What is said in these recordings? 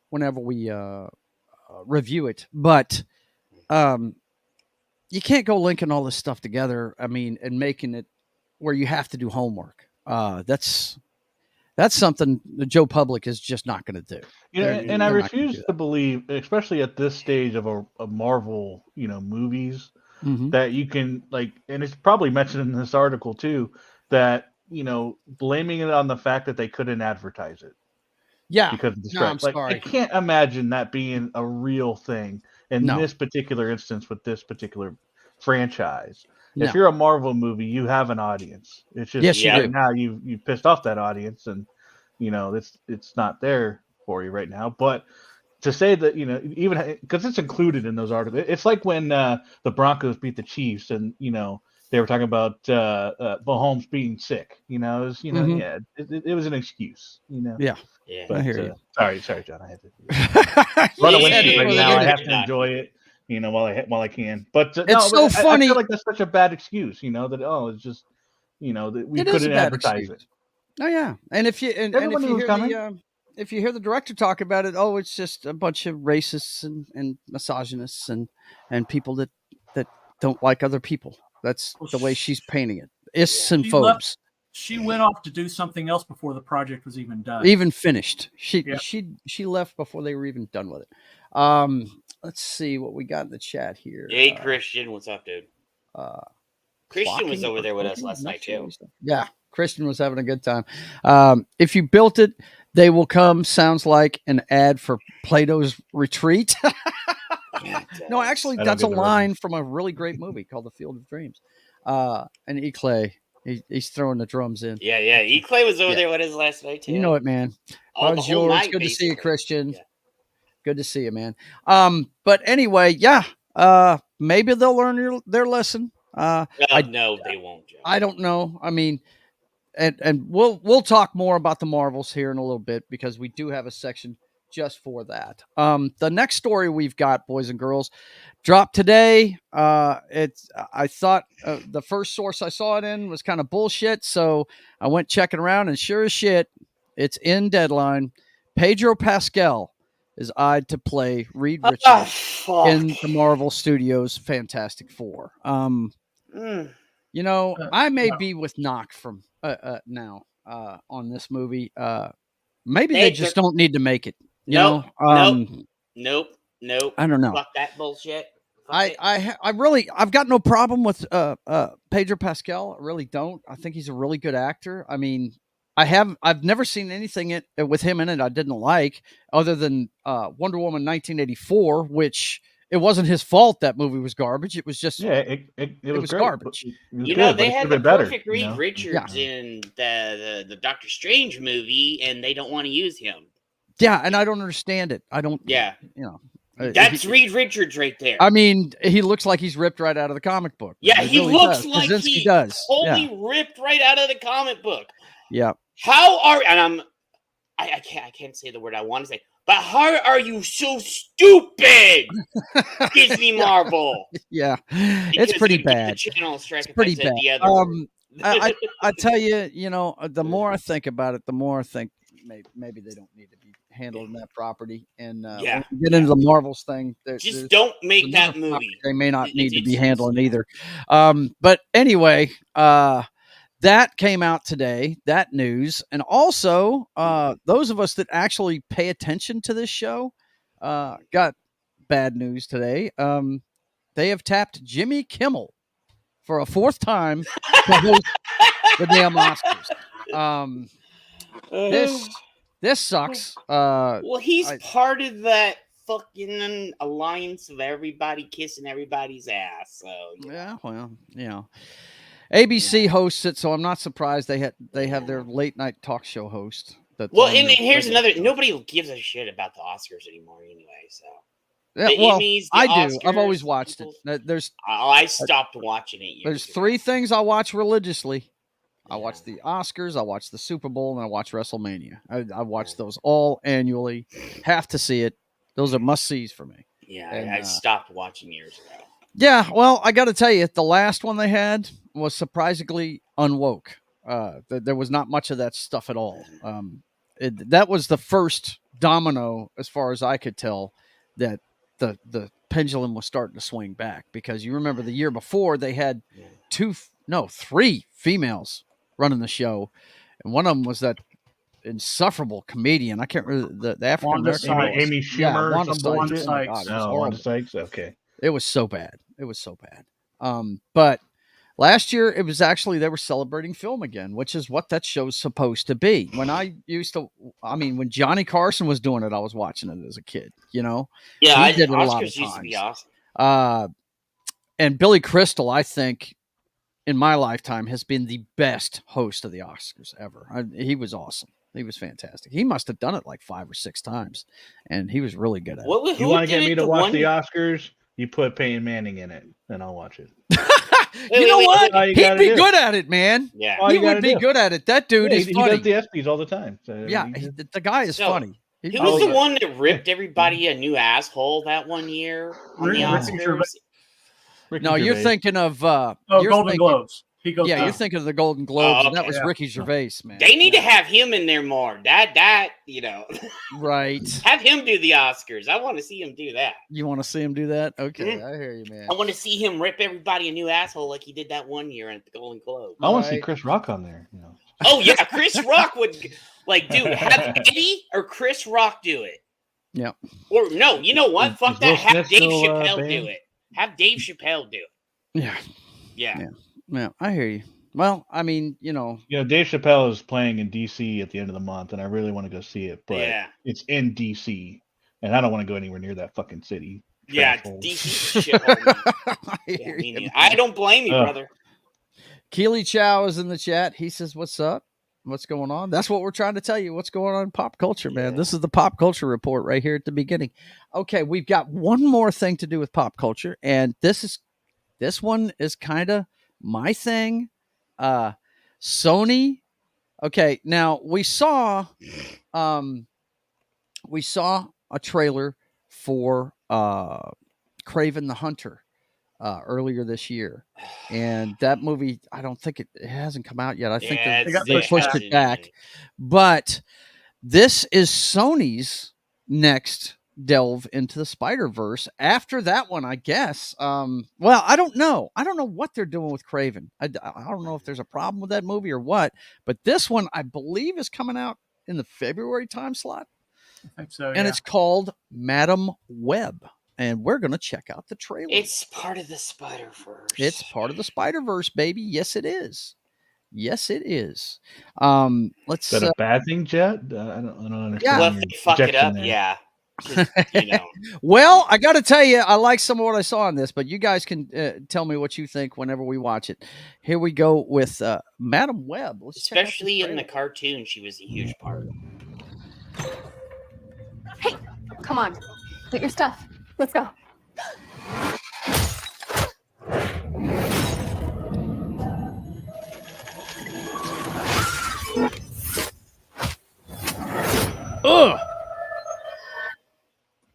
whenever we review it. But um, you can't go linking all this stuff together. I mean, and making it where you have to do homework. That's something the Joe Public is just not going to do. And I They're not going to do refuse to believe, especially at this stage of a Marvel, movies, that. Hmm. that you can like, and it's probably mentioned in this article too, that blaming it on the fact that they couldn't advertise it Yeah. because of the No, I'm strike. Like, I sorry. can't imagine that being a real thing in No. this particular instance with this particular franchise. If No. you're a Marvel movie, you have an audience. It's just Yes, you Yep. right do. now you pissed off that audience, and it's not there for you right now. But to say that even because it's included in those articles, it's like when the Broncos beat the Chiefs, and they were talking about Mahomes being sick. It was Hmm. yeah, it was an excuse. Yeah. Yeah. I But hear you. sorry, John, I had to You run a just had windshield to right throw that now. in I there. have to enjoy it, while I can. But It's no, so but I feel funny. like that's such a bad excuse. That it's just that we It is a couldn't bad advertise it. excuse. Oh yeah, and if Everyone knew you it was hear coming. if you hear the director talk about it, oh, it's just a bunch of racists and misogynists and people that don't like other people. That's Well, the way she's painting it. Ists and she left. phobes. She went off to do something else before the project was even done. Even finished. She Yeah. she left before they were even done with it. Let's see what we got in the chat here. Hey, Christian, what's up, dude? Uh, Christian was clocking over or there with us clocking? last Not night sure what too. he said. Yeah, Christian was having a good time. If you built it, they will come. Sounds like an ad for Plato's Retreat. Yeah, No, actually, I don't that's a get the line reference. from a really great movie called The Field of Dreams. And E. Clay, he's throwing the drums in. yeah. E Clay was over Yeah. there with us last night too. You know it, man. Oh, the How's whole yours? night. Good to see you, basically. Christian. Yeah. Good to see you, man. But anyway, yeah. Maybe they'll learn their lesson. No, they won't, Joe. I don't know. I mean, and we'll talk more about the Marvels here in a little bit because we do have a section just for that. The next story we've got, boys and girls, dropped today. I thought the first source I saw it in was kind of bullshit, so I went checking around, and sure as shit, it's in Deadline. Pedro Pascal is eyed to play Reed Richards fuck. in the Marvel Studios Fantastic Four. Mm. I may be with Knock from now on this movie. Maybe they just don't need to make it. Nope. Nope. I don't know. Fuck that bullshit. I've got no problem with Pedro Pascal. I really don't. I think he's a really good actor. I mean, I've never seen anything with him in it I didn't like, other than Wonder Woman 1984, which it wasn't his fault that movie was garbage. It was just it was great. garbage. It was good, they but it had could the have been better. perfect Reed Richards in the Doctor Strange movie, and they don't want to use him. Yeah, and I don't understand it. I don't. Yeah, that's Reed Richards right there. I mean, he looks like he's ripped right out of the comic book. Yeah, he really looks does. like Kaczynski he does. totally ripped right out of the comic book. Yeah. How are I can't say the word I want to say, but how are you so stupid, Disney Marvel? Yeah, it's pretty bad. It's pretty bad. I tell you, the more I think about it, the more I think maybe they don't need to be handling that property. And when we get into the Marvels thing, just don't make that movie. They may not need to be handling either. But anyway, that came out today, that news. And also, those of us that actually pay attention to this show got bad news today. They have tapped Jimmy Kimmel for a fourth time to host the damn Oscars. This sucks. Well, he's part of that fucking alliance of everybody kissing everybody's ass. So yeah, well, ABC hosts it, so I'm not surprised they have their late night talk show host. And here's another. Nobody gives a shit about the Oscars anymore, anyway. So yeah, I do. I've always watched it. I stopped watching it. There's three things I watch religiously. I watch the Oscars, I watch the Super Bowl, and I watch WrestleMania. I watch those all annually. Have to see it. Those are must-sees for me. Yeah, and I stopped watching years ago. Yeah, well, I got to tell you, the last one they had was surprisingly unwoke. There was not much of that stuff at all. that was the first domino, as far as I could tell, that the pendulum was starting to swing back, because you remember the year before they had three females running the show, and one of them was that insufferable comedian. I can't remember the African American Wanda girl. Amy Schumer or Wanda some Sykes. bullshit. Oh my God, it was No, horrible. Wanda Sykes. Okay. It was so bad. But last year it was actually, they were celebrating film again, which is what that show's supposed to be. When when Johnny Carson was doing it, I was watching it as a kid. Yeah, He did it a lot Oscars of used to be times. awesome. And Billy Crystal, I think, in my lifetime, has been the best host of the Oscars ever. He was awesome. He was fantastic. He must have done it like 5 or 6 times, and he was really good at it. You want to get me to watch the Oscars? You put Peyton Manning in it, and I'll watch it. You know what? all you He'd gotta be do. good at it, man. Yeah. He would be good at it. That dude is He funny. does the ESPYs all the time. So Yeah, the guy is funny. Who was the one that ripped everybody a new asshole that one year on the Oscars? No, you're thinking of Golden Globes. He goes. You're thinking of the Golden Globes, and that was Yeah. Ricky Gervais, man. They need to have him in there more. That Right. Have him do the Oscars. I want to see him do that. You want to see him do that? Okay, I hear you, man. I want to see him rip everybody a new asshole like he did that one year at the Golden Globes. I want to see Chris Rock on there. Oh yeah, Chris Rock would have Eddie or Chris Rock do it. Yeah. Or no, you know what? Fuck that. Have Smith Dave still, Chappelle banned? do it. Have Dave Chappelle do it. Yeah. Yeah, I hear you. Well, I mean, Dave Chappelle is playing in DC at the end of the month, and I really want to go see it, but it's in DC, and I don't want to go anywhere near that fucking city. Yeah, DC shit. I don't blame you, brother. Keely Chow is in the chat. He says, "What's up? What's going on?" That's what we're trying to tell you. What's going on in pop culture, man? This is the pop culture report right here at the beginning. Okay, we've got one more thing to do with pop culture, and this one is kind of my thing. Sony. Okay, now we saw a trailer for Kraven the Hunter earlier this year, and that movie, I don't think it hasn't come out yet. I think they pushed it back, but this is Sony's next delve into the Spider-Verse after that one, I guess. Well, I don't know what they're doing with Kraven. I don't know if there's a problem with that movie or what, but this one I believe is coming out in the February time slot. I think so, and it's called Madam Web, and we're gonna check out the trailer. It's part of the Spider-Verse. It's part of the Spider-Verse, baby. Yes, it is. Yes, it is. Let's. Is that a bad thing, Jet? I don't understand. Yeah, well, if they fuck it up, there. yeah. Well, I got to tell you, I like some of what I saw in this, but you guys can tell me what you think whenever we watch it. Here we go with Madam Web. Especially in the cartoon, she was a huge part. Hey, come on, get your stuff. Let's go. Ugh.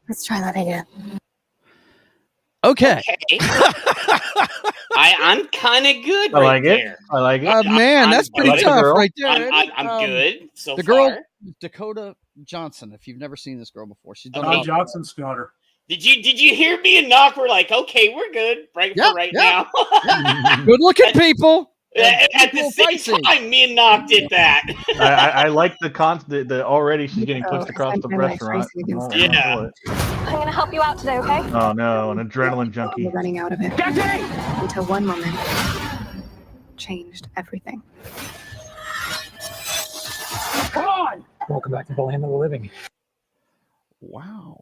Let's try that again. Okay. I'm kind of good. I like it. I like it. Man, that's pretty tough right there. I'm good so the girl, far. Dakota Johnson. If you've never seen this girl before, she's done Johnson's daughter. Did you hear me and Knock? We're like, okay, we're good now. Good looking people. At the same time, me and Knock did that. I like the already she's getting pushed across the restaurant. Yeah. I'm gonna help you out today, okay? Oh no, an adrenaline junkie. I'm running out of it. Until one moment changed everything. Come on! Welcome back to the land of the living. Wow.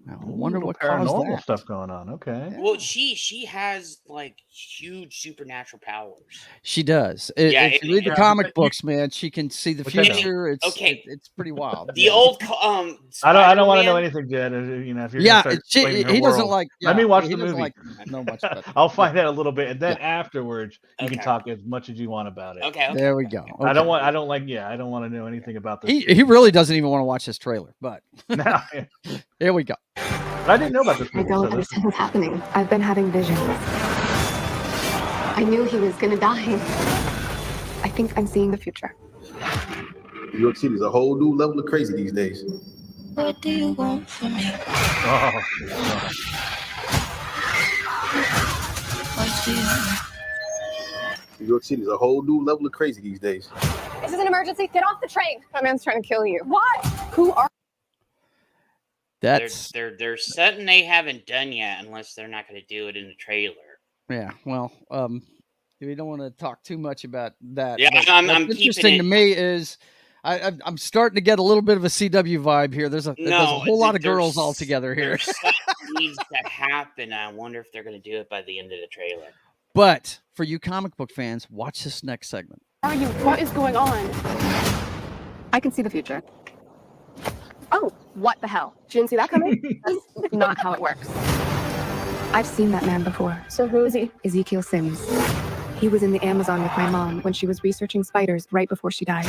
I wonder what caused that stuff going on. Okay. Well, she has like huge supernatural powers. She does. Yeah, if you read the comic books, man, she can see the future. It's pretty wild. The old I don't want to know anything, Jed. If you're he doesn't like. Let me watch the movie. No much. I'll find out a little bit, and then afterwards you can talk as much as you want about it. Okay. There we go. Okay. I don't want to know anything about this. He really doesn't even want to watch this trailer, but here we go. But I didn't know about this movie. I don't understand what's happening. I've been having visions. I knew he was gonna die. I think I'm seeing the future. New York City is a whole new level of crazy these days. What do you want from me? Oh, What do you want? New York City is a whole new level of crazy these days. This is an emergency. Get off the train. That man's trying to kill you. What? Who are That's There's something they haven't done yet, unless they're not going to do it in the trailer. yeah. Well, we don't want to talk too much about that. Yeah, but I'm what's keeping interesting it. to me is I'm starting to get a little bit of a CW vibe here. There's a whole lot of girls all together here. There's something needs to happen. I wonder if they're going to do it by the end of the trailer. But for you comic book fans, watch this next segment. you? What is going on? I can see the future. Oh, what the hell? She didn't see that coming? That's not how it works. I've seen that man before. So who is he? Ezekiel Sims. He was in the Amazon with my mom when she was researching spiders right before she died.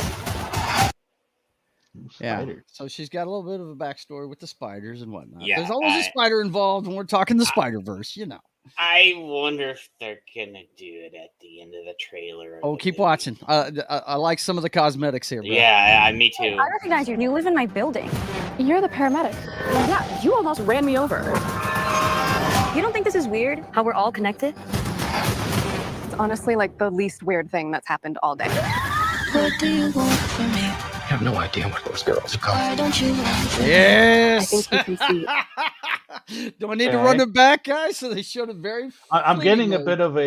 Yeah. So she's got a little bit of a backstory with the spiders and whatnot. Yeah, There's always a spider involved when we're talking the Spider-Verse, you know. I wonder if they're going to do it at the end of the trailer. Oh, keep watching. I like some of the cosmetics here, bro. Yeah, me too. I recognize you. You live in my building. You're the paramedic. Yeah, you almost ran me over. You don't think this is weird? How we're all connected? It's honestly like the least weird thing that's happened all day. What do you want from me? I have no idea what those girls are called. Why don't you want from me? Yes. I think you can see. Do I need to run it back, guys? So they showed it very. I'm getting a fleetingly. bit of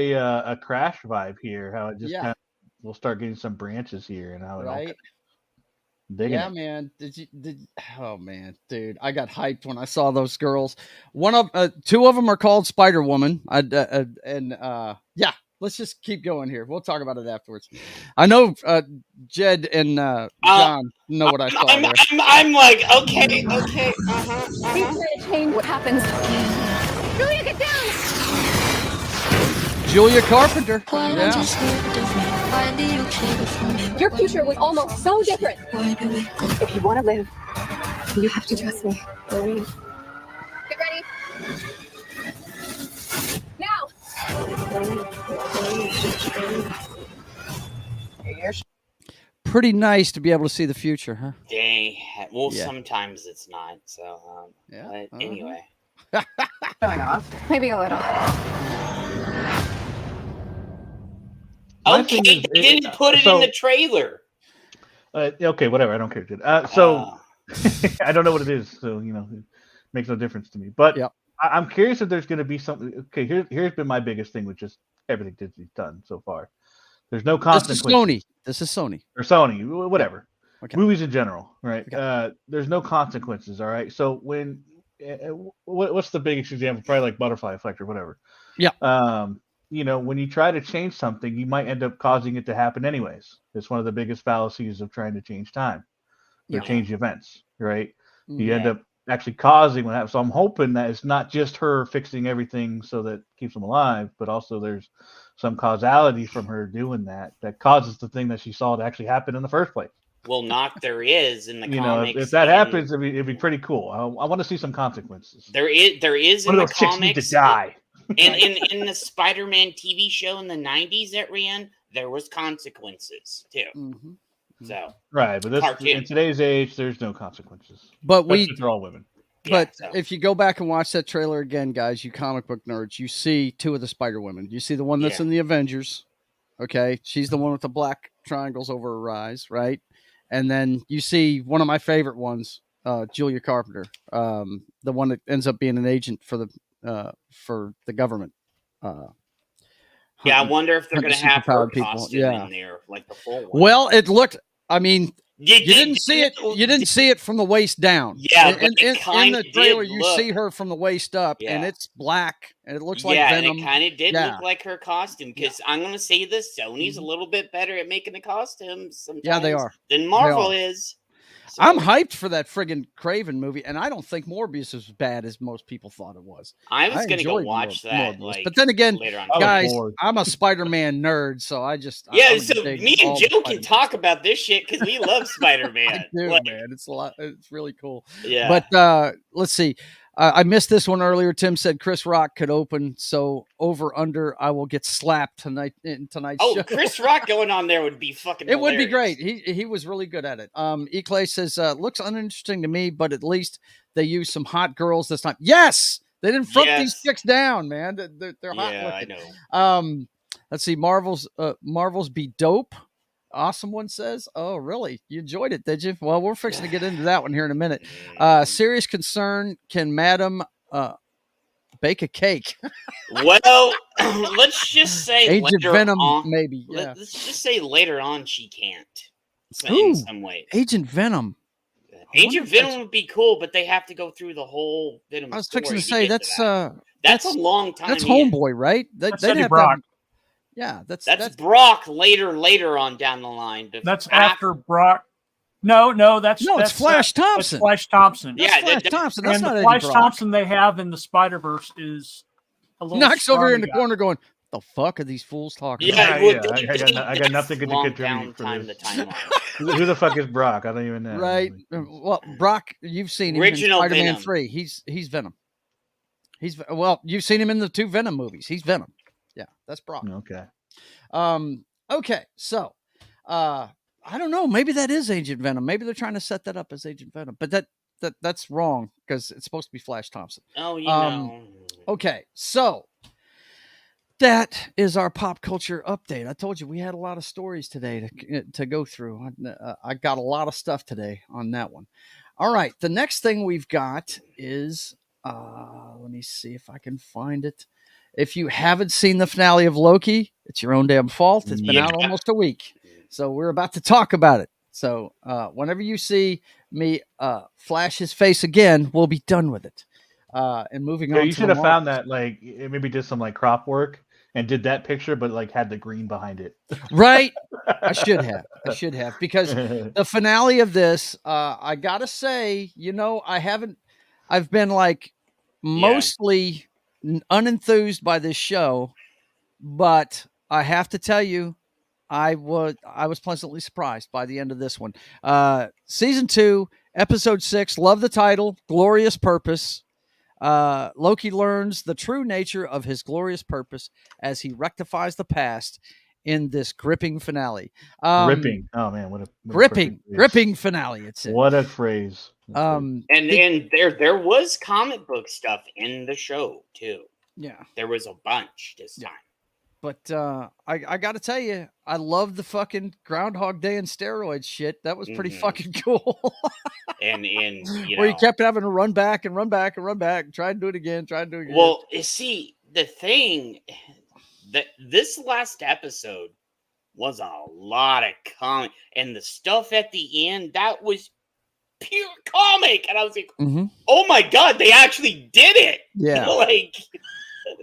a Crash vibe here. How it just Yeah. kind of, we'll start getting some branches here, and how it all Right? digging Yeah, it. man. Oh man, dude, I got hyped when I saw those girls. Two of them are called Spider Woman. Yeah, let's just keep going here. We'll talk about it afterwards. I know Jed and John know what I saw there. I'm like, okay. He's trying to change what happens. Julia, get down! Julia Carpenter. Why Yeah. don't you scared of me? Why do you care for me? Your future was almost so different. Why do we go? If you want to live, you have to trust me. Get ready. Now. Pretty nice to be able to see the future, huh? Well, Yeah. sometimes it's not. So, Yeah. but anyway. Showing off. Maybe a little. My Okay, thing is, they didn't put it so- in the trailer. Okay, whatever. I don't care, dude. So I don't know what it is, so it makes no difference to me. But Yep. I'm curious if there's going to be something. Okay, here's been my biggest thing with just everything Disney's done so far. There's no This consequences. is Sony. This is Sony. Or Sony, whatever. Okay. Movies in general, right? Okay. There's no consequences. All right. So when what's the biggest example? Probably like butterfly effect or whatever. Yeah. When you try to change something, you might end up causing it to happen anyways. It's one of the biggest fallacies of trying to change time or Yeah. change events, right? You Yeah. end up actually causing what happens. So I'm hoping that it's not just her fixing everything so that it keeps them alive, but also there's some causality from her doing that causes the thing that she saw to actually happen in the first place. Well, there is in the comics. If that and happens, it'd be pretty cool. I want to see some consequences. there is One in of the those chicks need comics. to die. And in the Spider-Man TV show in the 90s that ran, there was consequences too. Mm-hmm. So Right, but Cartoon. in today's age, there's no consequences. But Especially if they're all women. But so. if you go back and watch that trailer again, guys, you comic book nerds, you see two of the Spider Women. You see the one that's Yeah. in the Avengers. Okay, she's the one with the black triangles over her eyes, right? And then you see one of my favorite ones, Julia Carpenter, the one that ends up being an agent for the government. Yeah, I wonder if they're hunting going to have her superpowered people. costume Yeah. in there, like the full one. Well, it looked. I mean, You didn't see it. You didn't see it from the waist down. Yeah, in, but in, it in kinda the trailer, did you look- see her from the waist up, and Yeah. it's black, and it looks like yeah, Venom. and it kind of did Yeah. look like her costume. Because I'm going to say this: Sony's a little bit better at making the costumes sometimes. Yeah, they are. Than Marvel are. is. So, I'm hyped for that friggin' Craven movie, and I don't think Morbius is as bad as most people thought it was. I was going to go enjoyed watch Morbius. that. Like, But then again, later on. I was guys, bored. I'm a Spider-Man nerd, so I just Yeah, I so dig me and all the Joe can Spider-Man. talk about this shit because we love Spider-Man. I do, Like, man. It's a lot. It's really cool. yeah. But let's see. I missed this one earlier. Tim said Chris Rock could open, so over under. I will get slapped tonight in tonight's show. Chris Rock going on there would be fucking. It would be hilarious. great. He was really good at it. Eclay says looks uninteresting to me, but at least they used some hot girls this time. Yes, they didn't front these chicks down, man. They're hot looking. I know. Let's see. Marvel's be dope. Awesome one says, "Oh, really? You enjoyed it, did you?" Well, we're fixing to get into that one here in a minute. Serious concern: can Madam bake a cake? Well, let's just say Agent later Venom, on, maybe. Yeah. Let's just say later on she can't. Ooh, in some ways. Agent Venom. Agent Venom would be cool, but they have to go through the whole Venom. I was fixing to story say get that's to that's a long time. That's Homeboy, right? That's Eddie Brock. Yeah, that's Brock later on down the line. That's after Brock. No, that's it's Flash Thompson. That's Flash Thompson. That's Flash Thompson. That's and not the Eddie Flash Brock. Thompson they have in the Spider-Verse is a little Knox over here in the guy. corner going, "The fuck are these fools talking Yeah, about?" I got nothing to contribute for this. Who the fuck is Brock? I don't even know. Right. Well, Brock, you've seen him Original in Spider-Man Venom. 3. He's Venom. You've seen him in the 2 Venom movies. He's Venom. Yeah, that's Brock. Okay. Okay, so I don't know. Maybe that is Agent Venom. Maybe they're trying to set that up as Agent Venom, but that's wrong because it's supposed to be Flash Thompson. Oh, you know. Okay, so that is our pop culture update. I told you we had a lot of stories today to go through. I got a lot of stuff today on that one. All right, the next thing we've got is let me see if I can find it. If you haven't seen the finale of Loki, it's your own damn fault. It's been out almost a week. So we're about to talk about it. So whenever you see me flash his face again, we'll be done with it. And moving on. You should have found that it maybe did some crop work and did that picture, but had the green behind it. Right. I should have because the finale of this, I gotta say, I've been mostly unenthused by this show, but I have to tell you, I was pleasantly surprised by the end of this one. Season 2, episode 6. Love the title, Glorious Purpose. Loki learns the true nature of his glorious purpose as he rectifies the past in this gripping finale. Gripping. Oh man, what a gripping finale. It's what a phrase. And there was comic book stuff in the show too. Yeah, there was a bunch this time. But I got to tell you, I love the fucking Groundhog Day and steroids shit. That was pretty fucking cool. and where you kept having to run back and run back and run back, try and do it again, try and do it again. Well, you see, the thing that this last episode was a lot of comic, and the stuff at the end that was pure comic, and I was like, "Oh my god, they actually did it!" Yeah,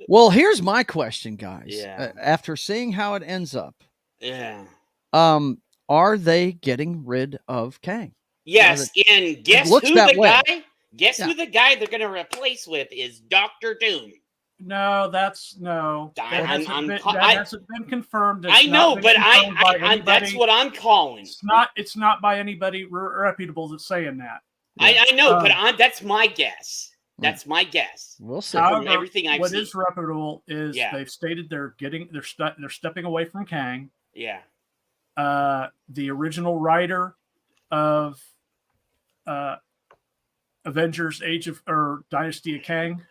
Well, here's my question, guys. Yeah. After seeing how it ends up, yeah, are they getting rid of Kang? Yes, and guess who the guy? Guess who the guy they're going to replace with is Dr. Doom. No, that hasn't been confirmed. I know, but that's what I'm calling. It's not by anybody reputable that's saying that. I know, but that's my guess. That's my guess. We'll see. However, everything I've seen. What is reputable is they've stated they're stepping away from Kang. Yeah. The original writer of Avengers Dynasty of Kang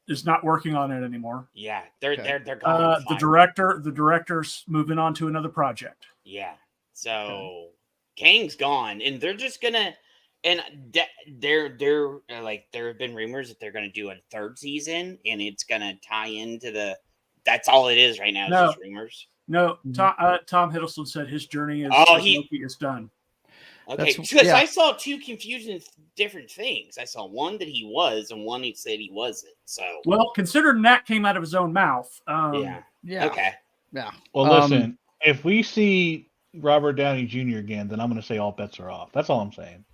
is not working on it anymore. Yeah, they're gone. The director's moving on to another project. Yeah. So Kang's gone, and they're just gonna. And there have been rumors that they're going to do a 3rd season, and it's going to tie into the. That's all it is right now. Is just rumors. No, Tom Hiddleston said his journey as Loki is done. Okay, because I saw 2 confusing different things. I saw one that he was, and one he said he wasn't. So considering that came out of his own mouth. Yeah. Okay. Yeah. Well, listen. If we see Robert Downey Jr. again, then I'm going to say all bets are off. That's all I'm saying.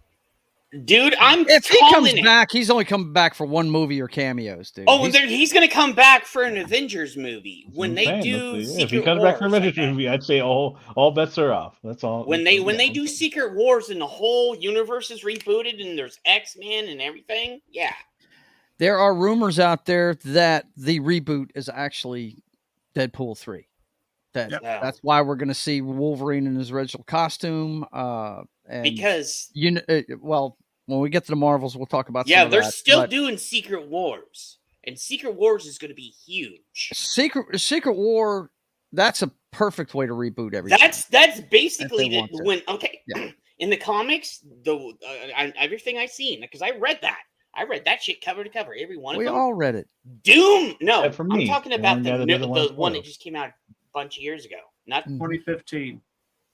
Dude, I'm If he comes calling it. back, he's only coming back for one movie or cameos, dude. Oh, he's going to come back for an Avengers movie when they do if Secret he comes back for Wars. a Avengers movie, I'd say all bets are off. That's all. When they do Secret Wars and the whole universe is rebooted and there's X-Men and everything, yeah. There are rumors out there that the reboot is actually Deadpool 3. That's why we're going to see Wolverine in his original costume. And because well, when we get to the Marvels, we'll talk about. Yeah, some of they're that, still doing Secret Wars, and Secret Wars is going to be huge. Secret War. That's a perfect way to reboot everything. That's basically Yeah. In the comics, everything I've seen, because I read that shit cover to cover, every one of them. We all read it. Doom. No, Except for I'm me, talking the about one guy that doesn't want the to one spoil. that just came out a bunch of years ago. Not 2015.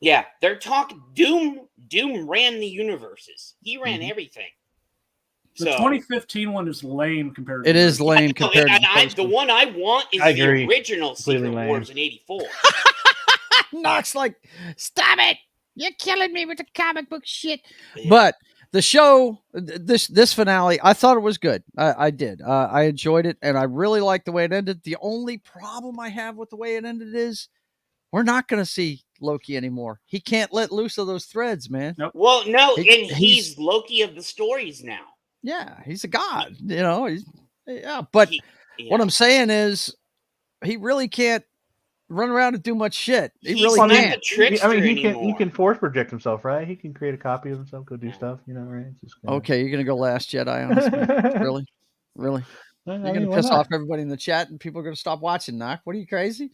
Yeah, they're talking. Doom ran the universes. He ran everything. The So 2015 one is lame compared to It is lame compared to the one I want is I the agree. original Completely Secret lame. Wars in '84. Knox like, stop it! You're killing me with the comic book shit. Yeah. But the show, this finale, I thought it was good. I did. I enjoyed it, and I really liked the way it ended. The only problem I have with the way it ended is we're not going to see Loki anymore. He can't let loose of those threads, man. Nope. Well, no, and he's Loki of the stories now. Yeah, he's a god. But what I'm saying is, he really can't run around and do much shit. He He's really not can't. the trickster he anymore. can force project himself, right? He can create a copy of himself, go do stuff, right? It's just Okay, you're gonna go Last Jedi on us, man? Really? You're gonna piss off everybody in the chat, and people are gonna stop watching. Knock? What are you crazy?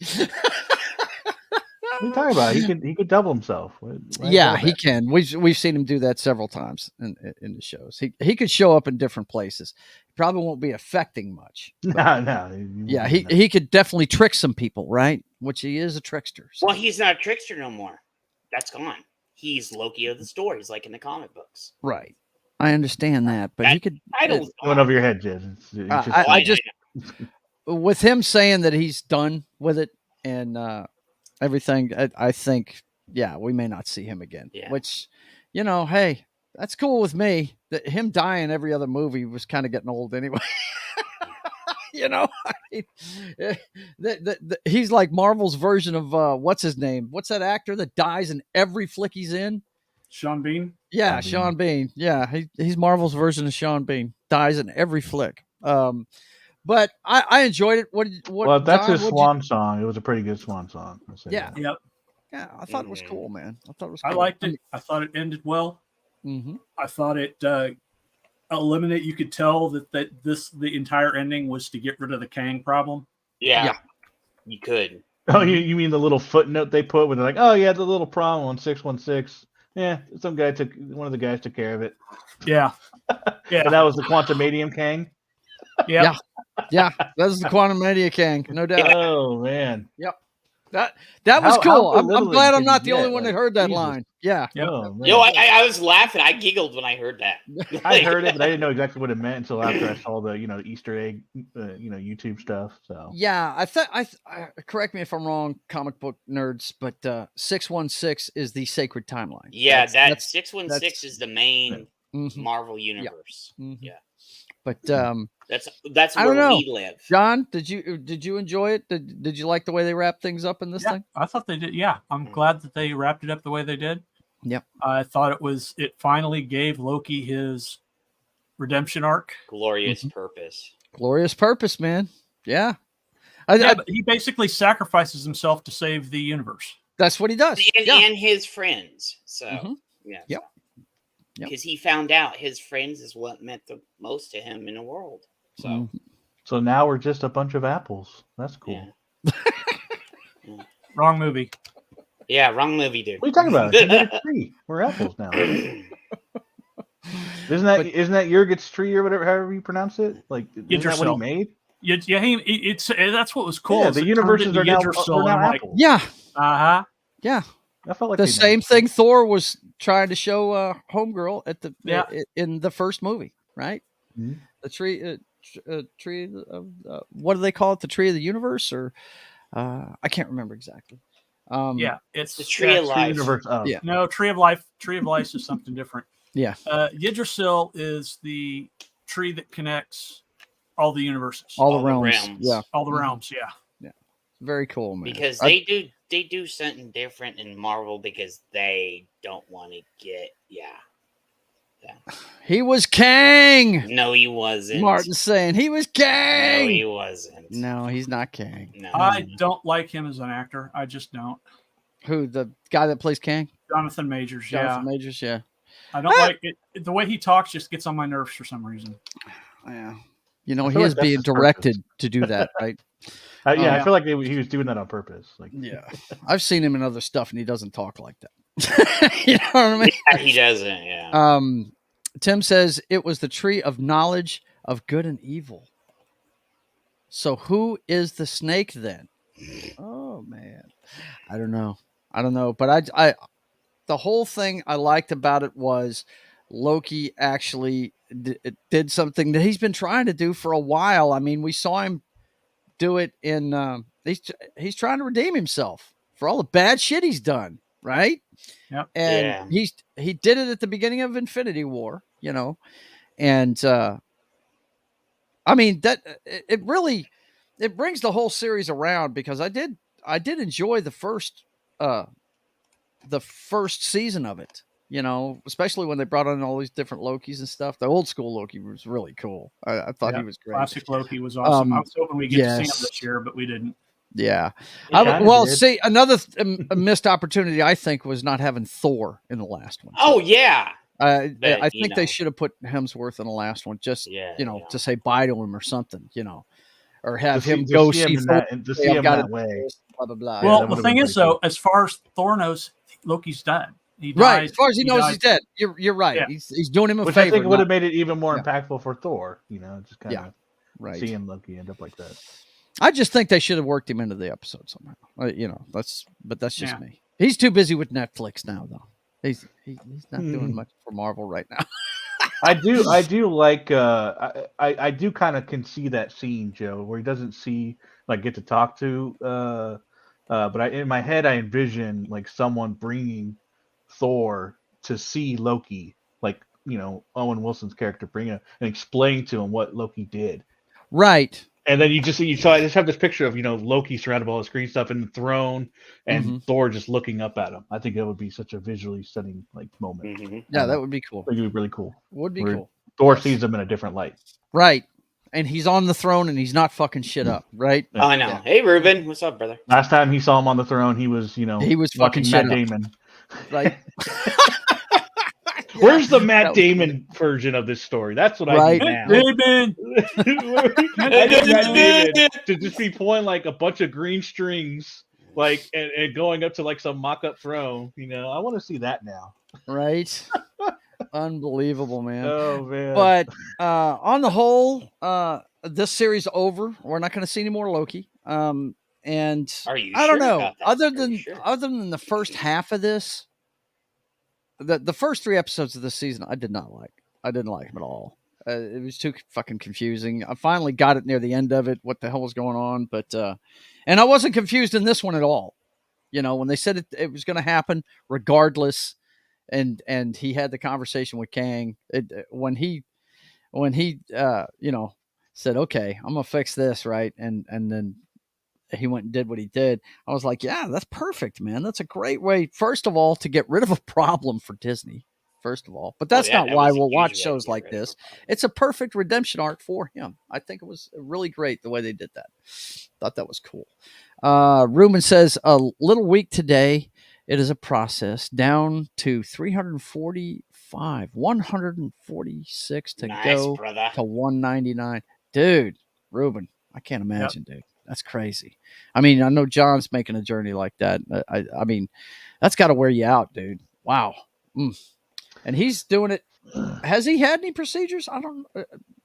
What are you talking about? He could double himself. Why Yeah, is that he bad? can. We've seen him do that several times in the shows. He could show up in different places. He probably won't be affecting much. No. Yeah, he could definitely trick some people, right? Which he is a trickster. So. Well, he's not a trickster no more. That's gone. He's Loki of the stories, like in the comic books. Right. I understand that, but he could. I don't. It went over your head, Jez. I just with him saying that he's done with it and everything. I think, we may not see him again. Yeah. Which, hey, that's cool with me. That him dying every other movie was kind of getting old anyway. He's like Marvel's version of what's his name? What's that actor that dies in every flick he's in? Sean Bean. Yeah, Sean Bean. Yeah, he's Marvel's version of Sean Bean. Dies in every flick. But I enjoyed it. Well, that's Don, his swan song. It was a pretty good swan song. I'll say Yeah. that. Yep. Yeah, I thought it was cool, man. I thought it was. I Cool. liked it. I thought it ended well. Mm-hmm. I thought it eliminate. You could tell that the entire ending was to get rid of the Kang problem. Yeah. You could. Oh, you mean the little footnote they put where they're like, oh yeah, the little problem on 616. Yeah, one of the guys took care of it. Yeah. Yeah. But that was the Quantumanium Kang. Yeah. Yeah, that was the Quantum Media Kang, no doubt. Oh man. Yep. That was How cool. I'm belittling glad I'm can not you the only get? one that Like, heard that Jesus. line. Yeah. Oh, man. I was laughing. I giggled when I heard that. I heard it, but I didn't know exactly what it meant until after I saw the Easter egg YouTube stuff. So Yeah, I thought correct me if I'm wrong, comic book nerds, but 616 is the sacred timeline. Yeah, That's 616 is the main mhm. Marvel universe. Mhm. Yeah. But that's I where don't know. we live. John, did you enjoy it? Did you like the way they wrapped things up in this thing? I thought they did. Yeah, I'm glad that they wrapped it up the way they did. Yep. I thought it finally gave Loki his redemption arc. Glorious purpose. Glorious purpose, man. Yeah. But he basically sacrifices himself to save the universe. That's what he does. And his friends. So yeah. Yep. Because he found out his friends is what meant the most to him in the world. So So now we're just a bunch of apples. That's cool. Yeah. Wrong movie. Yeah, wrong movie, dude. What are you talking about? They made a tree. We're apples now. Isn't that Jurgit's tree or whatever, however you pronounce it? Like, isn't that what he made? That's what was cool. Yeah, the universes are now apples. Yeah. Uh-huh. Yeah. I felt like the same thing Thor was trying to show Homegirl at in the first movie, right? Mm-hmm. The tree of what do they call it? The tree of the universe, or I can't remember exactly. It's the tree of life. Universe of. Yeah. No, tree of life. Tree of life is something different. Yeah. Yggdrasil is the tree that connects all the universes, All the All the realms. realms. Yeah. all the realms. Yeah. Very cool, man. Because they do something different in Marvel because they don't want to get He was Kang. No, he wasn't. Martin's saying he was Kang. No, he wasn't. No, he's not Kang. No. I don't like him as an actor. I just don't. Who, the guy that plays Kang? Jonathan Majors. Jonathan Majors, yeah. I don't like it. The way he talks just gets on my nerves for some reason. Yeah. You know, I he feel is like that's being his directed purpose. to do that, right? Yeah, I Yeah. feel like he was doing that on purpose. Like, Yeah. I've seen him in other stuff, and he doesn't talk like that. You know what I mean? Yeah, he doesn't. Yeah. Tim says it was the tree of knowledge of good and evil. So who is the snake then? Oh man, I don't know. But I the whole thing I liked about it was Loki actually did something that he's been trying to do for a while. I mean, we saw him do it in. He's trying to redeem himself for all the bad shit he's done, right? Yep. And Yeah. he did it at the beginning of Infinity War, you know, and I mean that it really it brings the whole series around because I did enjoy the first season of it, you know, especially when they brought on all these different Lokis and stuff. The old school Loki was really cool. I thought he was great. Classic Loki was awesome. I was hoping we get to see him yes. this year, but we didn't. Yeah. kinda did. See, another a missed opportunity, I think, was not having Thor in the last one. Oh yeah. I But, think they should have put Hemsworth in the last one, just Yeah, you know, yeah. to say bye to him or something, you know, or have to him see- go to see him see in Thor. that- to see I've him got that it, way. Blah blah blah. Yeah, Well, that the would've thing been is, pretty though, cool. as far as Thor knows, Loki's dead. He Right, died. as far as he knows, died. he's dead. You're right. Yeah. He's doing him a Which favor. I think would not- have made it even more Yeah. impactful for Thor. You know, just kind Yeah. of right. seeing Loki end up like that. I just think they should have worked him into the episode somehow. You know, that's just Yeah. me. He's too busy with Netflix now, though. He's not Hmm. doing much for Marvel right now. I do like I do kind of can see that scene, Joe, where he doesn't get to talk to but in my head I envision like someone bringing Thor to see Loki, like, you know, Owen Wilson's character bring him and explain to him what Loki did. Right. And then I just have this picture of, you know, Loki surrounded by all the green stuff in the throne and Mhm. Thor just looking up at him. I think that would be such a visually stunning moment. Mhm. Yeah, that would be cool. I think it would be really cool. Would be Where cool. Thor Yes. sees him in a different light. Right. And he's on the throne and he's not fucking shit up, right? Oh, I know. Yeah. Hey, Ruben, what's up, brother? Last time he saw him on the throne, he was, you know, He was watching fucking Matt shit up. Damon. Right. Where's the That Matt was Damon version of this story? That's what I Right. need now. Damon! I need Matt Damon to just be pulling like a bunch of green strings, like and going up to like some mock-up throne. You know, I want to see that now. Right. Unbelievable, man. Oh man! But on the whole, this series over. We're not going to see any more Loki. And Are you I don't sure know. about that? Other Are you than sure? the first half of this, the first 3 episodes of the season, I did not like. I didn't like them at all. It was too fucking confusing. I finally got it near the end of it. What the hell was going on? But and I wasn't confused in this one at all. You know, when they said it was going to happen regardless, and he had the conversation with Kang. When he you know, said, "Okay, I'm gonna fix this," right, and then he went and did what he did. I was like, yeah, that's perfect, man. That's a great way, first of all, to get rid of a problem for Disney, first of all. But that's yeah, not that why was a we'll huge watch way to shows get like rid of this. a problem. It's a perfect redemption arc for him. I think it was really great the way they did that. Thought that was cool. Ruben says, a little weak today. It is a process down to 345, 146 to Nice, go brother. to 199. Dude, Ruben, I can't imagine, dude. That's crazy. I mean, I know John's making a journey like that. I mean, that's got to wear you out, dude. Wow. And he's doing it. Has he had any procedures? I don't.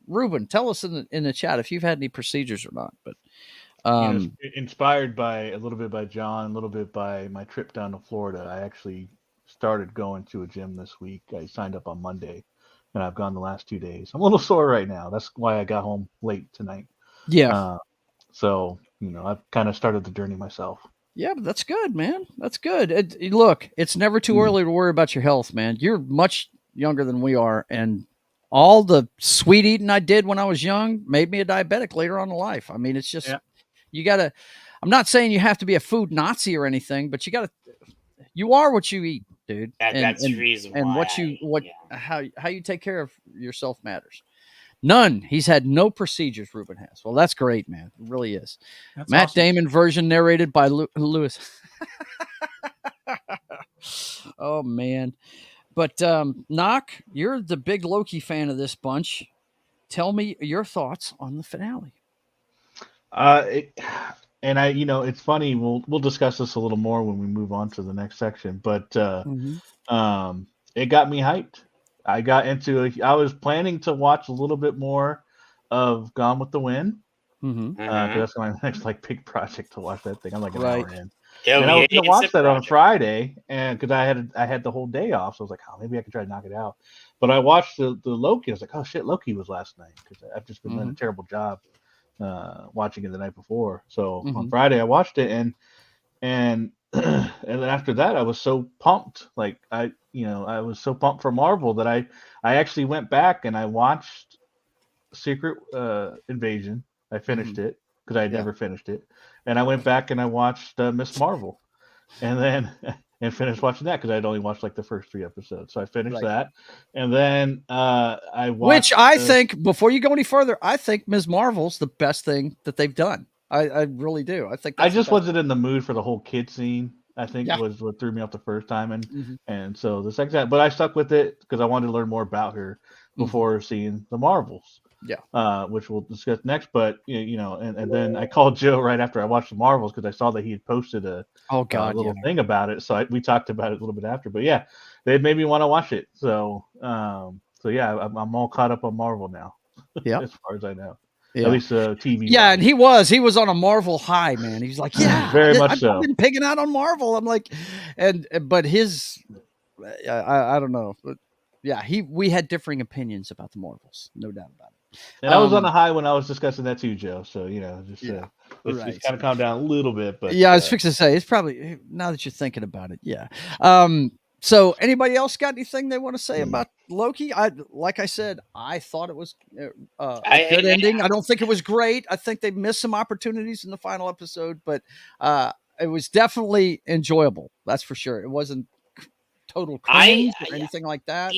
Ruben, tell us in the chat if you've had any procedures or not. But You know, inspired by a little bit by John, a little bit by my trip down to Florida, I actually started going to a gym this week. I signed up on Monday, and I've gone the last 2 days. I'm a little sore right now. That's why I got home late tonight. yeah, So, you know, I've kind of started the journey myself. yeah, but that's good, man. That's good. Look, it's never too early to worry about your health, man. You're much younger than we are, and all the sweet eating I did when I was young made me a diabetic later on in life. I mean, it's just you got to. I'm not saying you have to be a food Nazi or anything, but you got to. You are what you eat, dude. That's the reason why. How you take care of yourself matters. None. He's had no procedures. Ruben has. Well, that's great, man. It really is. That's Matt awesome. Damon version narrated by Lewis. Oh man. But Knock, you're the big Loki fan of this bunch. Tell me your thoughts on the finale. And I, it's funny. We'll discuss this a little more when we move on to the next section. But it got me hyped. I got into it. I was planning to watch a little bit more of Gone with the Wind. Because that's my next big project to watch that thing. I'm like an hour in. And I was gonna watch that on Friday, and because I had the whole day off, so I was like, oh, maybe I can try to knock it out. But I watched the Loki. I was like, oh shit, Loki was last night because I've just been doing a terrible job watching it the night before. So on Friday I watched it, and and then after that I was so pumped. I was so pumped for Marvel that I actually went back and I watched Secret Invasion. I finished it because I had never finished it, and I went back and I watched Miss Marvel, and then and finished watching that because I'd only watched the first 3 episodes. So I finished that, and then I watched. Which I think, before you go any further, I think Ms. Marvel's the best thing that they've done. I really do. I think I just wasn't in the mood for the whole kid scene. I think was what threw me off the first time, and so the second time, but I stuck with it because I wanted to learn more about her before seeing the Marvels. Yeah, which we'll discuss next. But and then I called Joe right after I watched the Marvels because I saw that he had posted a little thing about it. So we talked about it a little bit after. But yeah, they made me want to watch it. So yeah, I'm all caught up on Marvel now. Yeah, as far as I know. Yeah. At least TV. Yeah, and he was on a Marvel high, man. He's like, yeah, very much so. I've been picking out on Marvel. I'm like, but his, I don't know, but yeah, we had differing opinions about the Marvels, no doubt about it. And I was on a high when I was discussing that too, Joe. So it's kind of calmed down a little bit. But yeah, I was fixing to say it's probably, now that you're thinking about it, yeah. So anybody else got anything they want to say about Loki? Like I said, I thought it was a good ending. I don't think it was great. I think they missed some opportunities in the final episode, but it was definitely enjoyable. That's for sure. It wasn't total cringe or anything like that.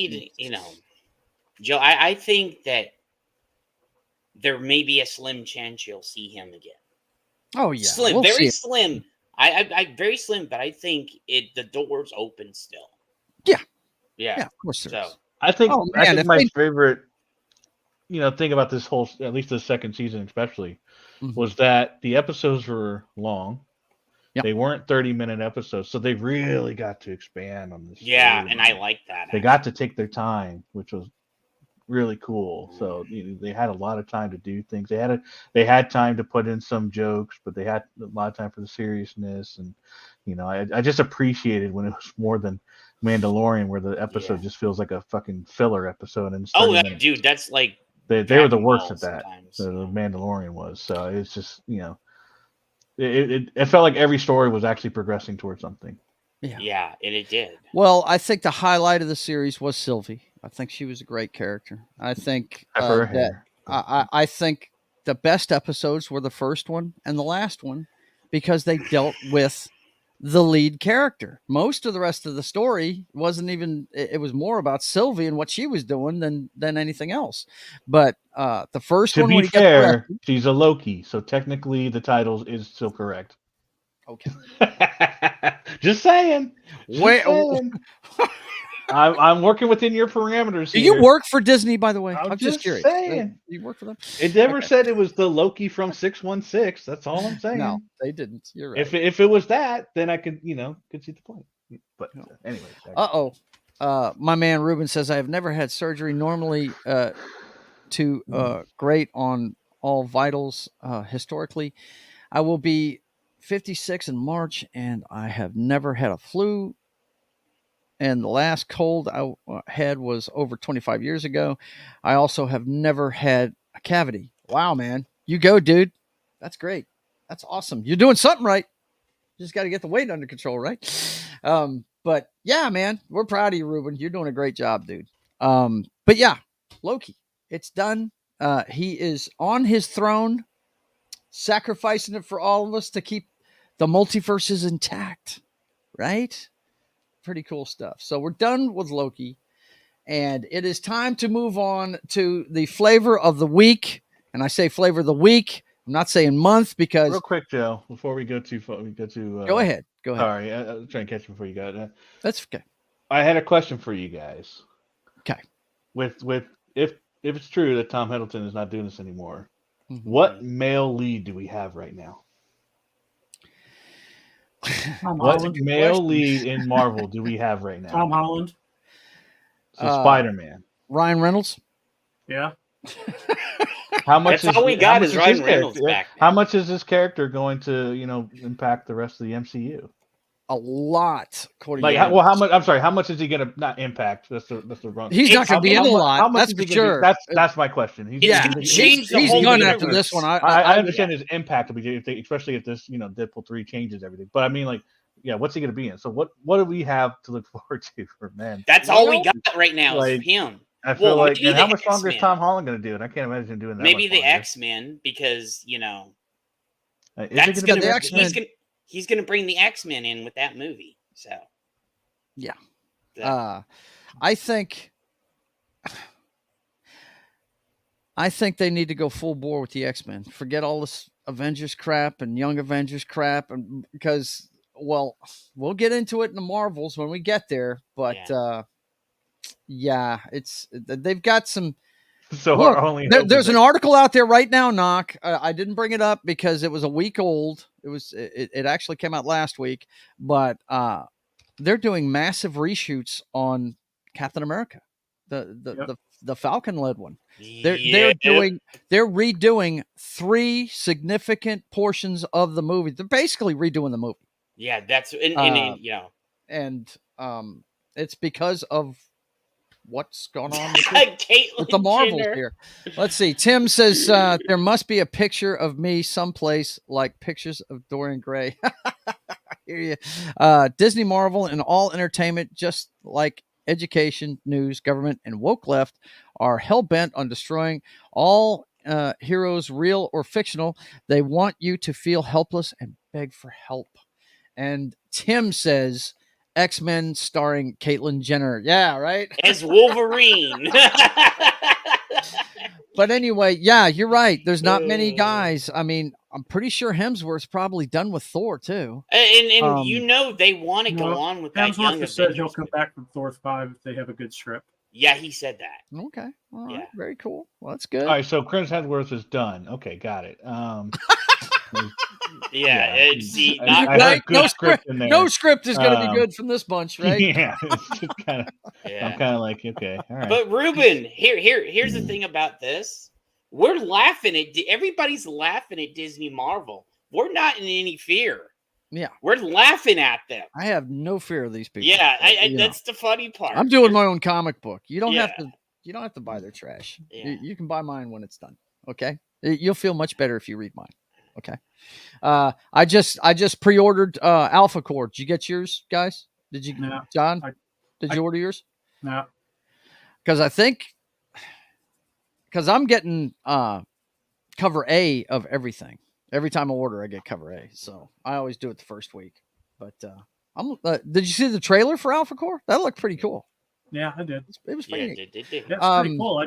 Joe, I think that there may be a slim chance you'll see him again. Oh yeah, slim, very slim. I very slim, but I think the door's open still. Yeah, of course. So I think my favorite, thing about this whole, at least the second season especially, was that the episodes were long. Yep. They weren't 30-minute episodes, so they really got to expand on this. Yeah, and I like that. They got to take their time, which was really cool. So they had a lot of time to do things. They had time to put in some jokes, but they had a lot of time for the seriousness. And I just appreciated when it was more than Mandalorian, where the episode just feels like a fucking filler episode. And dude, that's like they were the worst at that. The Mandalorian was. So it's just it felt like every story was actually progressing towards something. Yeah, and it did. Well, I think the highlight of the series was Sylvie. I think she was a great character. I think I think the best episodes were the first one and the last one because they dealt with the lead character. Most of the rest of the story wasn't even. It was more about Sylvie and what she was doing than anything else. But the first one, to be fair, she's a Loki, so technically the title is still correct. Okay. Just saying. I'm working within your parameters here. Do you work for Disney, by the way? I'm just curious. Saying. You work for them? It never said it was the Loki from 616. That's all I'm saying. No, they didn't. You're right. If it was that, then I could see the point. But anyway. My man Ruben says, I have never had surgery. Normally great on all vitals historically. I will be 56 in March, and I have never had a flu. And the last cold I had was over 25 years ago. I also have never had a cavity. Wow, man. You go, dude. That's great. That's awesome. You're doing something right. You just got to get the weight under control, right? But yeah, man, we're proud of you, Ruben. You're doing a great job, dude. But yeah, Loki, it's done. He is on his throne, sacrificing it for all of us to keep the multiverses intact, right? Pretty cool stuff. So we're done with Loki, and it is time to move on to the flavor of the week. And I say flavor of the week. I'm not saying month because. Real quick, Joe, before we go too far, Go ahead. Go ahead. Sorry, I was trying to catch you before you got it. That's okay. I had a question for you guys. Okay. With if it's true that Tom Hiddleston is not doing this anymore, Mm-hmm. what male lead do we have right now? Tom What Holland, male lead in Marvel do we have right now? Tom Holland. So Spider-Man. Ryan Reynolds. Yeah. How much That's all we got is Ryan Reynolds back. How much is this character going to, impact the rest of the MCU? A lot. How much? I'm sorry. How much is he going to not impact? That's the wrong. He's not going to be in a lot. How much That's is he for gonna sure. be? That's my question. He's done after this one. I understand his impact, especially if this, Deadpool 3 changes everything. But I mean, what's he going to be in? So what do we have to look forward to for men? That's all we got right now is him. I feel and how much longer is Tom Holland going to do it? I can't imagine him doing that. Maybe the X-Men, because that's going to be X-Men. He's going to bring the X-Men in with that movie. So, yeah. I think they need to go full bore with the X-Men. Forget all this Avengers crap and Young Avengers crap, and because we'll get into it in the Marvels when we get there. But they've got some. So look, there's an article out there right now, Knock. I didn't bring it up because it was a week old. It actually came out last week, but they're doing massive reshoots on Captain America, the Falcon led one. They're redoing 3 significant portions of the movie. They're basically redoing the movie. Yeah, that's and it's because of what's going on with the Marvels here. Let's see. Tim says there must be a picture of me someplace like pictures of Dorian Gray. I hear you. Disney, Marvel, and all entertainment, just like education, news, government, and woke left, are hell-bent on destroying all heroes, real or fictional. They want you to feel helpless and beg for help. And Tim says, X-Men starring Caitlyn Jenner. Yeah, right? As Wolverine. But anyway, yeah, you're right. There's not many guys. I mean, I'm pretty sure Hemsworth's probably done with Thor, too. And they want to go on with that. Hemsworth has said he'll come back from Thor 5 if they have a good script. Yeah, he said that. Okay. All right. Very cool. Well, that's good. All right, so Chris Hemsworth is done. Okay, got it. See, no script in there. No script is going to be good from this bunch, right? Yeah, it's just kind of. I'm kind of like, okay, all right. But Ruben, here's the thing about this: we're laughing at everybody's laughing at Disney Marvel. We're not in any fear. Yeah, we're laughing at them. I have no fear of these people. Yeah, that's the funny part. I'm doing my own comic book. You don't have to. You don't have to buy their trash. Yeah. You can buy mine when it's done. Okay, you'll feel much better if you read mine. Okay. I just pre-ordered Alpha Core. Did you get yours, guys? Did you, John? Did you order yours? No. Because I'm getting cover A of everything. Every time I order, I get cover A. So I always do it the first week. But did you see the trailer for Alpha Core? That looked pretty cool. Yeah, I did. It was pretty. Yeah, it did. That's pretty cool.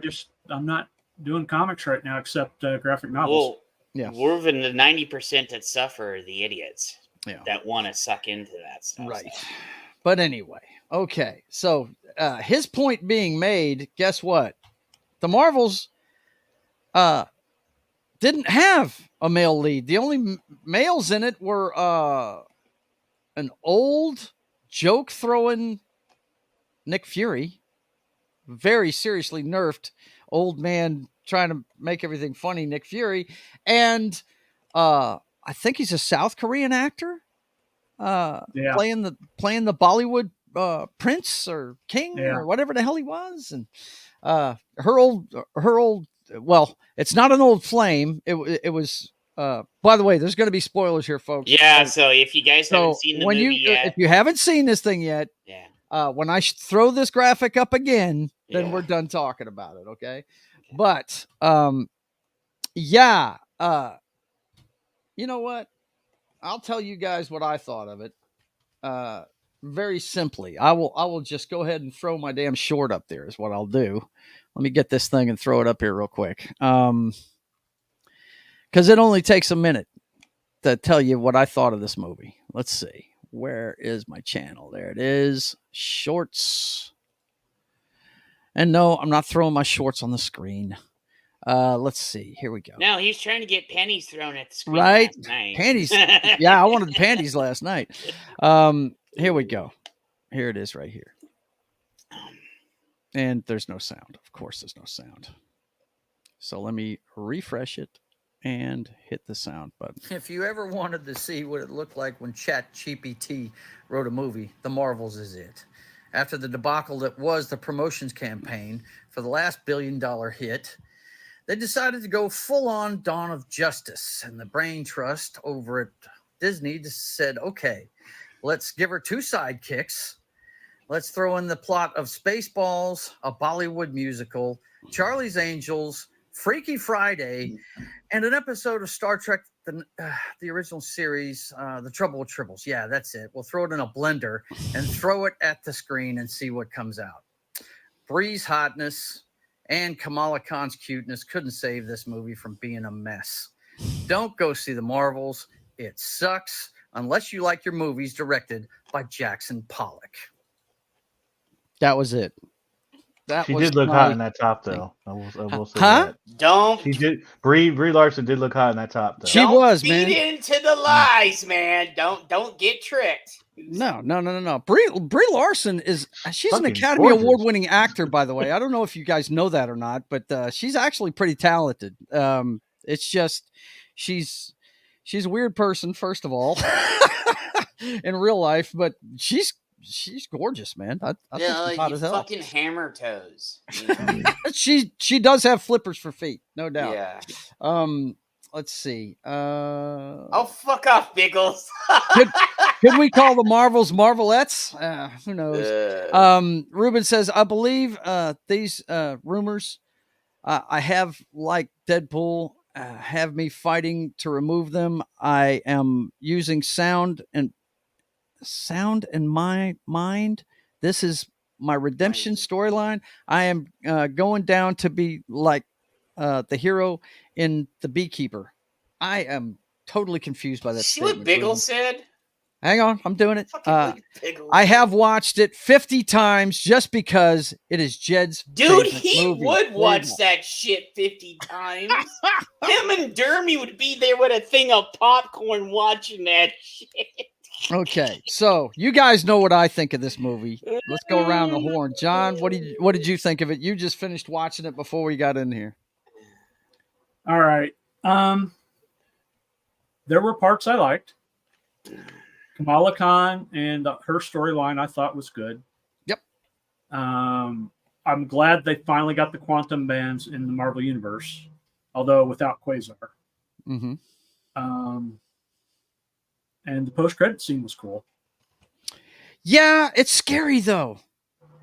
I'm not doing comics right now except graphic novels. Yeah, we're in the 90% that suffer are the idiots that want to suck into that stuff. Right. So. But anyway, okay. So his point being made, guess what? The Marvels didn't have a male lead. The only males in it were an old joke-throwing Nick Fury, very seriously nerfed old man trying to make everything funny, Nick Fury, and I think he's a South Korean actor, playing the Bollywood prince or king or whatever the hell he was, and her old. Well, it's not an old flame. It was. By the way, there's going to be spoilers here, folks. Yeah, so if you guys haven't seen the movie yet, if you haven't seen this thing yet, When I throw this graphic up again, then Yeah. we're done talking about it. Okay. But yeah, you know what? I'll tell you guys what I thought of it. Very simply, I will just go ahead and throw my damn short up there. Is what I'll do. Let me get this thing and throw it up here real quick. Because it only takes a minute to tell you what I thought of this movie. Let's see. Where is my channel? There it is. Shorts. And no, I'm not throwing my shorts on the screen. Let's see. Here we go. No, he's trying to get pennies thrown at the screen Right? last night. Panties. Yeah, I wanted panties last night. Here we go. Here it is right here. And there's no sound. Of course, there's no sound. So let me refresh it and hit the sound button. If you ever wanted to see what it looked like when ChatGPT wrote a movie, The Marvels is it. After the debacle that was the promotions campaign for the last billion-dollar hit, they decided to go full-on Dawn of Justice, and the brain trust over at Disney just said, okay, let's give her 2 sidekicks. Let's throw in the plot of Spaceballs, a Bollywood musical, Charlie's Angels, Freaky Friday, and an episode of Star Trek, the original series, The Trouble with Tribbles. Yeah, that's it. We'll throw it in a blender and throw it at the screen and see what comes out. Bree's hotness and Kamala Khan's cuteness couldn't save this movie from being a mess. Don't go see The Marvels. It sucks unless you like your movies directed by Jackson Pollock. That was it. She did look hot in that top, though. I will say that. Don't. She did. Brie Larson did look hot in that top, though. She was, man. man. Feed into the lies, man. Don't get tricked. No. Brie Larson she's an Academy gorgeous. Award-winning actor, by the way. I don't know if you guys know that or not, but she's actually pretty talented. It's just she's a weird person, first of all, in real life, but she's gorgeous, man. I think she's hot as hell. Fucking hammer toes. She does have flippers for feet, no doubt. Yeah. Let's see. Oh, fuck off, Biggles. Could we call the Marvels Marvelettes? Who knows? Ruben says, I believe these rumors I have, like Deadpool, have me fighting to remove them. I am using sound in my mind. This is my redemption storyline. I am going down to be like the hero in The Beekeeper. I am totally confused by that. See what Biggles said? Hang on, I'm doing it. I have watched it 50 times just because it is Jed's Dude, favorite he movie. would watch that shit 50 times. Him and Dermy would be there with a thing of popcorn watching that shit. Okay, so you guys know what I think of this movie. Let's go around the horn. John, what did you think of it? You just finished watching it before we got in here. All right. There were parts I liked. Kamala Khan and her storyline I thought was good. Yep. I'm glad they finally got the quantum bands in the Marvel Universe, although without Quasar. Mm-hmm. And the post-credit scene was cool. Yeah, it's scary though,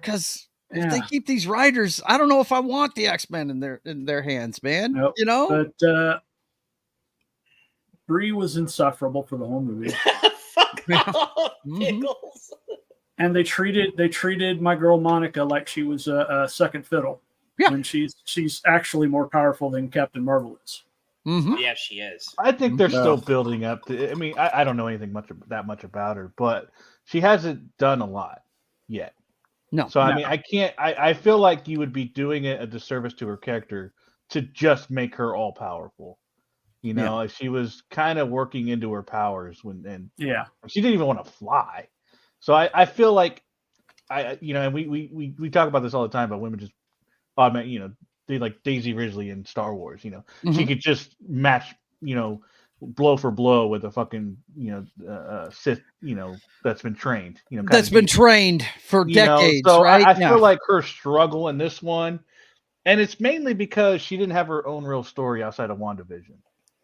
because if they keep these writers, I don't know if I want the X-Men in their hands, man. Nope. You know. But Brie was insufferable for the whole movie. Fuck off, Biggles. And they treated my girl Monica like she was a second fiddle. Yeah. When she's actually more powerful than Captain Marvel is. Mm-hmm. Yeah, she is. I think they're still building up. I mean, I don't know anything that much about her, but she hasn't done a lot yet. No. So I mean, I can't. I feel like you would be doing it a disservice to her character to just make her all powerful. You know, she was kind of working into her powers and she didn't even want to fly. So I feel like and we talk about this all the time about women just augment, they like Daisy Ridley in Star Wars, she could just match, blow for blow with a fucking, Sith, that's been trained, that's been trained for decades, so right? I feel like her struggle in this one, and it's mainly because she didn't have her own real story outside of WandaVision.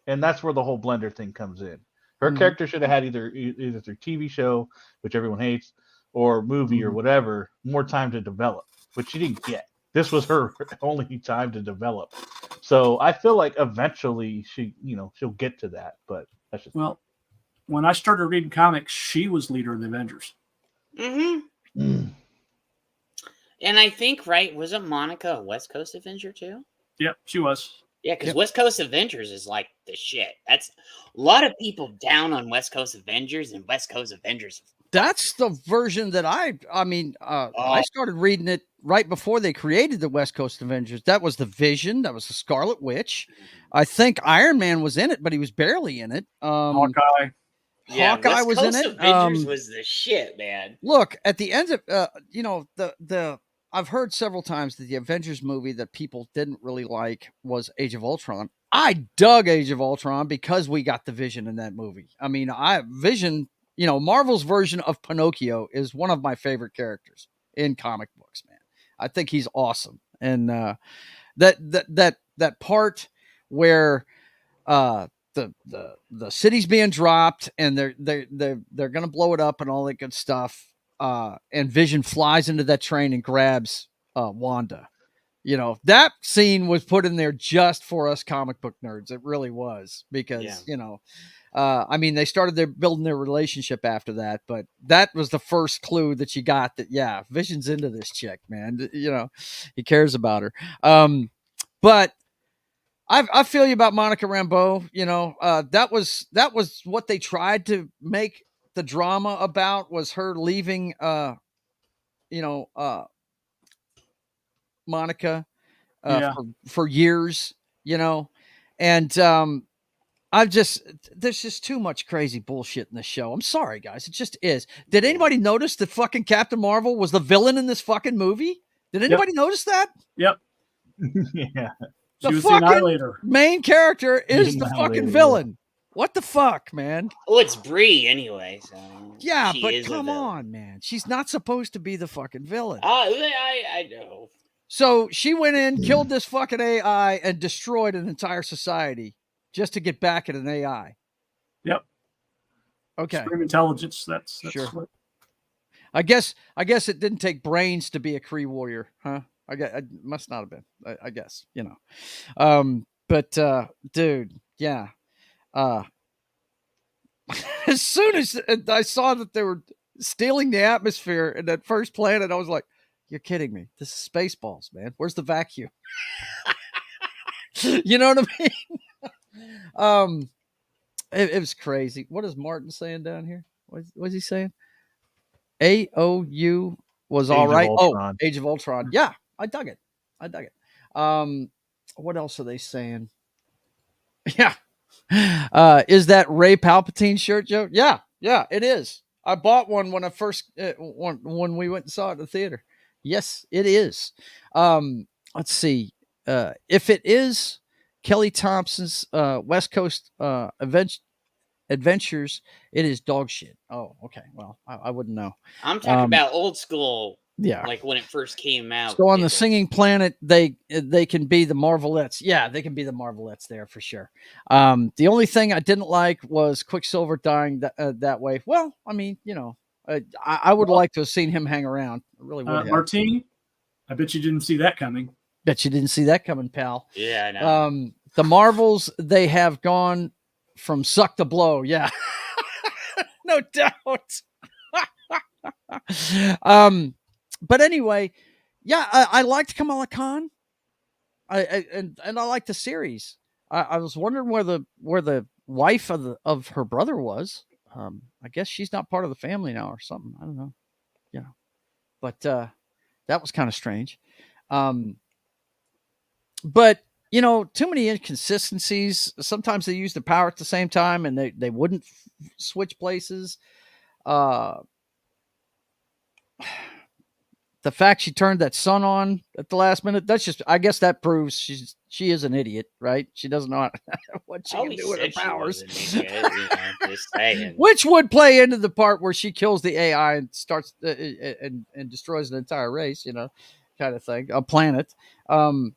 And that's where the whole blender thing comes in. Her character should have had either through TV show, which everyone hates, or movie or whatever more time to develop, which she didn't get. This was her only time to develop. So I feel like eventually she'll get to that, but that's just Well, when I started reading comics, she was leader of the Avengers. Mm-hmm. And I think, right, wasn't Monica a West Coast Avenger too? Yep, she was. Yeah, because West Coast Avengers is like the shit. That's a lot of people down on West Coast Avengers, and West Coast Avengers. That's the version that I started reading it right before they created the West Coast Avengers. That was the Vision. That was the Scarlet Witch. I think Iron Man was in it, but he was barely in it. Hawkeye. Yeah, Hawkeye West was Coast in it. Avengers was the shit, man. Look, at the end of the I've heard several times that the Avengers movie that people didn't really like was Age of Ultron. I dug Age of Ultron because we got the Vision in that movie. I mean, Vision, Marvel's version of Pinocchio is one of my favorite characters in comic books, man. I think he's awesome. And that part where the city's being dropped and they're gonna blow it up and all that good stuff. And Vision flies into that train and grabs Wanda. That scene was put in there just for us comic book nerds. It really was because they started building their relationship after that, but that was the first clue that you got that Vision's into this chick, man. He cares about her. But I feel you about Monica Rambeau. That was what they tried to make the drama about, was her leaving Monica for years, and there's just too much crazy bullshit in the show. I'm sorry, guys. It just is. Did anybody notice that fucking Captain Marvel was the villain in this fucking movie? Did anybody notice that? Yep. Yeah. She was the Annihilator. Main character is the fucking villain. What the fuck, man? Oh, it's Brie anyway. So yeah, but come on, man. She's not supposed to be the fucking villain. I know. So she went in, killed this fucking AI, and destroyed an entire society just to get back at an AI. Yep. Okay. Supreme intelligence. That's sure. What... I guess it didn't take brains to be a Kree warrior, huh? I must not have been. I guess, but dude, yeah. As soon as I saw that they were stealing the atmosphere in that first planet, I was like, "You're kidding me! This is Spaceballs, man. Where's the vacuum?" You know what I mean? It was crazy. What is Martin saying down here? What's he saying? AOU was all right. Oh, Age of Ultron. Yeah, I dug it. What else are they saying? Yeah. Is that Ray Palpatine shirt, Joe? Yeah, it is. I bought one when I first when we went and saw it at the theater. Yes, it is. Let's see. If it is Kelly Thompson's West Coast Adventures, it is dog shit. Oh, okay. Well, I wouldn't know. I'm talking about old school. Yeah, like when it first came out. So on the Singing Planet, they can be the Marvelettes. Yeah, they can be the Marvelettes there for sure. The only thing I didn't like was Quicksilver dying that way. Well, I mean, I would like to have seen him hang around. I really would. Martine, I bet you didn't see that coming. Bet you didn't see that coming, pal. Yeah, I know. The Marvels, they have gone from suck to blow. Yeah, no doubt. But anyway, yeah, I liked Kamala Khan. And I liked the series. I was wondering where the wife of her brother was. I guess she's not part of the family now or something. I don't know. Yeah, but that was kind of strange. But too many inconsistencies. Sometimes they use the power at the same time, and they wouldn't switch places. The fact she turned that sun on at the last minute, I guess that proves she is an idiot, right? She doesn't know what she can do with her powers. Just saying. Which would play into the part where she kills the AI and starts and destroys an entire race, kind of thing, a planet. I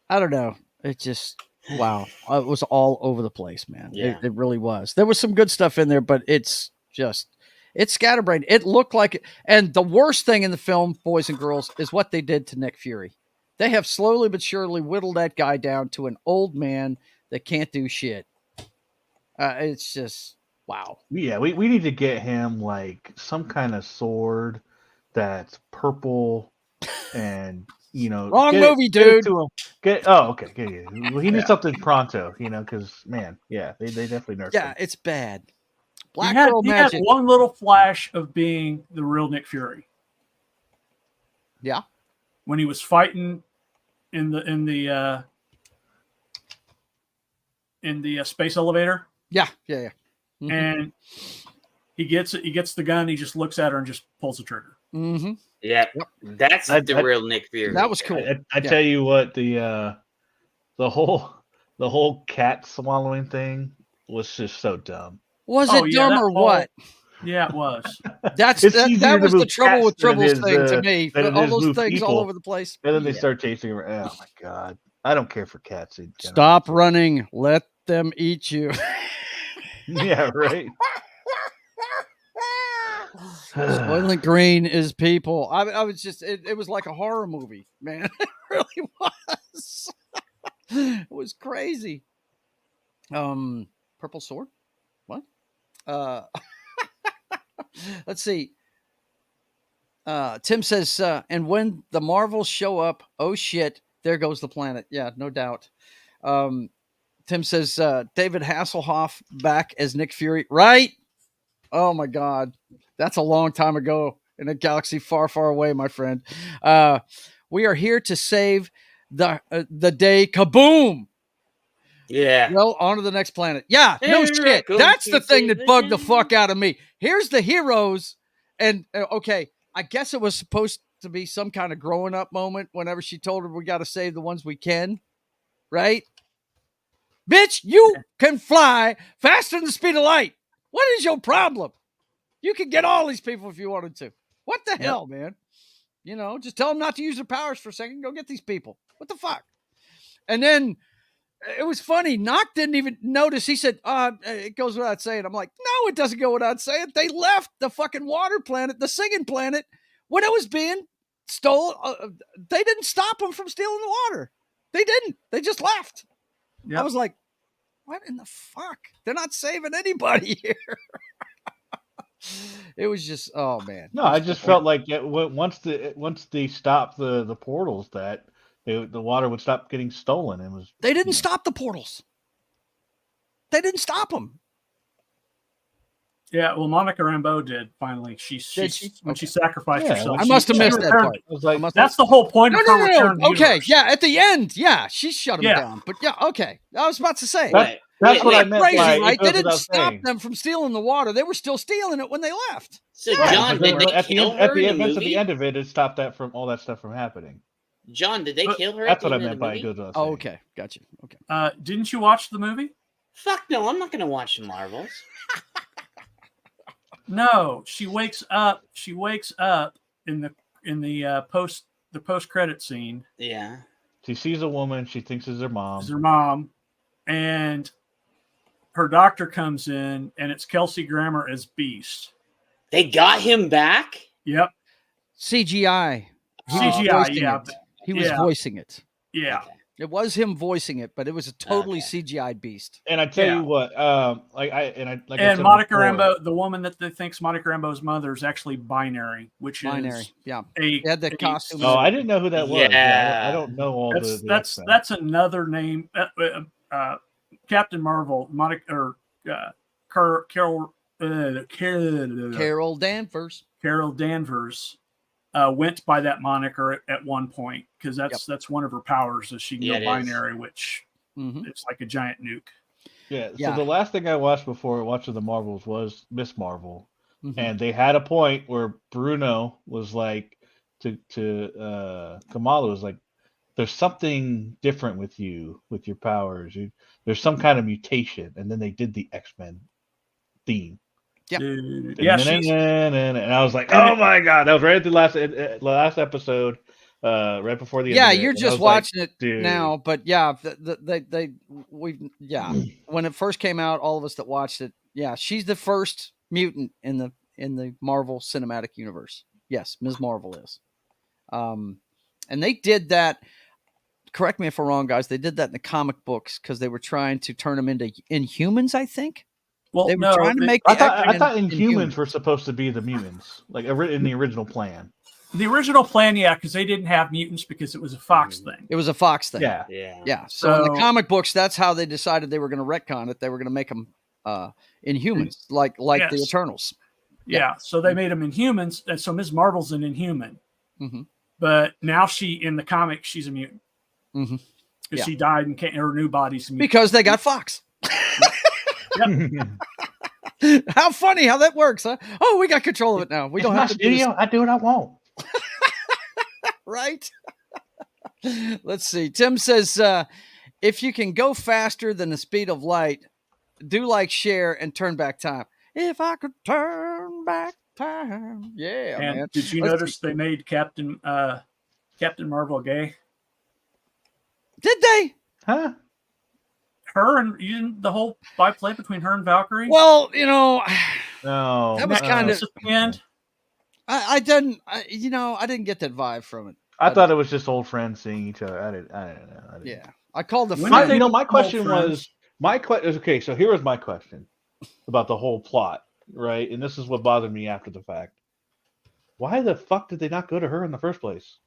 don't know. It just, wow. It was all over the place, man. Yeah. It really was. There was some good stuff in there, but it's just, It's scatterbrained. It looked like it. And the worst thing in the film, boys and girls, is what they did to Nick Fury. They have slowly but surely whittled that guy down to an old man that can't do shit. It's just, wow. Yeah, we need to get him like some kind of sword that's purple and Wrong get movie, get it dude. to him. Okay. Yeah. Well, he needs something pronto, because man, yeah, they definitely nerfed Yeah, him. it's bad. He Black had, Girl he had Magic. one little flash of being the real Nick Fury. Yeah. When he was fighting in the space elevator. Yeah. Mm-hmm. And he gets the gun, he just looks at her and just pulls the trigger. Mm-hmm. Yeah, that's the real Nick Fury. That was cool. I tell you what, the whole cat swallowing thing was just so dumb. Was it dumb or what? Yeah, it was. That was the trouble with Tribble's thing to me. All those things all over the place. And then they start chasing around. Oh my god. I don't care for cats in general. Stop running. Let them eat you. Yeah, right. Soylent Green is people. I was just, it was like a horror movie, man. It really was. It was crazy. Purple Sword? What? Let's see. Tim says, and when the Marvels show up, oh shit, there goes the planet. Yeah, no doubt. Tim says, David Hasselhoff back as Nick Fury. Right? Oh my God. That's a long time ago in a galaxy far, far away, my friend. We are here to save the day. Kaboom! Yeah. Well, on to the next planet. Yeah, no shit. That's the thing that bugged the fuck out of me. Here's the heroes. And, okay, I guess it was supposed to be some kind of growing up moment whenever she told her we got to save the ones we can. Right? Bitch, you can fly faster than the speed of light. What is your problem? You could get all these people if you wanted to. What the hell, man? Just tell them not to use their powers for a second. Go get these people. What the fuck? And then it was funny. Knock didn't even notice. He said, it goes without saying. I'm like, no, it doesn't go without saying. They left the fucking water planet, the singing planet, when it was being stolen. They didn't stop them from stealing the water. They didn't. They just left. Yep. I was like, what in the fuck? They're not saving anybody here. It was just, oh man. No, I just felt like once they stopped the portals, that the water would stop getting stolen. They didn't stop the portals. They didn't stop them. Yeah, well, Monica Rambeau did finally. She sacrificed herself. I must have missed that part. I was like, that's the whole point of her return. Okay, yeah, at the end, yeah, she shut them down. But yeah, okay, I was about to say. That's what I meant. Crazy, right? They didn't stop them from stealing the water. They were still stealing it when they left. So, John, did they kill her in the movie? At the end of it, it stopped all that stuff from happening. John, did they kill her? That's what I meant by goes without saying. Oh, okay, gotcha. Okay. Didn't you watch the movie? Fuck no, I'm not going to watch the Marvels. No, she wakes up. She wakes up in the post credit scene. Yeah. She sees a woman. She thinks it's her mom. It's her mom, and her doctor comes in, and it's Kelsey Grammer as Beast. They got him back? Yep. CGI. He was voicing it. Yeah. Okay. It was him voicing it, but it was a totally CGI Beast. And I tell you what, and Monica Rambeau, the woman that thinks Monica Rambeau's mother is actually binary, which is he had the costume. Oh, I didn't know who that was. Yeah. I don't know all that's another name. Captain Marvel, Monica or Carol Danvers. Carol Danvers went by that moniker at one point because that's one of her powers is she can go binary, which it's like a giant nuke. Yeah. So the last thing I watched before watching the Marvels was Miss Marvel, and they had a point where Bruno was like to Kamala was like, "There's something different with you with your powers. There's some kind of mutation," and then they did the X-Men theme. Yeah, and I was like, "Oh my god!" That was right at the last episode, right before the end. Yeah, you're just watching it now, but yeah, when it first came out, all of us that watched it, yeah, she's the first mutant in in the Marvel Cinematic Universe. Yes, Ms. Marvel is. And they did that. Correct me if I'm wrong, guys. They did that in the comic books because they were trying to turn them into Inhumans, I think. Well, they were trying to make. I thought Inhumans were supposed to be the mutants, like in the original plan. The original plan, yeah, because they didn't have mutants because it was a Fox thing. It was a Fox thing. Yeah. So in the comic books, that's how they decided they were going to retcon it. They were going to make them Inhumans, like the Eternals. Yeah. So they made them Inhumans, and so Ms. Marvel's an Inhuman. Mm-hmm. But now in the comic, she's a mutant. Mm-hmm. Because she died and her new body's a mutant. Because they got Fox. How funny how that works, huh? Oh, we got control of it now. We don't have to do this. I do what I want. Right? Let's see. Tim says, if you can go faster than the speed of light, do like share and turn back time. If I could turn back time. Yeah, and man. Did you notice they made Captain Marvel gay? Did they? Huh? Her and the whole by-play between her and Valkyrie? Well, no, that was kind of at the end. I didn't get that vibe from it. I thought it was just old friends seeing each other. I don't know. Yeah, I called the friend. My question was okay. So here was my question about the whole plot, right? And this is what bothered me after the fact. Why the fuck did they not go to her in the first place?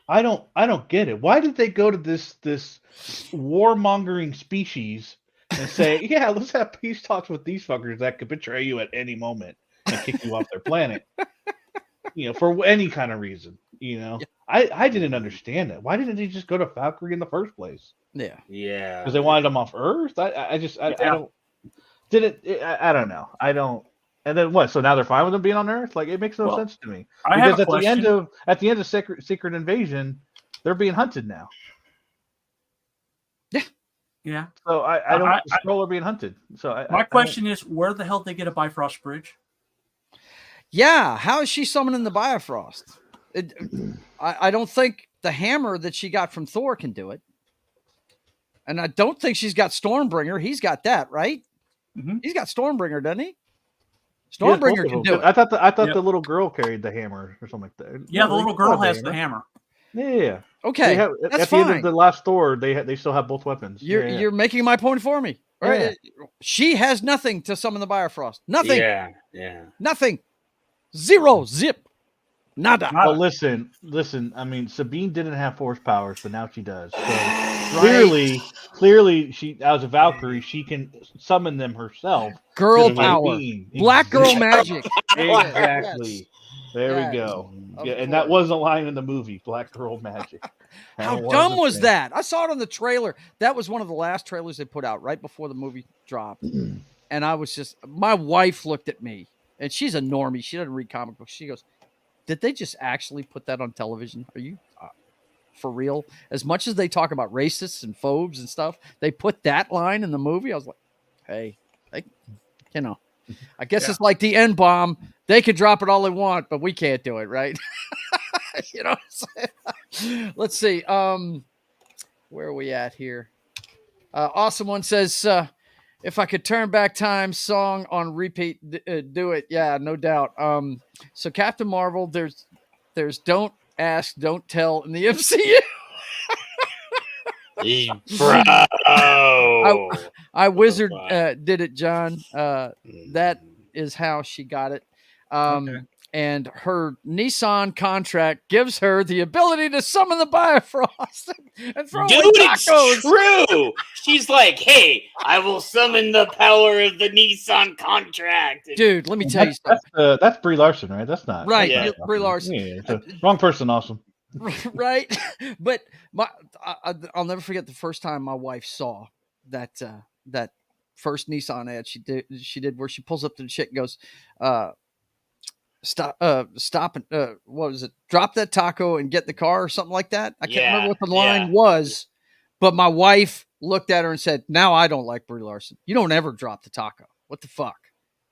I don't get it. Why did they go to this warmongering species and say, yeah, let's have peace talks with these fuckers that could betray you at any moment and kick you off their planet? For any kind of reason. I didn't understand that. Why didn't they just go to Valkyrie in the first place? Yeah. Because they wanted them off Earth. I don't. I don't know. I don't. And then what? So now they're fine with them being on Earth? Like, it makes no sense to me. Because at the end of Secret Invasion, they're being hunted now. Yeah. Yeah. So I don't. The Skrull are being hunted. So my question is, where the hell did they get a Bifrost bridge? Yeah, how is she summoning the Bifrost? I don't think the hammer that she got from Thor can do it. And I don't think she's got Stormbringer. He's got that, right? Mm-hmm. He's got Stormbringer, doesn't he? Stormbringer can do it. I thought the little girl carried the hammer or something like that. Yeah, the little girl has the hammer. Yeah. Okay, that's at fine. the end of the last Thor, they still have both weapons. You're making my point for me. Right? Yeah. She has nothing to summon the Bifrost. Nothing. Yeah. Nothing. Zero. Zip. Nada. Well, listen. I mean, Sabine didn't have force powers, but now she does. So clearly, she as a Valkyrie, she can summon them herself. Girl power. Black girl magic. Exactly. Yes. There we go. Yeah, and that was a line in the movie, Black Girl Magic. How dumb was that? I saw it on the trailer. That was one of the last trailers they put out right before the movie dropped. And I was just, my wife looked at me, and she's a normie. She doesn't read comic books. She goes, did they just actually put that on television? Are you for real? As much as they talk about racists and phobes and stuff, they put that line in the movie. I was like, hey, I guess it's like the N-bomb. They can drop it all they want, but we can't do it, right? You know what I'm saying? Let's see. Where are we at here? Awesome One says, if I could turn back time, song on repeat, do it. Yeah, no doubt. So Captain Marvel, there's don't ask, don't tell in the MCU. Bro. I wizard did it, John. That is how she got it. Okay. And her Nissan contract gives her the ability to summon the Bifrost and throw away tacos. It's true. She's like, hey, I will summon the power of the Nissan contract. Dude, let me tell you something. That's Brie Larson, right? That's not. Right, that's not Brie Larson. Yeah, wrong person, awesome. Right? But I'll never forget the first time my wife saw that first Nissan ad she did where she pulls up to the chick and goes, stop and what was it? Drop that taco and get the car or something like that. I can't remember what the line was, but my wife looked at her and said, now I don't like Brie Larson. You don't ever drop the taco. What the fuck?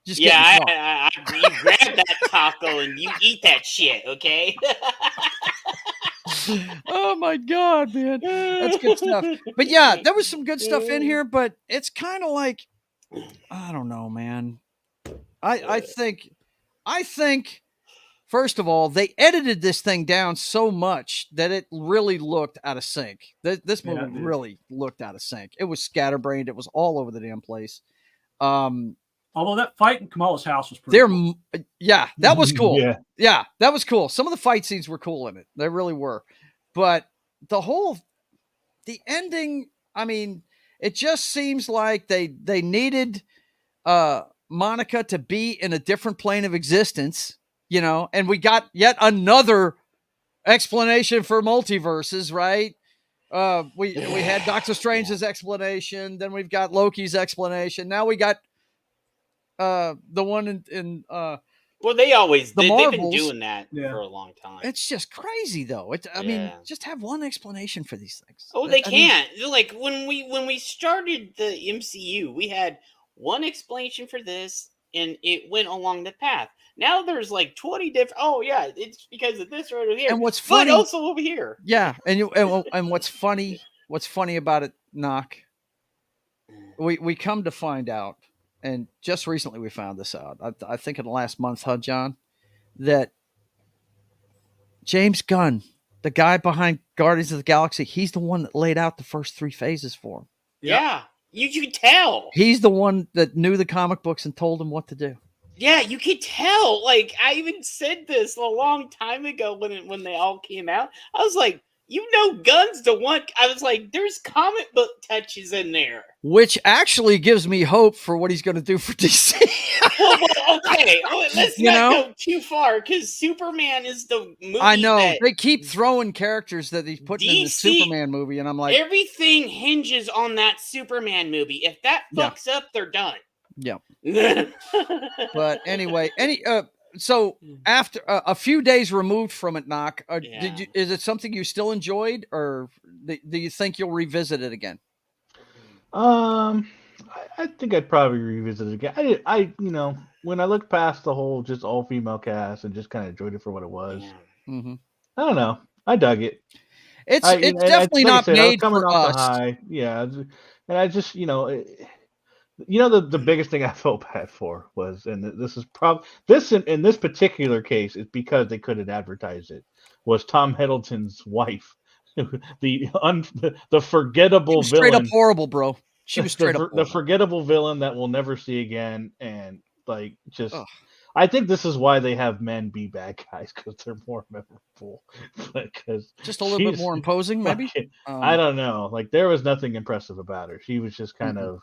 Just you grab that taco and you eat that shit, okay? Oh my God, man. That's good stuff. But yeah, there was some good stuff in here, but it's kind of like, I don't know, man. I think first of all, they edited this thing down so much that it really looked out of sync. This movie really looked out of sync. It was scatterbrained. It was all over the damn place. Although that fight in Kamala's house was pretty cool. Yeah, that was cool. Yeah, that was cool. Some of the fight scenes were cool in it. They really were. But the ending, I mean, it just seems like they needed Monica to be in a different plane of existence, and we got yet another explanation for multiverses, right? We had Doctor Strange's explanation, then we've got Loki's explanation. Now we got the one in well, they always the did. Marvels. They've been doing that for a long time. It's just crazy, though. I mean, just have one explanation for these things. Oh, they can't. Like when we started the MCU, we had one explanation for this, and it went along the path. Now there's like 20 different. Oh yeah, it's because of this right over here. And what's funny, but also over here. Yeah, and what's funny about it, Knock. We come to find out. And just recently we found this out, I think in the last month, John, that James Gunn, the guy behind Guardians of the Galaxy, he's the one that laid out the first 3 phases for him. Yeah, you could tell. He's the one that knew the comic books and told him what to do. Yeah, you could tell. Like, I even said this a long time ago when they all came out. I was like, Gunn's the one. I was like, there's comic book touches in there. Which actually gives me hope for what he's going to do for DC. well, okay. Let's not go too far, because Superman is the movie. I know. They keep throwing characters that he's putting in the Superman movie, and I'm like... Everything hinges on that Superman movie. If that fucks up, they're done. Yeah. But anyway, so after a few days removed from it, Knock, is it something you still enjoyed, or do you think you'll revisit it again? I think I'd probably revisit it again. I when I looked past the whole just all female cast and just kind of enjoyed it for what it was. Mm-hmm. I don't know. I dug it. It's definitely not made for us. Yeah, and I just the biggest thing I felt bad for was, and this is in this particular case, is because they couldn't advertise it, was Tom Hiddleston's wife, the forgettable villain, straight up horrible, bro. She was straight up the forgettable villain that we'll never see again, and like just. Ugh. I think this is why they have men be bad guys, because they're more memorable. Because just a little bit more imposing, maybe. I don't know. Like, there was nothing impressive about her. She was just kind of.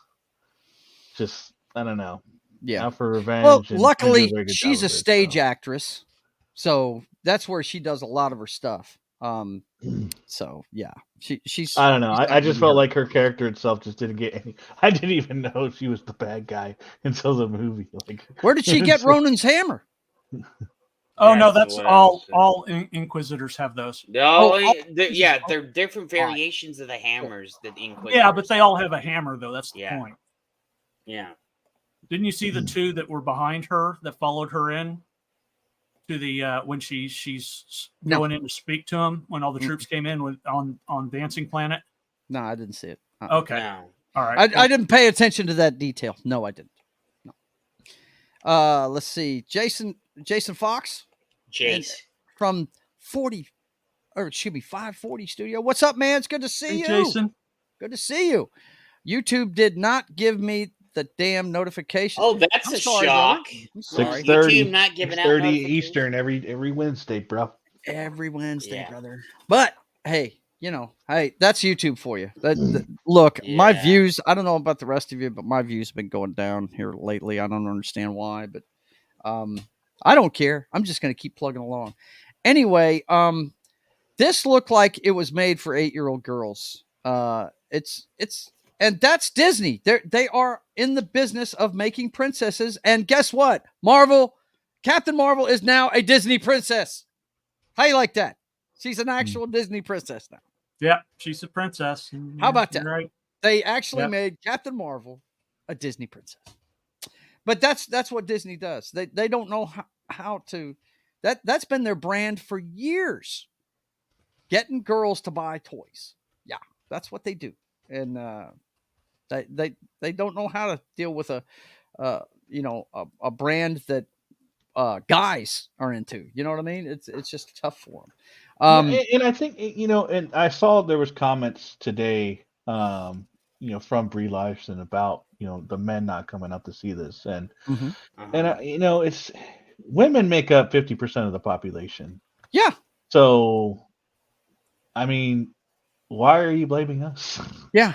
Just, I don't know. Yeah. Out for revenge. Well, luckily, she's a stage actress. So that's where she does a lot of her stuff. So, yeah. She's. I don't know. I just felt like her character itself just didn't get any. I didn't even know she was the bad guy until the movie. Like, where did she get Ronan's hammer? Oh, no, that's all Inquisitors have those. No, they're different variations of the hammers that Inquisitors. Yeah, but they all have a hammer, though. That's the point. Yeah. Didn't you see the 2 that were behind her that followed her in to the when she's going in to speak to him when all the troops came in on Dancing Planet? No, I didn't see it. Okay. No. All right. I didn't pay attention to that detail. No, I didn't. No. Let's see. Jason Fox. Jace. From 540 Studio. What's up, man? It's good to see you. Jason. Good to see you. YouTube did not give me the damn notification. Oh, that's a shock. 6:30. YouTube not giving out 6:30 Eastern every Wednesday, bro. Every Wednesday, brother. But hey, that's YouTube for you. Look, my views. I don't know about the rest of you, but my views have been going down here lately. I don't understand why, but I don't care. I'm just going to keep plugging along. Anyway, this looked like it was made for 8-year-old girls. And that's Disney. They are in the business of making princesses. And guess what? Captain Marvel is now a Disney princess. How you like that? She's an actual Disney princess now. Yeah, she's a princess. How about that? Right. They actually made Captain Marvel a Disney princess. But that's what Disney does. They don't know how to. That's been their brand for years. Getting girls to buy toys. Yeah, that's what they do. And they don't know how to deal with a a brand that guys are into. You know what I mean? It's just tough for them. And I think and I saw there was comments today, from Brie Larson about the men not coming up to see this, and it's women make up 50% of the population. Yeah. So, I mean, why are you blaming us? Yeah.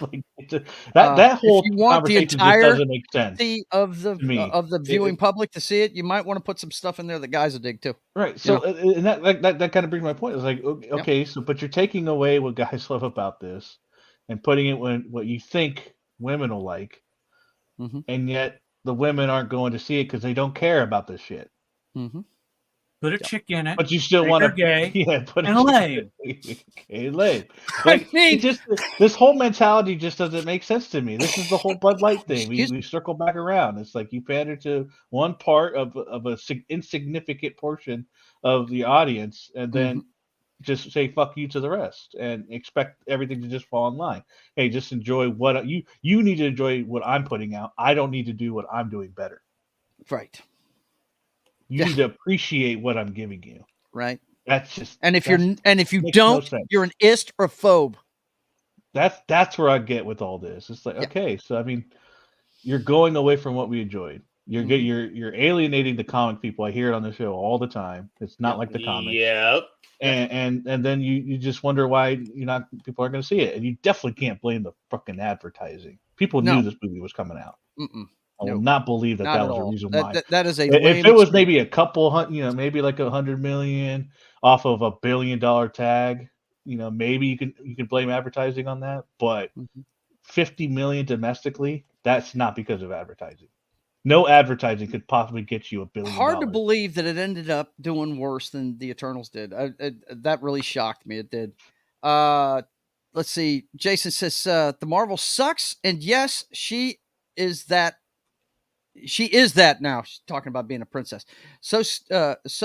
that whole if you want the conversation just entire doesn't make sense of to me. the viewing public to see it, you might want to put some stuff in there that guys will dig too. Right. So, and that kind of brings my point. It's like, okay, so but you're taking away what guys love about this, and putting it when what you think women will like, and yet the women aren't going to see it because they don't care about this shit. Put a chick in it, but you still want to gay, put and lame. Okay, lame. Like, this whole mentality just doesn't make sense to me. This is the whole Bud Light thing. We circle back around. It's like you pander to one part of a insignificant portion of the audience, and then just say fuck you to the rest and expect everything to just fall in line. Hey, just enjoy what you need to enjoy what I'm putting out. I don't need to do what I'm doing better. Right. You need to appreciate what I'm giving you. Right. That's just if you don't, you're an ist or phobe. That's where I get with all this. It's like, okay, so I mean, you're going away from what we enjoyed. You're alienating the comic people. I hear it on the show all the time. It's not like the comics. Yep. And then you just wonder why people aren't going to see it. And you definitely can't blame the fucking advertising. People knew this movie was coming out. I will not believe that was the reason why. That is a. If it was maybe a couple hundred, maybe like 100 million off of $1 billion tag, maybe you can blame advertising on that. But 50 million domestically, that's not because of advertising. No advertising could possibly get you $1 billion. Hard to believe that it ended up doing worse than the Eternals did. That really shocked me. It did. Let's see. Jason says the Marvel sucks, and yes, she is that. She is that now. She's talking about being a princess. So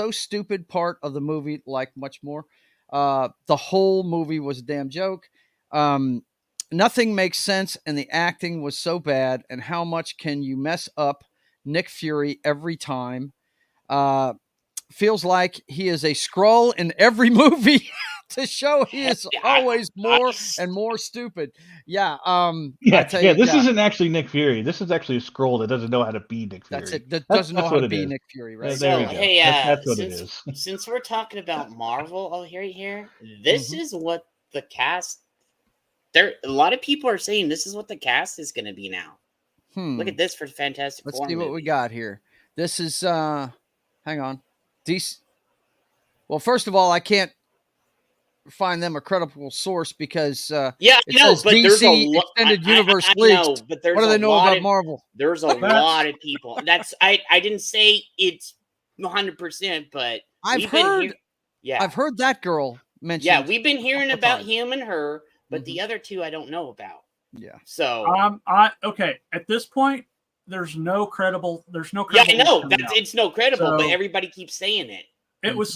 stupid part of the movie, like much more. The whole movie was a damn joke. Nothing makes sense, and the acting was so bad. And how much can you mess up Nick Fury every time? Feels like he is a Skrull in every movie to show he is always more and more stupid. Yeah. This isn't actually Nick Fury. This is actually a Skrull that doesn't know how to be Nick Fury. That's it. That doesn't know how to be Nick Fury, right? So, hey, that's what it is. Since we're talking about Marvel, here. This is what the cast. A lot of people are saying this is what the cast is going to be now. Look at this for Fantastic Four. Let's see what we got here. This is. Hang on. Well, first of all, I can't find them a credible source because I know, but DC there's a extended universe leaks. But there's what do they know about Marvel? There's a lot of people. I didn't say it's 100%, but I've heard that girl mentioned. Yeah, we've been hearing about him and her, but the other two I don't know about. Yeah. So okay. At this point, there's no credible. Yeah, I know it's no credible, but everybody keeps saying it.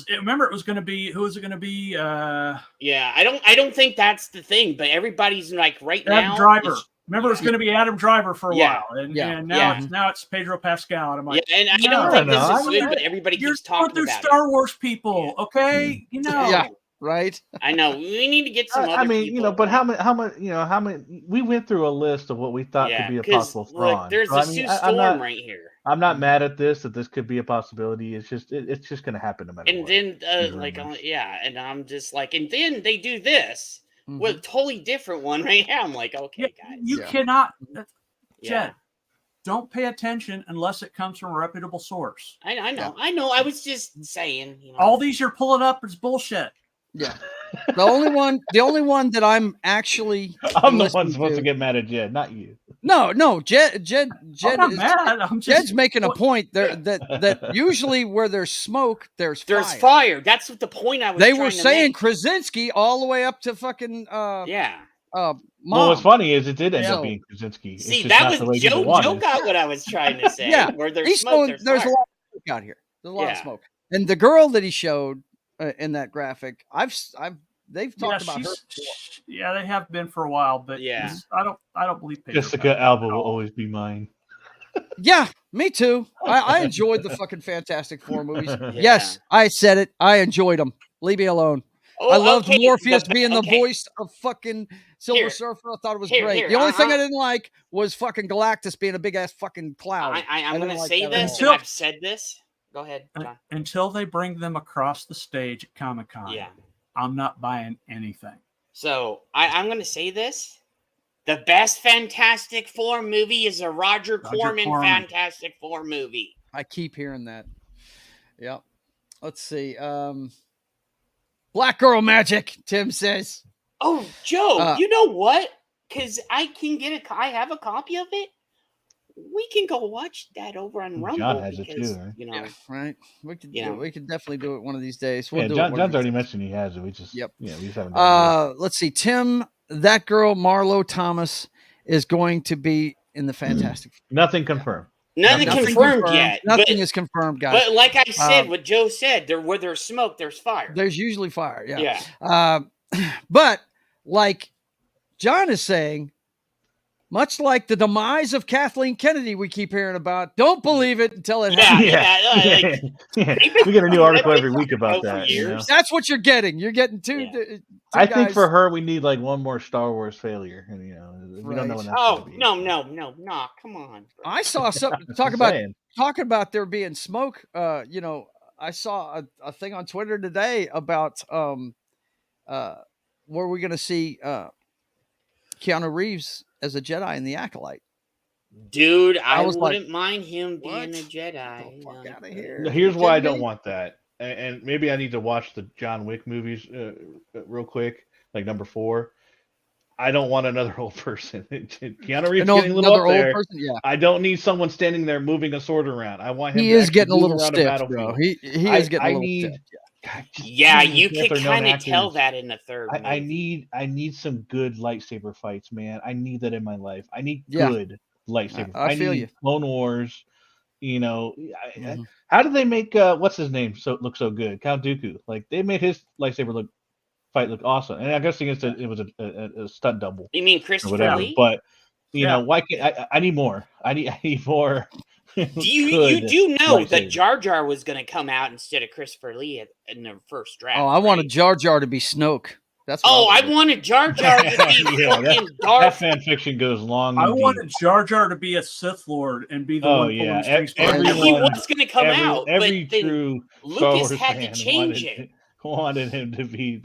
Remember, it was going to be. Who was it going to be? Yeah, I don't think that's the thing, but everybody's like right Adam now. Driver. Remember, it was going to be Adam Driver for a while, and now it's Pedro Pascal. And I'm like, and I don't think this is good, but everybody keeps talking about it. Star Wars people, okay? Yeah. Right. I know we need to get some. Other people. But how many? We went through a list of what we thought could be a possible Thrawn. There's a Sue Storm right here. I'm not mad at this. That this could be a possibility. It's just going to happen no matter what. And then and I'm just like, and then they do this with a totally different one right now. I'm like, okay, guys, you cannot. Jed, don't pay attention unless it comes from a reputable source. I know. I was just saying. All these you're pulling up is bullshit. Yeah. The only one that I'm actually I'm the one supposed to get mad at Jed, not you. No, Jed I'm not mad. Jed's making a point there that usually where there's smoke, there's fire. That's what the point I was. They were saying Krasinski all the way up to fucking Well, what's funny is it did end up being Krasinski. See, that was Joe got what I was trying to say. Yeah, where there's smoke, there's a lot of smoke out here. There's a lot of smoke, and the girl that he showed in that graphic, they've talked about her. Yeah, they have been for a while, but I don't believe Jessica Alba will always be mine. Yeah, me too. I enjoyed the fucking Fantastic Four movies. Yeah. Yes, I said it. I enjoyed them. Leave me alone. Oh, I loved okay, Morpheus the- being the okay. voice of fucking Silver Here. Surfer. I thought it was Here, great. here, The only thing uh-huh. I didn't like was fucking Galactus being a big ass fucking cloud. I'm didn't going to like say that at this, all. and I've said this. Go ahead, John. Until they bring them across the stage at Comic-Con, Yeah. I'm not buying anything. So I'm going to say this. The best Fantastic Four movie is a Roger Corman Fantastic Four movie. I keep hearing that. Yep. Let's see. Black Girl Magic, Tim says. Oh, Joe, you know what? Because I have a copy of it. We can go watch that over on Rumble. John has because, it too, right? You know, Yeah, right. We could, you know. we could definitely do it one of these days. We'll Yeah, do it. John's already mentioned he has it. We just, Yep. Yeah, we just haven't done it. Let's see. Tim, that girl Marlo Thomas is going to be in the Fantastic. Nothing confirmed. Nothing confirmed yet. Nothing is confirmed, guys. But like I said, what Joe said, where there's smoke, there's fire. There's usually fire. Yeah. Yeah. But like John is saying, much like the demise of Kathleen Kennedy, we keep hearing about. Don't believe it until it happens. We get a new article every week about that. You know? That's what you're getting. You're getting two. I think for her, we need like one more Star Wars failure, and we don't know when that's Oh gonna be. no! Come on. Bro. I saw something talking about there being smoke. I saw a thing on Twitter today about where we're going to see Keanu Reeves as a Jedi in the Acolyte. Dude, I wouldn't mind him being a Jedi. Get the fuck out of here. Here's why I don't want that, and maybe I need to watch the John Wick movies real quick, like number 4. I don't want another old person. Keanu Reeves getting a little up there. Person, yeah. I don't need someone standing there moving a sword around. I want him. He is getting a little stiff, bro. He is getting a little stiff. Yeah, you can kind of tell that in the third. I need some good lightsaber fights, man. I need that in my life. I need good lightsaber. I feel need you. Clone Wars. How did they make what's his name look so good? Count Dooku. Like they made his lightsaber fight look awesome. And I'm guessing it was a stunt double. You mean Christopher Lee? But why can't I need more? I need more. You do know that Jar Jar was going to come out instead of Christopher Lee in the first draft. Oh, I wanted Jar Jar to be Snoke. That's what I wanted Jar Jar to be fucking Darth. That fan fiction goes long. I wanted Jar Jar to be a Sith Lord and be the one pulling strings. He was going to come out, every but true Lucas had to change it. Wanted him to be.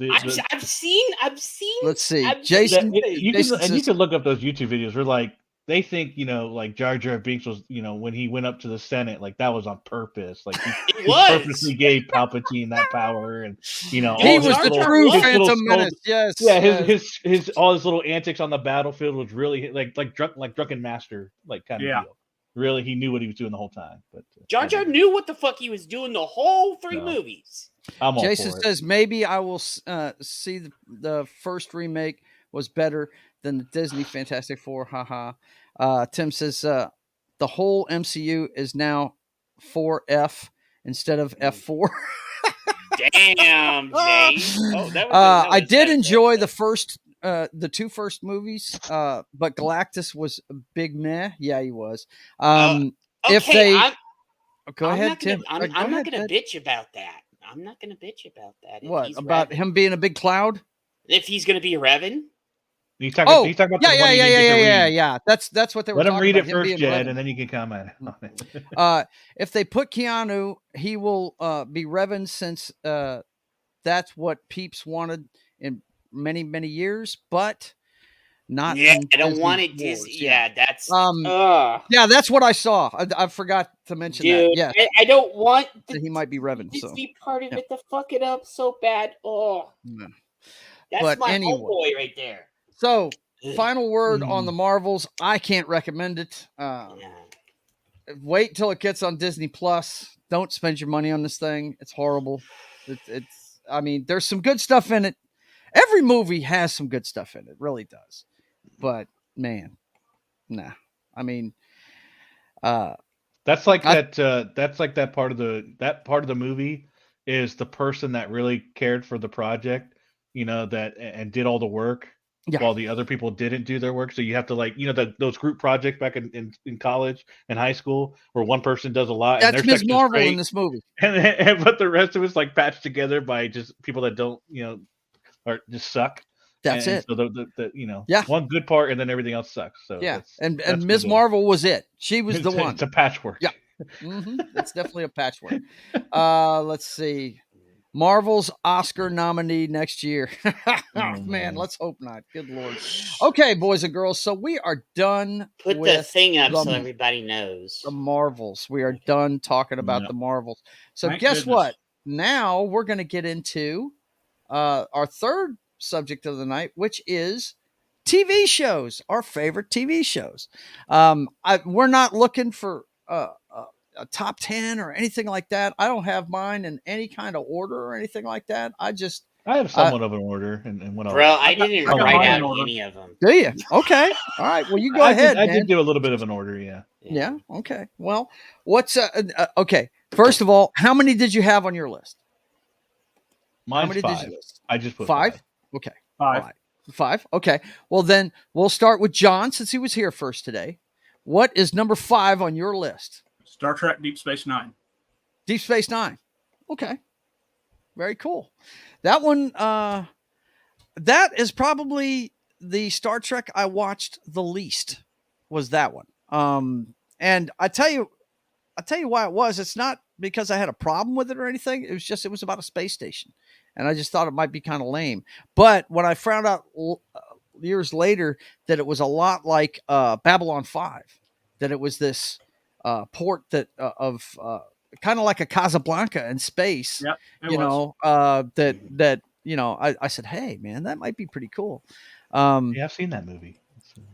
I've seen. Let's see, Jason. You can look up those YouTube videos. Where like they think like Jar Jar Binks was when he went up to the Senate, like that was on purpose. Like he purposely gave Palpatine that power, and he was the true Phantom Menace. Yes, yeah. His all his little antics on the battlefield was really like drunken master kind of deal. Really, he knew what he was doing the whole time. But Jar Jar knew what the fuck he was doing the whole 3 movies. Jason says maybe I will see the first remake was better than the Disney Fantastic Four. Haha. Tim says the whole MCU is now 4F instead of F4. Damn, Jay. I did enjoy the 2 first movies, but Galactus was a big meh. Yeah, he was. If they go ahead, Tim. I'm not going to bitch about that. I'm not going to bitch about that. What about him being a big cloud? If he's going to be Revan. He's talking about yeah. That's what they were talking about. Let him read it first, Jed, and then you can comment on it. If they put Keanu, he will be Revan, since that's what peeps wanted in many, many years, but not. Yeah, I don't want it Disney. Yeah, that's that's what I saw. I forgot to mention that. Yeah, I don't want he might be Revan. Disney part of it to fuck it up so bad. That's but my anyway, homeboy right there. So, final word on the Marvels. I can't recommend it. Wait till it gets on Disney Plus. Don't spend your money on this thing. It's horrible. I mean, there's some good stuff in it. Every movie has some good stuff in it. Really does. But man, nah. I mean, that's like that part of the movie is the person that really cared for the project, and did all the work, Yeah. while the other people didn't do their work. So you have to like, those group projects back in college and high school where one person does a lot and That's their Ms. section's Marvel in great, this movie. but the rest of it's like patched together by just people that don't, or just suck. That's and it. so the Yeah. one good part and then everything else sucks. So Yeah. And that's Ms. what Marvel was it. She was the one. It's a patchwork. Yeah. It's definitely a patchwork. Let's see. Marvel's Oscar nominee next year. Oh, man, let's hope not. Good Lord. Okay, boys and girls. So we are done. Put with the thing up so the- everybody knows. The Marvels. We are done talking about the Marvels. So Thank guess goodness. what? Now we're going to get into our third subject of the night, which is TV shows, our favorite TV shows. We're not looking for a top 10 or anything like that. I don't have mine in any kind of order or anything like that. I have somewhat of an order and what Bro, I didn't I got write mine out in order. any of them. do you? Okay. All right. Well, you go I ahead. I man. did give a little bit of an order, yeah. Yeah. Okay. Well, what's okay? First of all, how many did you have on your list? Mine's how many 5. did you list? I just put Five. Okay. 5. All right. 5. Okay. Well, then we'll start with John since he was here first today. What is number 5 on your list? Star Trek Deep Space Nine. Deep Space Nine. Okay. Very cool. That one, that is probably the Star Trek I watched the least, was that one. And I tell you why it was. It's not because I had a problem with it or anything. It was about a space station. And I just thought it might be kind of lame. But when I found out years later that it was a lot like Babylon 5, that it was this port that of kind of like a Casablanca in space. Yep, I said, hey man, that might be pretty cool. Yeah, I've seen that movie.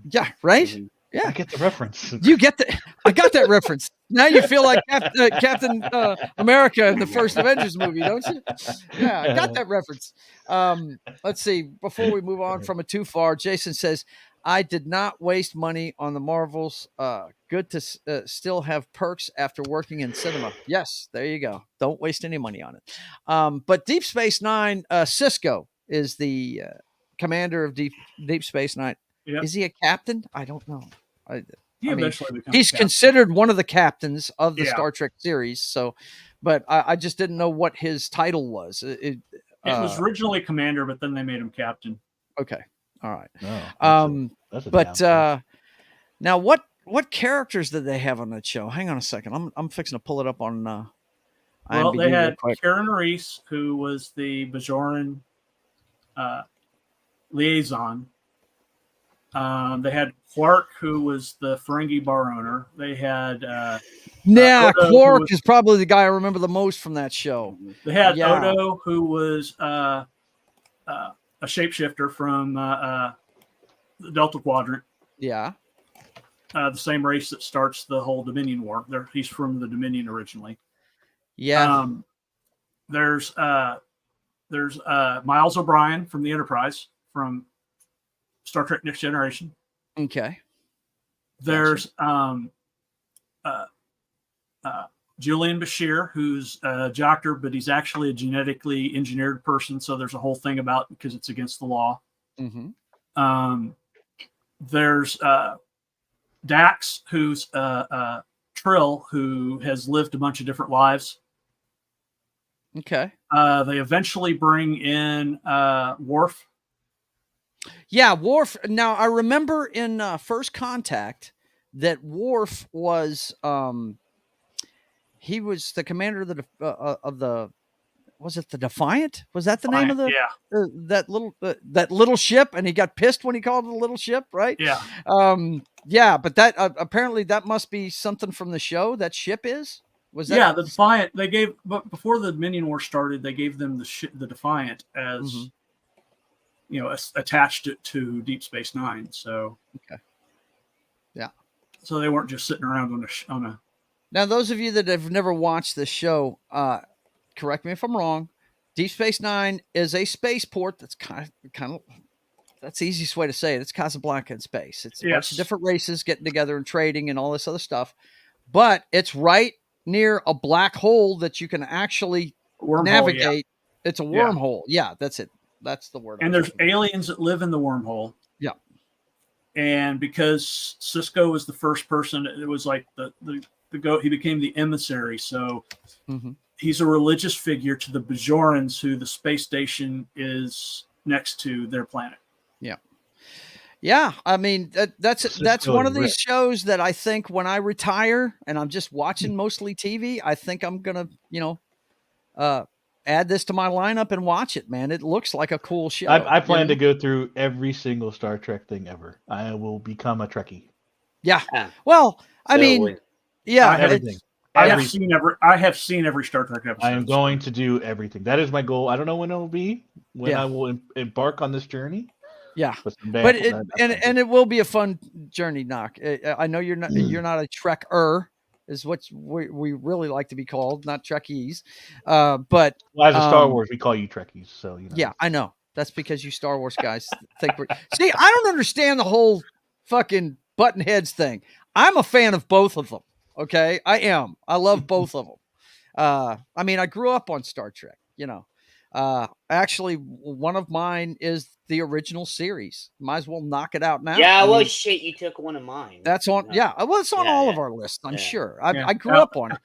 Yeah, right. Yeah, I get the reference. I got that reference. Now you feel like Captain America in the first Avengers movie, don't you? Yeah, I got that reference. Let's see. Before we move on from it too far, Jason says, I did not waste money on the Marvels. Good to still have perks after working in cinema. Yes, there you go. Don't waste any money on it. But Deep Space Nine, Cisco is the commander of Deep Space Nine. Yep. Is he a captain? I don't know. Eventually becomes he's captain. considered one of the captains of the Yeah. Star Trek series. So, but I just didn't know what his title was. It was originally commander, but then they made him captain. Okay. All right. That's a But down. now what characters did they have on that show? Hang on a second. I'm fixing to pull it up on Well, IMDb they real had quick. Karen Reese, who was the Bajoran liaison. They had Quark, who was the Ferengi bar owner. They had Yeah, Odo, who Quark was- is probably the guy I remember the most from that show. They had Yeah. Odo, who was a shapeshifter from the Delta Quadrant, Yeah. the same race that starts the whole Dominion War. He's from the Dominion originally. Yeah. There's Miles O'Brien from the Enterprise from Star Trek Next Generation. Okay. There's Julian Bashir, who's a doctor, but he's actually a genetically engineered person. So there's a whole thing about because it's against the law. Mm-hmm. There's Dax, who's Trill, who has lived a bunch of different lives. Okay. They eventually bring in Worf. Yeah, Worf. Now I remember in First Contact that Worf was he was the commander of the was it the Defiant? Was that the name of the that little ship? And he got pissed when he called it a little ship, right? Yeah. Yeah, but that apparently that must be something from the show. That ship was that? Yeah, the Defiant. They gave, but before the Dominion War started, they gave them the Defiant as attached it to Deep Space Nine. So okay, yeah. So they weren't just sitting around on a. Now, those of you that have never watched this show, correct me if I'm wrong. Deep Space Nine is a spaceport that's kind of that's the easiest way to say it. It's Casablanca in space. It's a bunch of different races getting together and trading and all this other stuff. But it's right near a black hole that you can actually navigate. Yeah. It's a wormhole. Yeah, that's it. That's the word. And there's aliens that live in the wormhole. Yeah. And because Cisco was the first person, it was like the goat. He became the emissary. So he's a religious figure to the Bajorans, who the space station is next to their planet. Yeah. Yeah, I mean that's one of these shows that I think when I retire and I'm just watching mostly TV, I think I'm gonna, add this to my lineup and watch it. Man, it looks like a cool show. I plan to go through every single Star Trek thing ever. I will become a Trekkie. Yeah. Well, I mean, yeah, everything. I have seen every Star Trek episode. I am going to do everything. That is my goal. I don't know when it will be. When I will embark on this journey. Yeah, but it will be a fun journey, Knock. I know you're not a Trekker, is what we really like to be called, not Trekkies. But as a Star Wars, we call you Trekkies. So Yeah, I know. That's because you Star Wars guys think we're. See, I don't understand the whole fucking button heads thing. I'm a fan of both of them. Okay, I am. I love both of them. I mean, I grew up on Star Trek. Actually, one of mine is the original series. Might as well knock it out now. Yeah, well, shit, you took one of mine. That's on. Yeah, well, it's on all of our lists. I'm sure. I grew up on it.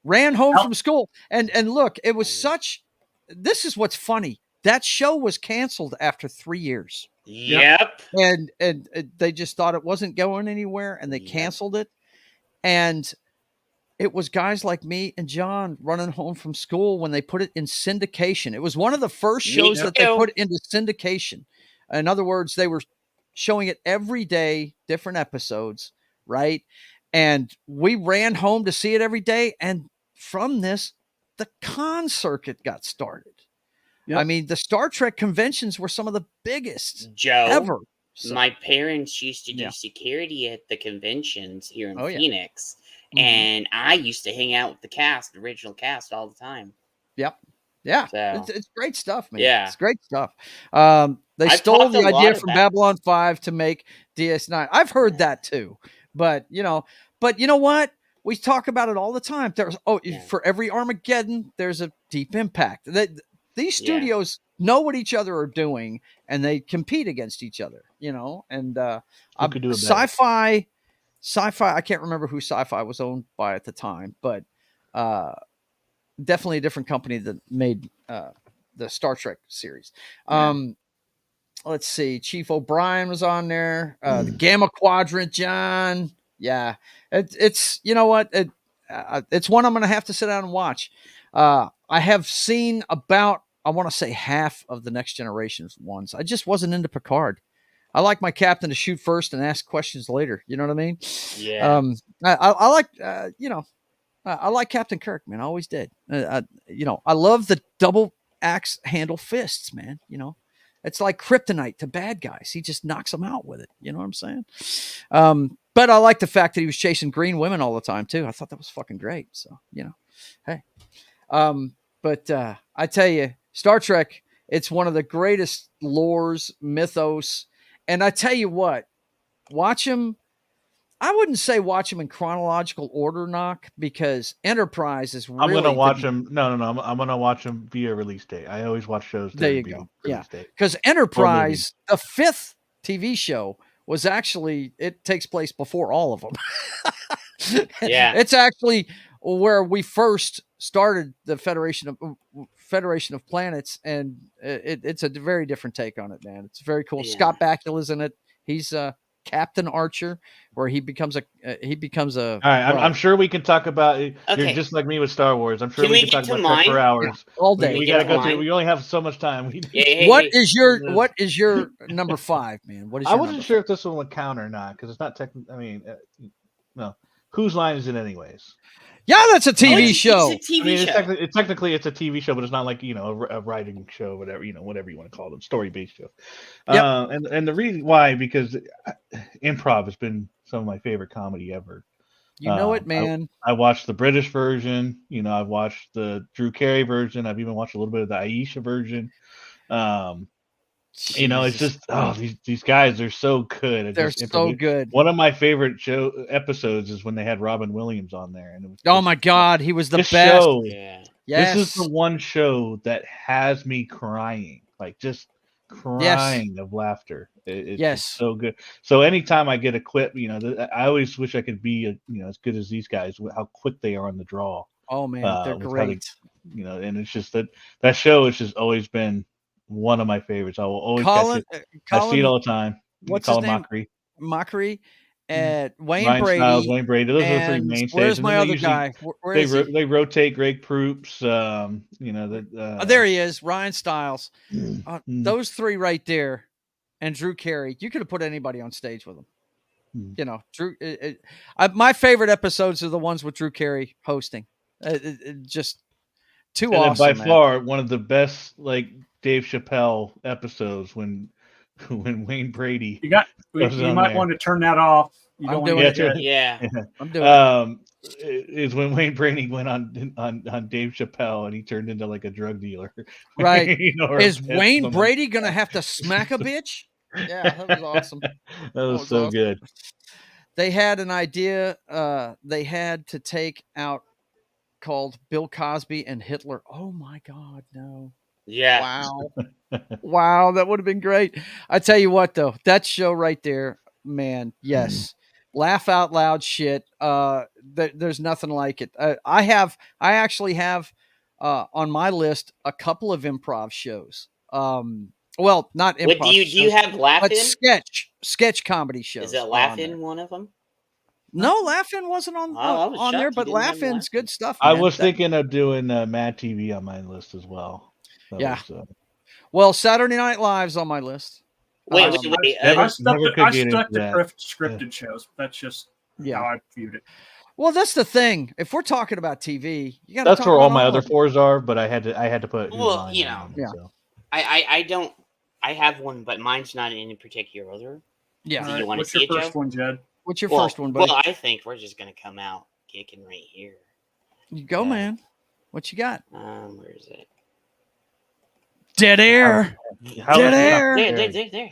Ran home from school, and look, it was such. This is what's funny. That show was canceled after 3 years. Yep. And they just thought it wasn't going anywhere, and they canceled it. And it was guys like me and John running home from school when they put it in syndication. It was one of the first shows that they put into syndication. In other words, they were showing it every day, different episodes, right? And we ran home to see it every day. And from this, the con circuit got started. Yep. I mean, the Star Trek conventions were some of the biggest ever. So, my parents used to do security at the conventions here in Phoenix. And I used to hang out with the original cast all the time. Yep. Yeah. So, it's great stuff, man. Yeah. It's great stuff. They stole the idea from Babylon 5 to make DS9. I've heard that too. But you know what? We talk about it all the time. There's for every Armageddon, there's a Deep Impact. These studios know what each other are doing, and they compete against each other, and sci-fi, I can't remember who sci-fi was owned by at the time, but definitely a different company that made the Star Trek series. Let's see. Chief O'Brien was on there. The Gamma Quadrant, John. Yeah. It's you know what? It's one I'm going to have to sit down and watch. I have seen about, I want to say, half of the Next Generation ones. I just wasn't into Picard. I like my captain to shoot first and ask questions later. You know what I mean? Yeah. I like, I like Captain Kirk, man. I always did. I love the double axe handle fists, man. It's like kryptonite to bad guys. He just knocks them out with it. You know what I'm saying? But I like the fact that he was chasing green women all the time too. I thought that was fucking great. So, hey. But I tell you, Star Trek, it's one of the greatest lores, mythos. And I tell you what, watch them. I wouldn't say watch them in chronological order, Knock, because Enterprise is really. I'm going to watch them. No. I'm going to watch them via release date. I always watch shows. There you go. Yeah. Because Enterprise, the 5th TV show, was actually, it takes place before all of them. Yeah. It's actually where we first started the Federation of Planets, and it's a very different take on it, man. It's very cool. Yeah. Scott Bakula's in it. He's Captain Archer, where he becomes a. All right, I'm sure we can talk about it. Okay. You're just like me with Star Wars. I'm sure we can talk about Trek for hours. Yeah, all day. We got to go through. We only have so much time. What is your number 5, man? What is? I wasn't sure if this one would count or not because it's not technical. I mean, no. Whose line is it, anyways? Yeah, that's a TV show. It's a TV show. Technically, it's a TV show, but it's not like a writing show, whatever whatever you want to call it, story-based show. Yep. And the reason why, because improv has been some of my favorite comedy ever. You know it, man. I watched the British version. I've watched the Drew Carey version. I've even watched a little bit of the Aisha version. It's just these guys are so good. They're so good. One of my favorite show episodes is when they had Robin Williams on there, and it was oh my god, he was the best. Show, Yes. This is the one show that has me crying. Like just crying of laughter. It's Yes. just so good. So anytime I get a clip, I always wish I could be as good as these guys. How quick they are on the draw. Oh man, they're with how they, great. and it's just that show has just always been one of my favorites. I will always catch it. I see it all the time. What's his Colin name? Mockery. Wayne Ryan Brady. Stiles, Wayne Brady. Those are the three and mainstays. Where's And my then other guy? Where is he? They rotate Greg Proops. There he is, Ryan Stiles. Mm. Those three right there, and Drew Carey. You could have put anybody on stage with them. Drew. My favorite episodes are the ones with Drew Carey hosting. Just too and awesome. By far, one of the best, like Dave Chappelle episodes when Wayne Brady. You might want to turn that off. You don't want to Yeah. I'm doing it. Is when Wayne Brady went on Dave Chappelle and he turned into like a drug dealer. Right. Is or Wayne Brady gonna have to smack a bitch? Yeah, that was awesome. That was so awesome. good. They had an idea they had to take out called Bill Cosby and Hitler. Oh my God, no. Yeah. Wow. Wow, that would have been great. I tell you what, though, that show right there, man, yes. Laugh out loud shit. There's nothing like it. I actually have on my list a couple of improv shows. Well, not improv. What do you have Laugh-In? But sketch comedy shows. Is it Laugh-In one of them? No, Laugh-In wasn't on there, but Laugh-In's good stuff. Man. I was thinking of doing Mad TV on my list as well. Well, Saturday Night Live's on my list. Wait. I stuck to scripted shows. That's just how I viewed it. Well, that's the thing. If we're talking about TV, you got. That's where all my other fours are, but I had to put. Well, so. I don't. I have one, but mine's not in any particular order. Yeah. Do you want to What's see your it, first Joe? one, Jed? What's your first one, buddy? Well, I think we're just gonna come out kicking right here. You go, man. What you got? Where is it? Dead Air. Dead Air. There.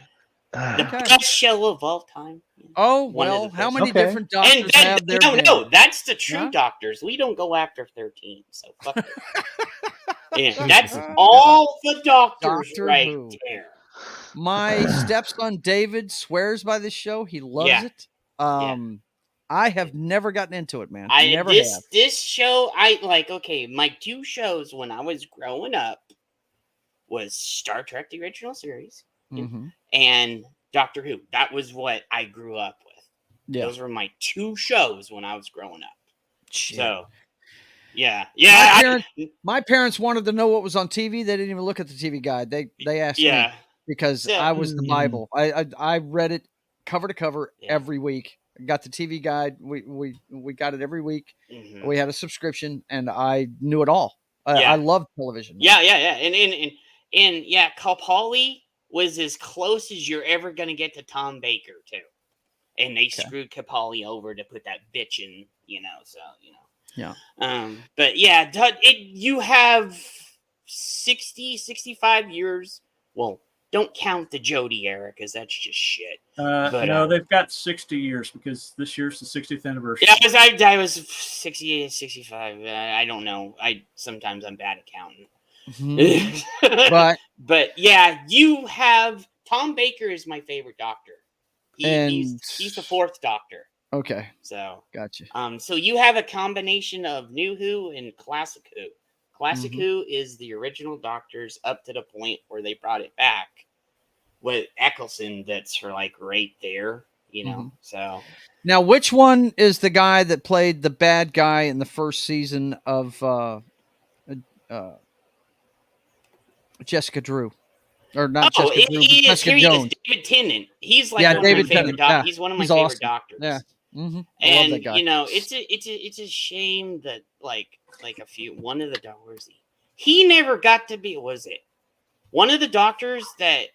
The best show of all time. Oh, well, how many different doctors have there been? No, that's the true doctors. We don't go after 13, so fuck it. Yeah, that's all the doctors right there. My stepson David swears by this show. He loves it. I have never gotten into it, man. This show, my two shows when I was growing up was Star Trek, the original series, and Doctor Who. That was what I grew up with. Yeah. Those were my two shows when I was growing up. Shit. So, yeah. My parents wanted to know what was on TV. They didn't even look at the TV guide. They asked me because I was the Bible. I read it cover to cover every week. Got the TV guide. We got it every week. Mm-hmm. We had a subscription, and I knew it all. I loved television. Man. Yeah. And Capaldi was as close as you're ever going to get to Tom Baker, too. And they screwed Capaldi over to put that bitch in, Yeah. But you have 60, 65 years. Well, don't count the Jodie era because that's just shit. No, they've got 60 years because this year's the 60th anniversary. Yeah, I was 68, 65. I don't know. Sometimes I'm bad at counting. Mm-hmm. but you have Tom Baker is my favorite doctor. He's the fourth doctor. Okay. So gotcha. So you have a combination of New Who and Classic Who. Classic Who is the original doctors up to the point where they brought it back with Eccleston. That's for right there, So now, which one is the guy that played the bad guy in the first season of Jessica Drew? Or not Jessica Drew, Jessica Jones. David Tennant. He's David Tennant. He's one of my favorite doctors. Yeah. Mm-hmm. And it's a shame that one of the doctors he never got to be. Was it one of the doctors that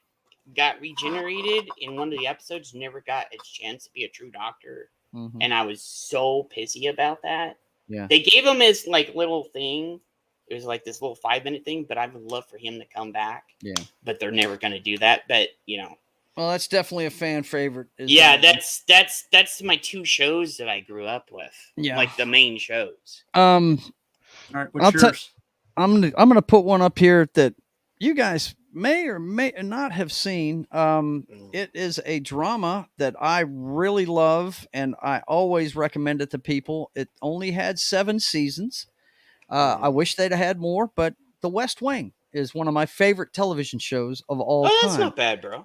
got regenerated in one of the episodes never got a chance to be a true doctor? Mm-hmm. And I was so pissy about that. Yeah, they gave him his little thing. It was this little 5-minute thing, but I would love for him to come back. Yeah, but they're never going to do that. But well, that's definitely a fan favorite. That's my two shows that I grew up with. Yeah, the main shows. All right, what's yours? I'm gonna put one up here that you guys may or may not have seen. It is a drama that I really love, and I always recommend it to people. It only had 7 seasons. I wish they'd have had more, but The West Wing is one of my favorite television shows of all Oh, that's time. not bad, bro.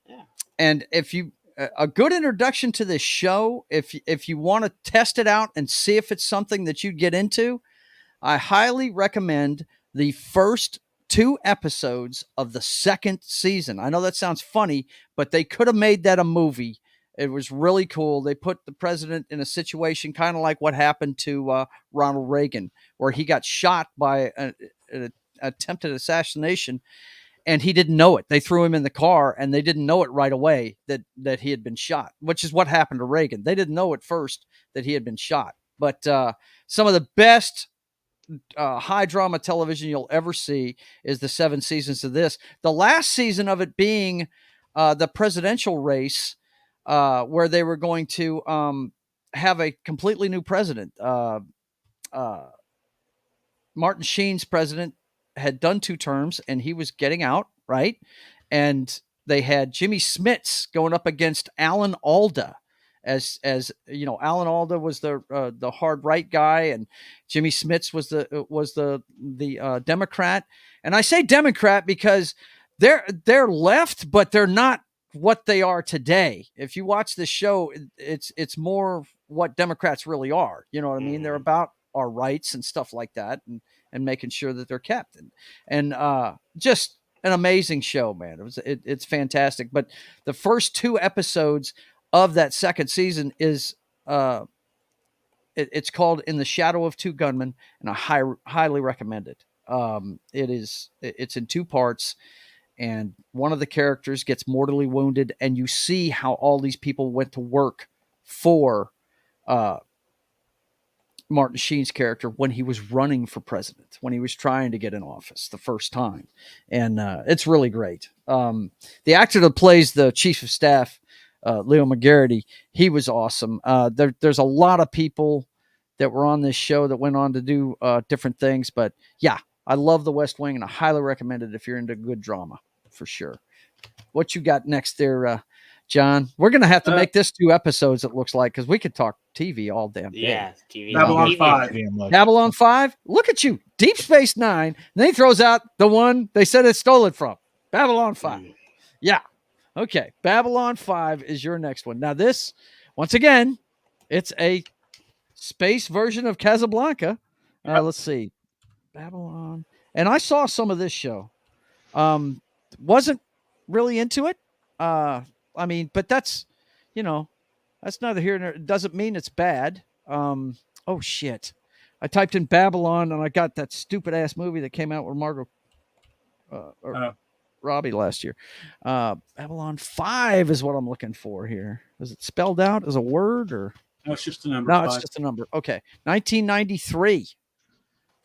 Yeah. And if you a good introduction to this show, if you want to test it out and see if it's something that you'd get into, I highly recommend the first 2 episodes of the 2nd season. I know that sounds funny, but they could have made that a movie. It was really cool. They put the president in a situation kind of like what happened to Ronald Reagan, where he got shot by an attempted assassination, and he didn't know it. They threw him in the car, and they didn't know it right away that he had been shot, which is what happened to Reagan. They didn't know at first that he had been shot. But some of the best high drama television you'll ever see is the 7 seasons of this. The last season of it being the presidential race, where they were going to have a completely new president. Martin Sheen's president had done 2 terms, and he was getting out, right? And they had Jimmy Smits going up against Alan Alda. As you know, Alan Alda was the hard right guy, and Jimmy Smits was the Democrat. And I say Democrat because they're left, but they're not what they are today. If you watch this show, it's more what Democrats really are. You know what I mean? They're about our rights and stuff like that, and making sure that they're kept. And just an amazing show, man. It's fantastic. But the first 2 episodes of that 2nd season is it's called In the Shadow of Two Gunmen, and I highly recommend it. It's in 2 parts, and one of the characters gets mortally wounded, and you see how all these people went to work for Martin Sheen's character when he was running for president, when he was trying to get in office the first time. And it's really great. The actor that plays the chief of staff, Leo McGarity, he was awesome. There's a lot of people that were on this show that went on to do different things. But yeah, I love The West Wing, and I highly recommend it if you're into good drama, for sure. What you got next there, John? We're going to have to make this 2 episodes, it looks like, because we could talk TV all damn day. Yeah, TV. Babylon 5. Babylon 5? Look at you. Deep Space Nine. And then he throws out the one they said it stole it from. Babylon 5. Yeah. Okay. Babylon 5 is your next one. Now this, once again, it's a space version of Casablanca. Let's see. Babylon. And I saw some of this show. Wasn't really into it. I mean, but that's, that's neither here nor, it doesn't mean it's bad. Oh shit. I typed in Babylon and I got that stupid ass movie that came out with Margot Robbie last year. Babylon 5 is what I'm looking for here. Is it spelled out as a word or? No, it's just a number. No, it's just a number. Okay. 1993.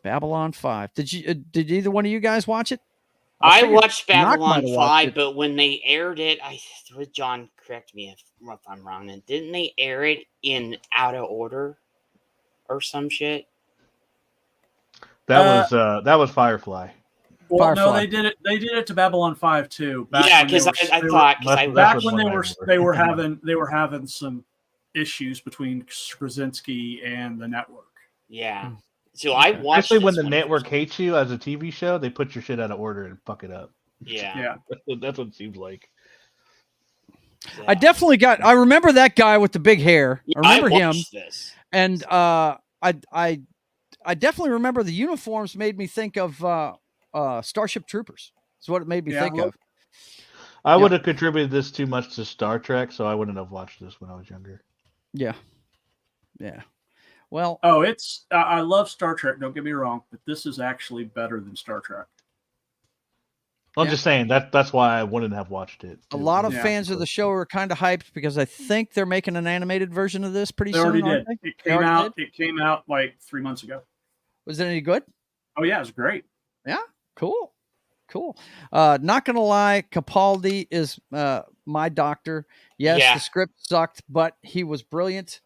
Babylon 5. Did either one of you guys watch it? I watched Babylon 5, but when they aired it, John, correct me if I'm wrong, and didn't they air it in out of order or some shit? That was Firefly. Well, no, they did it to Babylon 5 too. Yeah, because I thought back when they were having some issues between Krasinski and the network. Yeah. So I watched. Especially when the network hates you as a TV show, they put your shit out of order and fuck it up. Yeah. That's what it seems like. Yeah. I remember that guy with the big hair. Yeah, I remember him. This. And I definitely remember the uniforms made me think of Starship Troopers. That's what it made me think of. I would have contributed this too much to Star Trek, so I wouldn't have watched this when I was younger. Yeah. Yeah. Well, I love Star Trek. Don't get me wrong, but this is actually better than Star Trek. I'm just saying that's why I wouldn't have watched it. A lot of fans of the show are kind of hyped because I think they're making an animated version of this pretty soon. They already did. It came out like 3 months ago. Was it any good? Oh yeah, it was great. Yeah, cool. Not gonna lie, Capaldi is my doctor. Yes, the script sucked, but he was brilliant.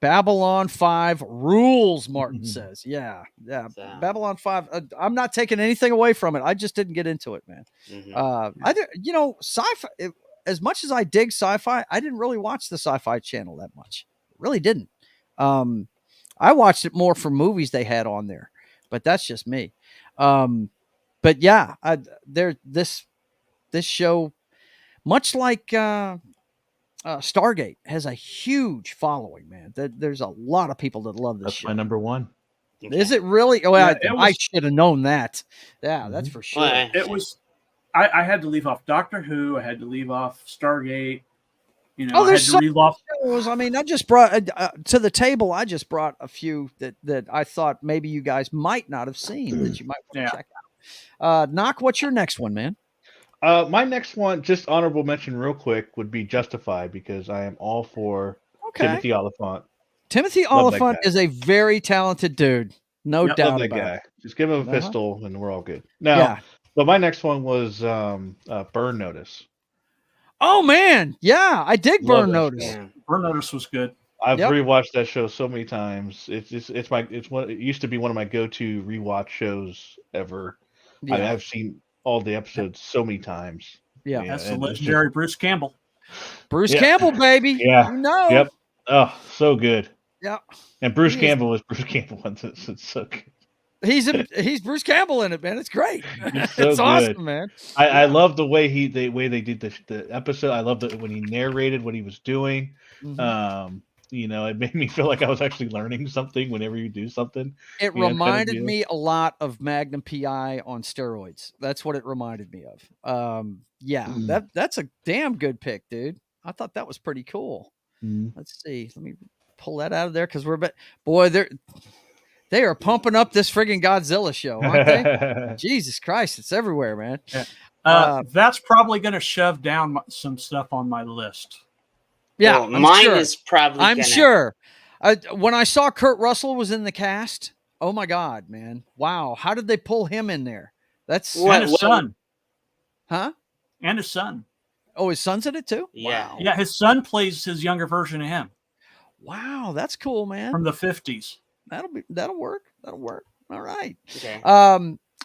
Babylon 5 rules, Martin Mhm. says. Yeah. So. Babylon 5. I'm not taking anything away from it. I just didn't get into it, man. I did, sci-fi. As much as I dig sci-fi, I didn't really watch the Sci-Fi Channel that much. Really didn't. I watched it more for movies they had on there, but that's just me. But yeah, this show, much like Stargate, has a huge following, man. There's a lot of people that love this That's show. my number one. Is it really? Oh, Yeah, I should have known that. Yeah, that's for sure. Well, It was. I had to leave off Doctor Who. I had to leave off Stargate. I had there's to leave off. shows. I mean, I just brought to the table. I just brought a few that I thought maybe you guys might not have seen that you might want to check out. Knock, what's your next one, man? My next one, just honorable mention real quick, would be Justified, because I am all for Timothy Oliphant. Timothy Oliphant is a very talented dude. No Love doubt that about guy. it. Just give him a pistol and we're all good. Now, but my next one was Burn Notice. Oh man, yeah, I dig Love Burn that Notice. show. Burn Notice was good. I've rewatched that show so many times. It used to be one of my go-to rewatch shows ever. Yeah. I mean, I've seen all the episodes so many times. Yeah, That's the legendary Bruce Campbell. Bruce Campbell, baby. Yeah. You know. Yep. Oh, so good. Yeah. And Bruce Campbell was Bruce Campbell. It's so good. He's Bruce Campbell in it, man. It's great. It's so good. Awesome, man. I love the way the way they did the episode. I loved it when he narrated what he was doing. Mhm. It made me feel like I was actually learning something whenever you do something. It reminded me a lot of Magnum PI on steroids. That's what it reminded me of. That's a damn good pick, dude. I thought that was pretty cool. Let's see. Let me pull that out of there because they are pumping up this friggin' Godzilla show, aren't they? Jesus Christ, it's everywhere, man. Yeah. That's probably going to shove down some stuff on my list. Yeah, well, mine is probably. I'm sure. When I saw Kurt Russell was in the cast, oh my God, man! Wow, how did they pull him in there? That's and his son, huh? And his son. Oh, his son's in it too. Yeah, wow. Yeah. His son plays his younger version of him. Wow, that's cool, man. From the 50s. That'll work. That'll work. All right. Okay.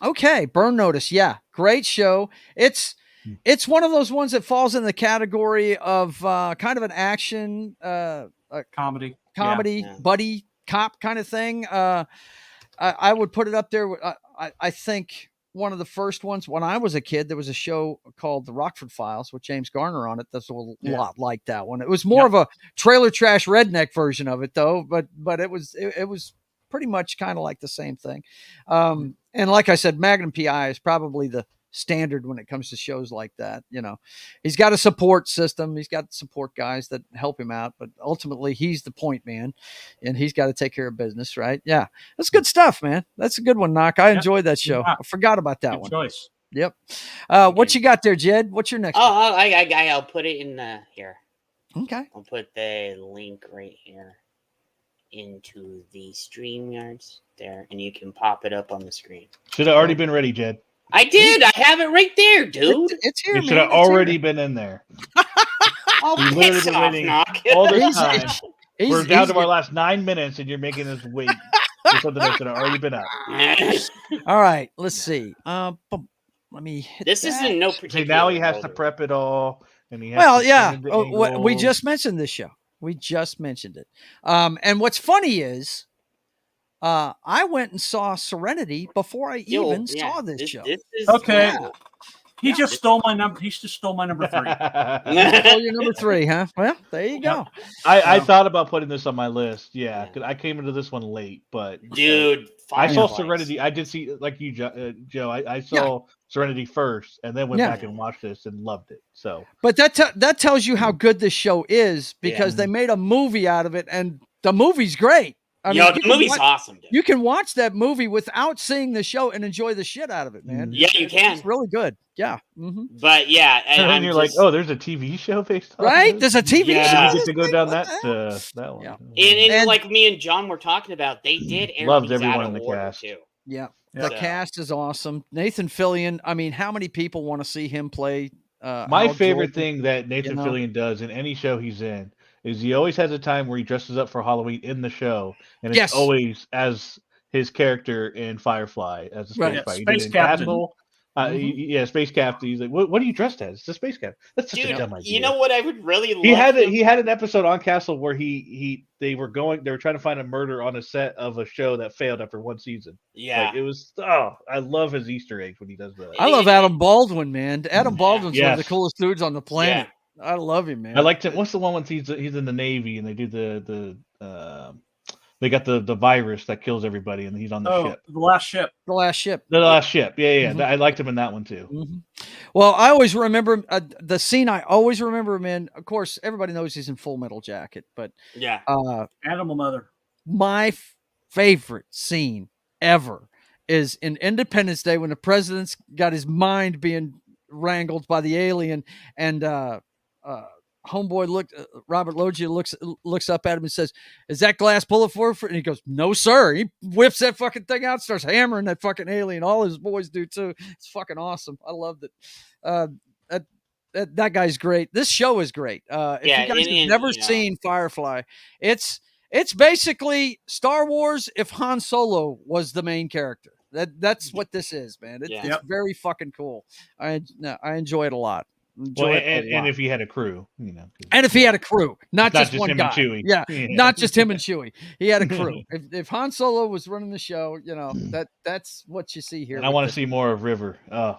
Okay. Burn Notice. Yeah, great show. It's one of those ones that falls in the category of kind of an action comedy, buddy cop kind of thing. I would put it up there. I think one of the first ones when I was a kid, there was a show called The Rockford Files with James Garner on it. That's a lot like that one. It was more of a trailer trash redneck version of it though, but it was pretty much kind of like the same thing. And like I said, Magnum PI is probably the standard when it comes to shows like that. He's got a support system. He's got support guys that help him out, but ultimately he's the point man and he's got to take care of business, right? Yeah. That's good stuff, man. That's a good one, Knock. I enjoyed that show. I forgot about that one. Choice. Yep. What you got there, Jed? What's your next one? I'll put it in here. Okay. I'll put the link right here into the StreamYards there, and you can pop it up on the screen. Should have already been ready, Jed. I did. I have it right there, dude. It's here. You should have already been in there. Oh, We've literally been waiting all this time. We're down to our last 9 minutes, and you're making us wait for something that should have already been up. All right, let's see. Let me hit this is in no particular. See, now he has to prep it all, and he has we just mentioned this show. We just mentioned it. And what's funny is, I went and saw Serenity before I even saw this show. This is okay. He just stole my number. He just stole my number 3. Oh, your number 3, huh? Well, there you go. I thought about putting this on my list. Yeah, because I came into this one late, but dude, I saw Serenity. I did see, like you, Joe. I saw Serenity first, and then went back and watched this and loved it. So, but that tells you how good this show is because they made a movie out of it, and the movie's great. The movie's awesome. Dude. You can watch that movie without seeing the show and enjoy the shit out of it, man. Yeah, you can. It's really good. Yeah. Mm-hmm. But yeah, and then you're like, oh, there's a TV show based on right. There's a TV show. You get to go down that one. Yeah. And like me and John were talking about, they did loved everyone in the cast too. Yeah. The cast is awesome. Nathan Fillion. I mean, how many people want to see him play? My favorite thing that Nathan Fillion does in any show he's in is he always has a time where he dresses up for Halloween in the show, and it's Yes. always as his character in Firefly as a space Right. fighter. He Space did in captain. Castle. Yeah, space captain. He's like, what are you dressed as? It's a space captain. That's such a Dude, dumb idea. you know what I would really love? He had an episode on Castle where they were trying to find a murder on a set of a show that failed after one season. Yeah. Like, it was I love his Easter eggs when he does that. I love Adam Baldwin, man. Adam Baldwin's one of the Yes. coolest dudes on the planet. I love him, man. I liked him. What's the one when he's in the Navy and they do they got the virus that kills everybody and he's on the ship. The Last Ship. The Last Ship. The Last Ship. Yeah. Mhm. I liked him in that one too. Mm-hmm. Well, I always remember the scene. I always remember him in. Of course, everybody knows he's in Full Metal Jacket, but yeah, Animal Mother. My favorite scene ever is in Independence Day when the president's got his mind being wrangled by the alien, and homeboy Robert Loggia looks up at him and says, "Is that glass bulletproof?" And he goes, "No, sir." He whips that fucking thing out, starts hammering that fucking alien. All his boys do too. It's fucking awesome. I loved it. That guy's great. This show is great. If you guys have never seen Firefly, it's basically Star Wars if Han Solo was the main character. That's what this is, man. It's very fucking cool. I enjoy it a lot. And if he had a crew, and if he had a crew, not just one him guy, and Chewie. Yeah, not just him and Chewie. He had a crew. If Han Solo was running the show, that's what you see here. And I want to see more of River. Oh,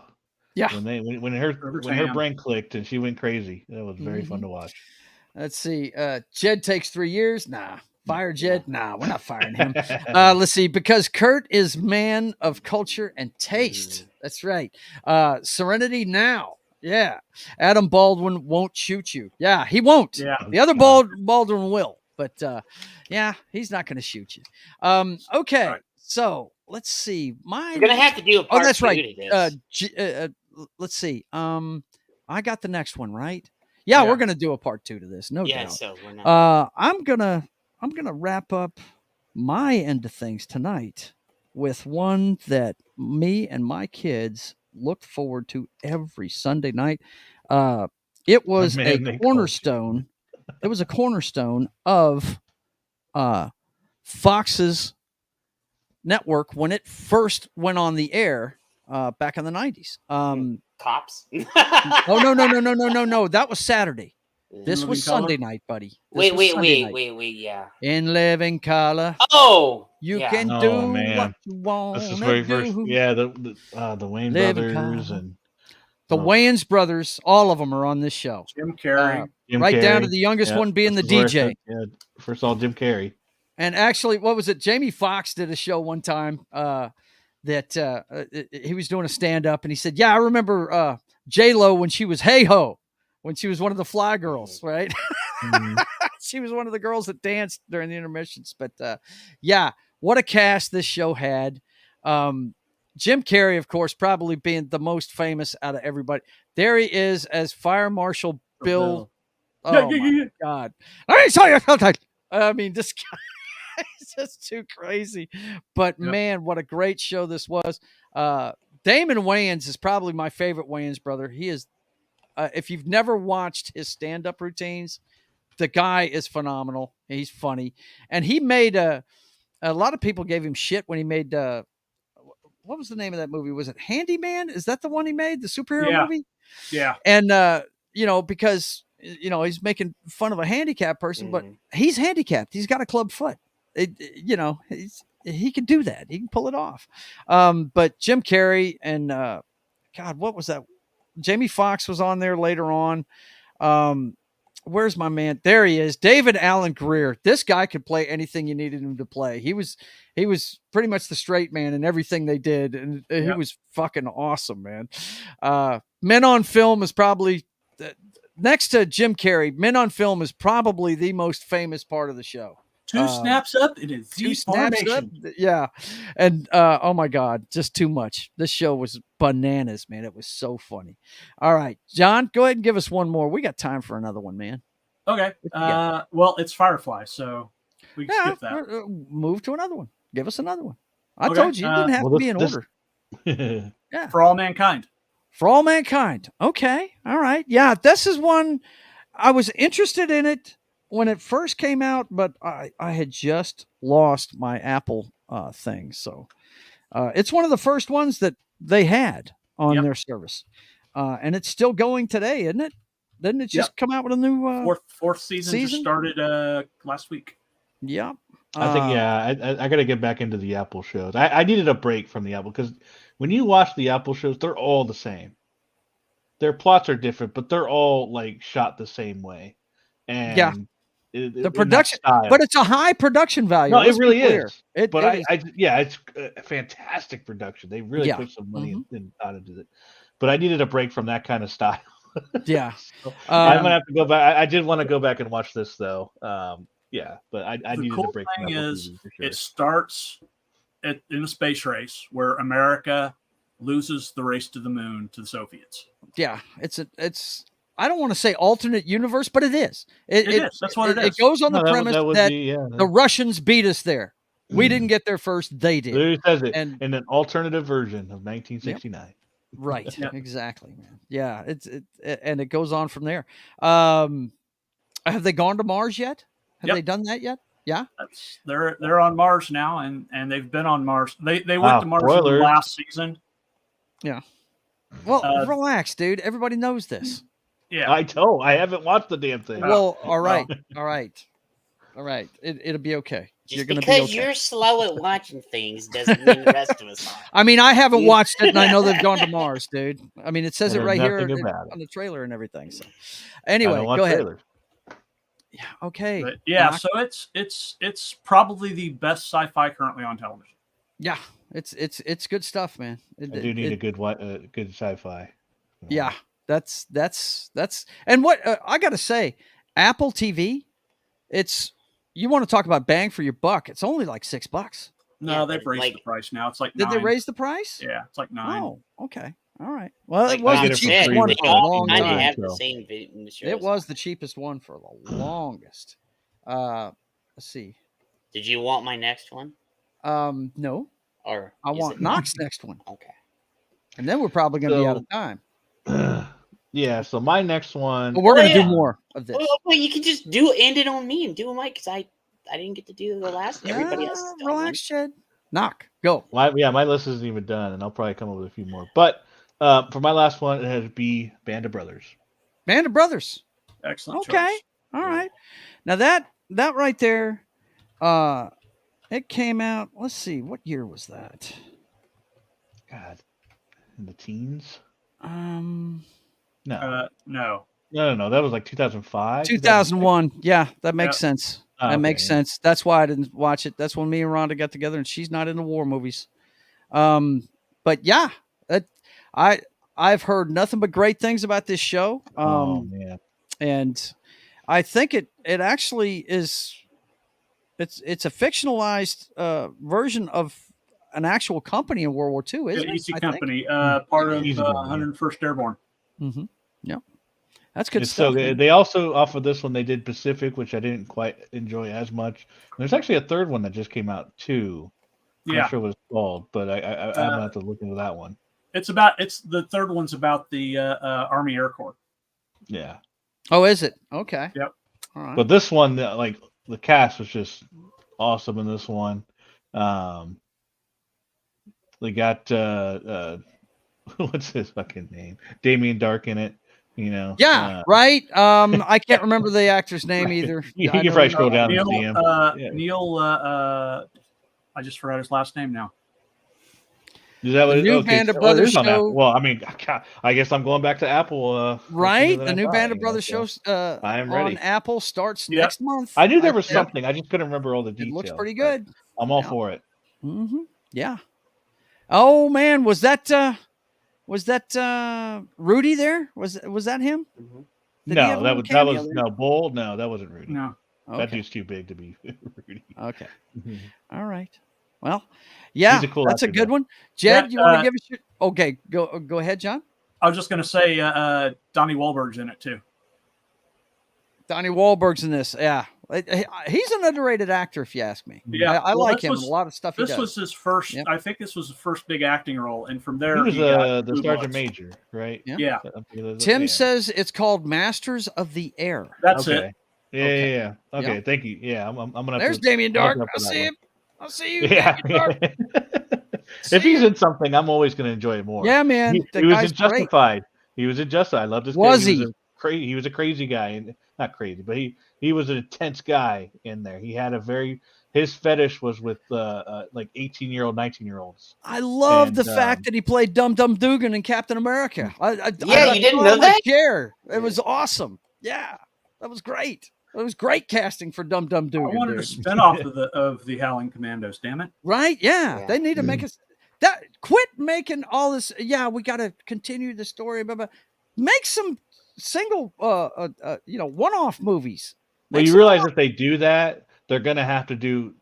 yeah. When her brain clicked and she went crazy, that was very fun to watch. Let's see. Jed takes 3 years. Nah. Fire Jed? Nah, we're not firing him. Let's see. Because Kurt is man of culture and taste. That's right. Serenity Now. Yeah. Adam Baldwin won't shoot you. Yeah, he won't. Yeah. The other Baldwin will. But yeah, he's not going to shoot you. Okay. Right. So let's see. We're going to have to do a part that's right. To this. Let's see. I got the next one, right? Yeah, we're going to do a part 2 to this. No doubt. So we're not. I'm gonna wrap up my end of things tonight with one that me and my kids look forward to every Sunday night. It was a cornerstone. It was a cornerstone of Fox's network when it first went on the air back in the 90s. Cops? No. That was Saturday. This was Sunday night, buddy. Wait, yeah. In living color. Oh, you can do what you want. This is very first. Yeah, the Wayans brothers and the Wayans brothers. All of them are on this show. Jim Carrey, down to the youngest one being the DJ. First of all, Jim Carrey. And actually, what was it? Jamie Foxx did a show one time that he was doing a stand up, and he said, "Yeah, I remember J-Lo when she was Hey Ho." When she was one of the Fly Girls, right? Mm-hmm. She was one of the girls that danced during the intermissions. But yeah, what a cast this show had. Jim Carrey, of course, probably being the most famous out of everybody. There he is as Fire Marshal Bill. Oh, my God. I mean, this guy is just too crazy. But, man, what a great show this was. Damon Wayans is probably my favorite Wayans brother. He is. If you've never watched his stand-up routines, the guy is phenomenal. He's funny. And he made a lot of people gave him shit when he made what was the name of that movie? Was it Handyman? Is that the one he made? The superhero movie? Yeah. And because he's making fun of a handicapped person, but he's handicapped. He's got a club foot. He can do that. He can pull it off. But Jim Carrey and God, what was that? Jamie Foxx was on there later on. Where's my man? There he is. David Alan Grier. This guy could play anything you needed him to play. He was pretty much the straight man in everything they did. And he was fucking awesome, man. Men on Film is probably next to Jim Carrey. Men on Film is probably the most famous part of the show. Two snaps up, it is two snaps up. Yeah. And oh my God, just too much. This show was bananas, man. It was so funny. All right, John, go ahead and give us one more. We got time for another one, man. Okay. Well, it's Firefly, so we can skip that. Move to another one. Give us another one. I told you, it didn't have to be in order. Yeah. For All Mankind. For All Mankind. Okay. All right. Yeah, this is one I was interested in it. when it first came out, but I had just lost my Apple thing, so it's one of the first ones that they had on their service, and it's still going today, isn't it? Didn't it just come out with a new fourth season just started last week? Yep. I think I got to get back into the Apple shows. I needed a break from the Apple because when you watch the Apple shows, they're all the same. Their plots are different, but they're all like shot the same way. And the production, but it's a high production value. No, it really is. It's a fantastic production. They really put some money into it. But I needed a break from that kind of style. Yeah, so I'm gonna have to go back. I did want to go back and watch this though. But I needed a break. The cool thing is, it starts in a space race where America loses the race to the moon to the Soviets. Yeah, it's. I don't want to say alternate universe, but it is. It is. That's what it is. It goes on the premise that the Russians beat us there. We didn't get there first; they did. It says it in an alternative version of 1969. Yep. Right. Exactly, man. Yeah. And it goes on from there. Have they gone to Mars yet? Have they done that yet? Yeah. They're on Mars now, and they've been on Mars. They went to Mars in the last season. Yeah. Well, relax, dude. Everybody knows this. Yeah. I haven't watched the damn thing. Well, all right. All right. It'll be okay. Just because you're slow at watching things doesn't mean the rest of us are. I mean, I haven't watched it, and I know they've gone to Mars, dude. I mean, it says it right here on the trailer and everything. So, anyway, go ahead. Yeah. Okay. But so it's probably the best sci-fi currently on television. Yeah, it's good stuff, man. I do need a good sci-fi. Yeah, that's and what I got to say, Apple TV, you want to talk about bang for your buck? It's only like $6. No, they've raised the price now. It's like $9. Did they raise the price? Yeah, it's like $9. Oh, okay. All right. Well, it was the cheapest one for a long time. It was the cheapest one for the longest. Let's see. Did you want my next one? No. Or I want Knox's next one. Okay. And then we're probably going to be out of time. Yeah, so my next one. But we're going to do more of this. Well, you can just end it on me and do Mike because I didn't get to do the last. Everybody else. Relax, Shed. Knock. Go. My list isn't even done, and I'll probably come up with a few more. But for my last one, it had to be Band of Brothers. Band of Brothers. Excellent. Okay. Choice. All right. Now that right there, it came out. Let's see, what year was that? God, in the teens. No. No. That was like 2005. 2001. Yeah, that makes sense. That makes sense. That's why I didn't watch it. That's when me and Rhonda got together, and she's not into war movies. But yeah, I've heard nothing but great things about this show. And I think it actually is. It's a fictionalized version of an actual company in World War II, isn't it? EC Company, part of 101st Airborne. Mm-hmm. Yep. That's good it's stuff. So good. They also, off of this one, they did Pacific, which I didn't quite enjoy as much. There's actually a third one that just came out too. I'm not sure what it's called, but I'm gonna have to look into that one. The third one's about the Army Air Corps. Yeah. Oh, is it? Okay. Yep. All right. But this one, like the cast was just awesome in this one. They got what's his fucking name? Damien Dark in it. Yeah, right. I can't remember the actor's name either. You can probably scroll down Neil, and see him. Neil, I just forgot his last name now. Is that what the new Band of Brothers show? Well, I mean, I guess I'm going back to Apple. Right, the new Band of Brothers show I'm ready. on Apple starts next month. I knew there was something. I just couldn't remember all the details. It looks pretty good. I'm all for it. Mm-hmm. Yeah. Oh man, was that Rudy there? Was that him? Mm-hmm. No, that was no Bull. No, that wasn't Rudy. No, that dude's too big to be Rudy. Okay. All right. Well, yeah, that's a good one. Jed, you want to give us your? Okay, go ahead, John. I was just going to say Donnie Wahlberg's in it too. Donnie Wahlberg's in this. Yeah, he's an underrated actor, if you ask me. Yeah, I like him. A lot of stuff. This was his first. Yep. I think this was his first big acting role, and from there he was the sergeant major, right? Yeah. Tim says it's called Masters of the Air. That's it. Yeah. Okay, Yep. thank you. Yeah, I'm gonna. There's have to, Damien I'll Dark. look up I for that see one. him. I see you, Yeah. Damien Dark. If he's See in something, I'm always going to enjoy it more. Yeah, man. He, The he was guy's in great. Justified. He was in Justified. I loved this guy. Was He he? was he was a crazy guy, and not crazy, but he was an intense guy in there. He had his fetish was with like 18-year-old, 19-year-olds. I love the And, fact that he played Dum Dum Dugan in Captain America. Yeah, you didn't know my that? chair. It was awesome. Yeah, that was great. It was great casting for Dum Dum I Dugan. wanted a dude. spinoff of the Howling Commandos. Damn it! Right? Yeah, Yeah. they need to make us that. Quit making all this. Yeah, we got to continue the story. Blah, blah. Make some single, one-off movies. well, Make you some realize more. if they do that, they're going to have to do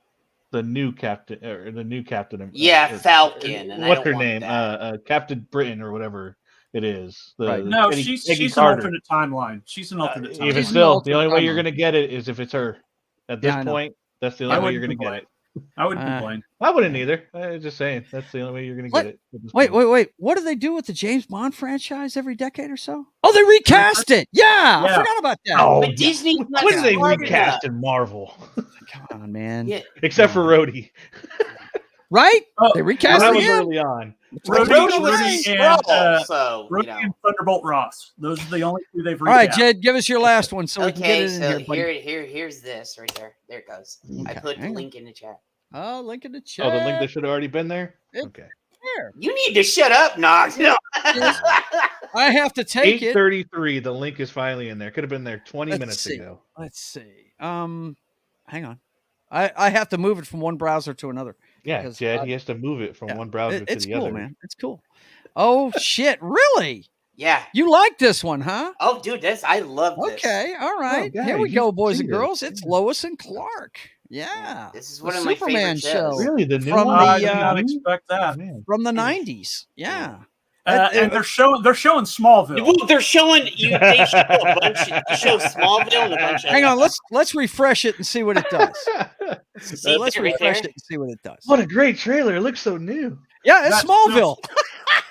the new Captain or the new Captain. Yeah, Falcon, and I what's don't her want name? that. Captain Britain or whatever it is. Right. No, Peggy she's an Carter. alternate timeline. She's an alternate Even She's timeline. an still, the alternate only way you're timeline. going to get it is if it's her. At this Yeah, I know. point, that's the I only way you're wouldn't going to get complain. it. I would complain. I wouldn't either. I was just saying that's the only way you're going to What? get it. at this Wait. point. What do they do with the James Bond franchise every decade or so? Oh, they recast it. Yeah, I Yeah. forgot about that. Oh, But Disney's not when did they smart recast enough. in Marvel? Come on, man. Yeah, Except for Rhodey. Right? Oh, They Well, recast that it was again. early on. Rhodey and so Rhodey you know. and Thunderbolt Ross. Those are the only two they've All right, recast. Jed, give us your last one so we can get Okay, it in so here. Buddy. here's this right there. There it goes. I Okay, put the hang on. link in the chat. Oh, link in the chat. Oh, the link that should have already been there. It- Okay. Here. You need to shut up, Knox. No. I have to take it. 8:33. The link is finally in there. Could have been there 20 Let's minutes see. ago. Let's see. Hang on. I have to move it from one browser to another. Yeah, Because Jed, he has to move it from yeah, one browser to it's the cool, other. man. It's cool. Oh shit! Really? Yeah. You like this one, huh? Oh, dude, I love this. Okay. All right. guys, Here we you go, should boys see and this. girls. It's Lois and Clark. Yeah. This is The one of my Superman favorite shows. show. Really, the new From one? the, I did not expect that. Man. from the 90s. Yeah. And they're showing Smallville. Well, they're showing you. They show a bunch. They show Smallville and a bunch of. Hang on. Let's refresh it and see what it does. See Let's it right refresh there? it and see what it does. What a great trailer! It looks so new. Yeah, it's That's- Smallville.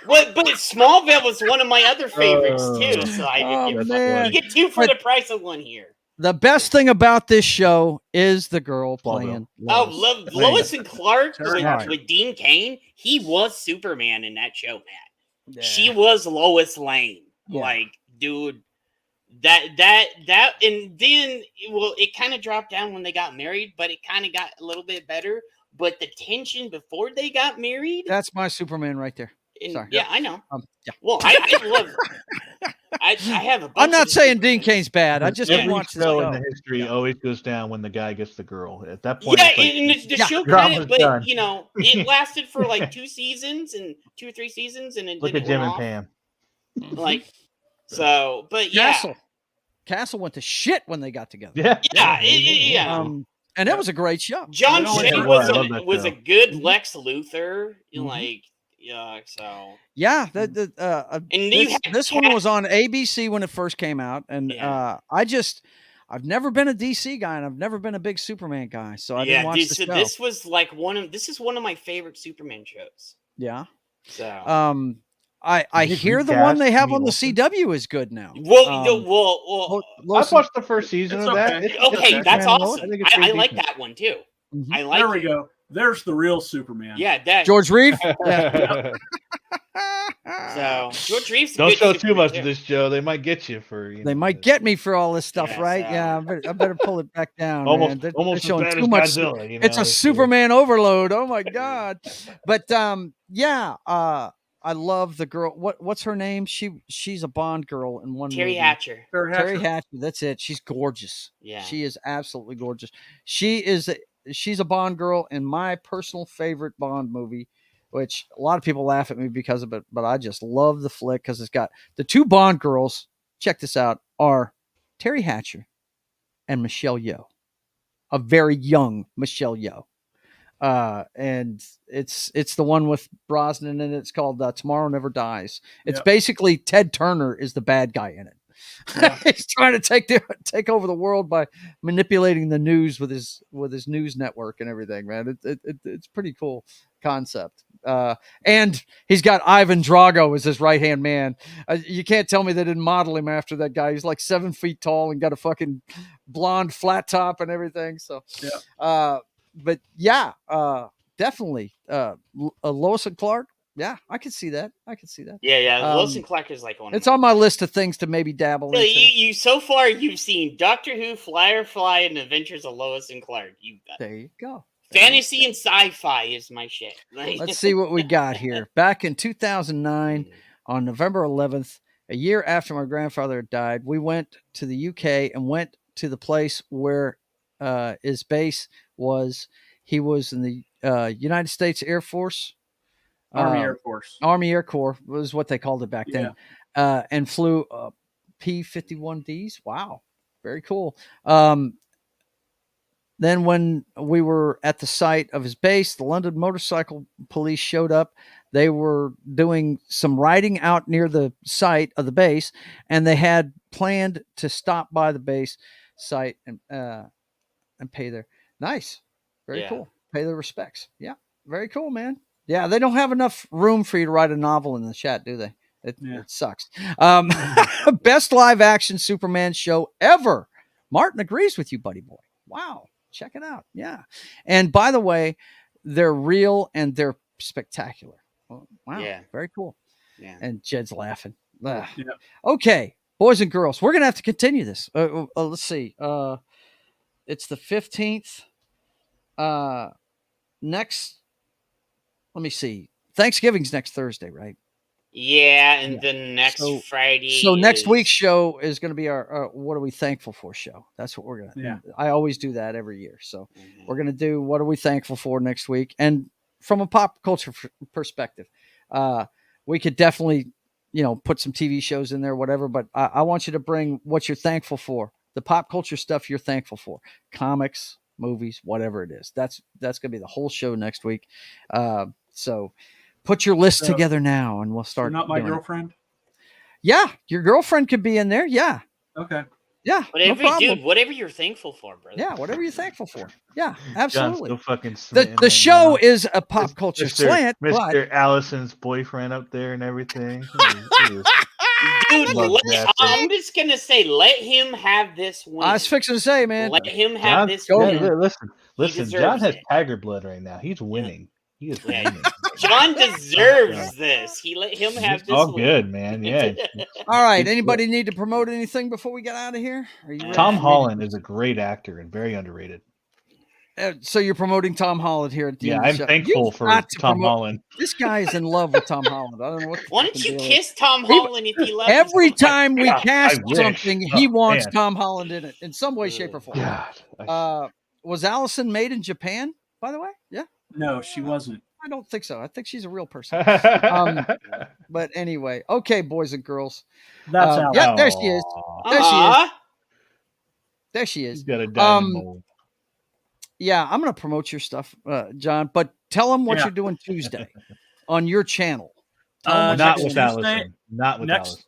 But Smallville was one of my other favorites too. Oh. So I Oh, did man. you get two for But- the price of one here. The best thing about this show is the girl playing. Oh, Lois. Lois and Clark Terry with, Hatcher. with Dean Cain. He was Superman in that show, Matt. Yeah. She was Lois Lane. Yeah. Like, dude, that, and then it kind of dropped down when they got married, but it kind of got a little bit better. But the tension before they got married, That's my Superman right there. and, sorry. yeah, I know. Yeah. Well, I love. I have a. Bunch I'm not of saying Superman Dean Kane's bad. I just Yeah. didn't Every watch this show show. in the history always goes down when the guy gets the girl. At that point, Yeah, it's like, and the Yeah. show kind Drama's of, but done. you know, it lasted for like 2 seasons and 2 or 3 seasons, and it look didn't at Jim went and off. Pam. Like, so, but yeah, Castle went to shit when they got together. Yeah, yeah. And it was a great show. John I Shea love that was a show. good Mhm. Lex Luthor, Mhm. like, yeah. So, Yeah, and you had this one was on ABC when it first came out, and Yeah. I've never been a DC guy, and I've never been a big Superman guy, so I didn't yeah, watch dude, the so show. this was like this is one of my favorite Superman shows. Yeah. So, I Did you hear the one recast they have Jimmy on the Olsen? CW is good now. well, Lo- I've Lois- watched the first season It's of that. okay. It's okay, that's Superman Lois? awesome. I think it's I pretty like decent. that one too. Mhm. I like. There we go. There's the real Superman. Yeah, that. George Reeve. Yeah. So George Reeves. Don't good show too Superman, much too. of this, Joe. They might get you for. They might get me for all this stuff, Yeah, right? so- Yeah, I better pull it back down. almost man. They're almost as showing bad too as much. Godzilla. You It's know, a Superman overload. Oh my god! But yeah, I love the girl. What's her name? She's a Bond girl in one Terry movie. Hatcher. Terry Hatcher. That's it. She's gorgeous. Yeah. She is absolutely gorgeous. She's a Bond girl in my personal favorite Bond movie, which a lot of people laugh at me because of it, but I just love the flick because it's got the two Bond girls. Check this out: are Terry Hatcher and Michelle Yeoh, a very young Michelle Yeoh. And it's the one with Brosnan, and it's called Tomorrow Never Dies. It's Yep. basically Ted Turner is the bad guy in it. Yeah. He's trying to take over the world by manipulating the news with his news network and everything, man. It's pretty cool concept. And he's got Ivan Drago as his right hand man. You can't tell me they didn't model him after that guy. He's like 7 feet tall and got a fucking blonde flat top and everything. So, but yeah, definitely. Lois and Clark. Yeah, I can see that. Yeah. Lois and Clark is like one. It's on my list of things to maybe dabble So into. you so far you've seen Doctor Who, Firefly, and Adventures of Lois and Clark. There you go. Fantasy and sci-fi is my shit. Let's see what we got here. Back in 2009, on November 11th, a year after my grandfather had died, we went to the UK and went to the place where his base was. He was in the United States Air Force. Army Air Force. Army Air Corps was what they called it back then. And flew P-51Ds. Wow. Very cool. Then when we were at the site of his base, the London Motorcycle Police showed up. They were doing some riding out near the site of the base, and they had planned to stop by the base site and pay their nice. Very cool. Pay their respects. Yeah. Very cool, man. Yeah, they don't have enough room for you to write a novel in the chat, do they? It sucks. Best live action Superman show ever. Martin agrees with you, buddy boy. Wow. Check it out. Yeah. And by the way, they're real and they're spectacular. Oh, wow. Yeah. Very cool. Yeah. And Jed's laughing. Okay, boys and girls, we're going to have to continue this. Let's see. It's the 15th. Next, let me see. Thanksgiving's next Thursday, right? Yeah, and then next Friday. So next week's show is going to be our What Are We Thankful For show. That's what we're going to do. I always do that every year. So we're going to do What Are We Thankful For next week. And from a pop culture perspective, we could definitely, put some TV shows in there, whatever. But I want you to bring what you're thankful for, the pop culture stuff you're thankful for, comics, movies, whatever it is. That's going to be the whole show next week. So put your list together now, and we'll start. Not my girlfriend. Yeah, your girlfriend could be in there. Yeah. Okay. Yeah. Whatever you're thankful for, brother. Yeah, whatever you're thankful for. Yeah, absolutely. John's so fucking the show is a pop culture slant. Mr. Allison's boyfriend up there and everything. Dude, I'm just gonna say, let him have this win. I was fixing to say, man. Let him have this win. Listen. John has tiger blood right now. He's winning. He is winning. John deserves this. He let him have this. All good, man. Yeah. All right. Anybody need to promote anything before we get out of here? Are you ready? Tom Holland is a great actor and very underrated. So you're promoting Tom Holland here at the end of the show. I'm thankful for Tom Holland. This guy is in love with Tom Holland. I don't know what. Why don't you kiss Tom Holland if he loves Every time we cast something, he wants Tom Holland in it in some way, shape, or form. God. Was Allison made in Japan, by the way? Yeah. No, she wasn't. I don't think so. I think she's a real person. But anyway, okay, boys and girls. That's Allison. Yeah, there she is. There she is. She's got a diamond mold. Yeah, I'm going to promote your stuff, John, but tell them what you're doing Tuesday on your channel. Not with Allison. Not with Allison.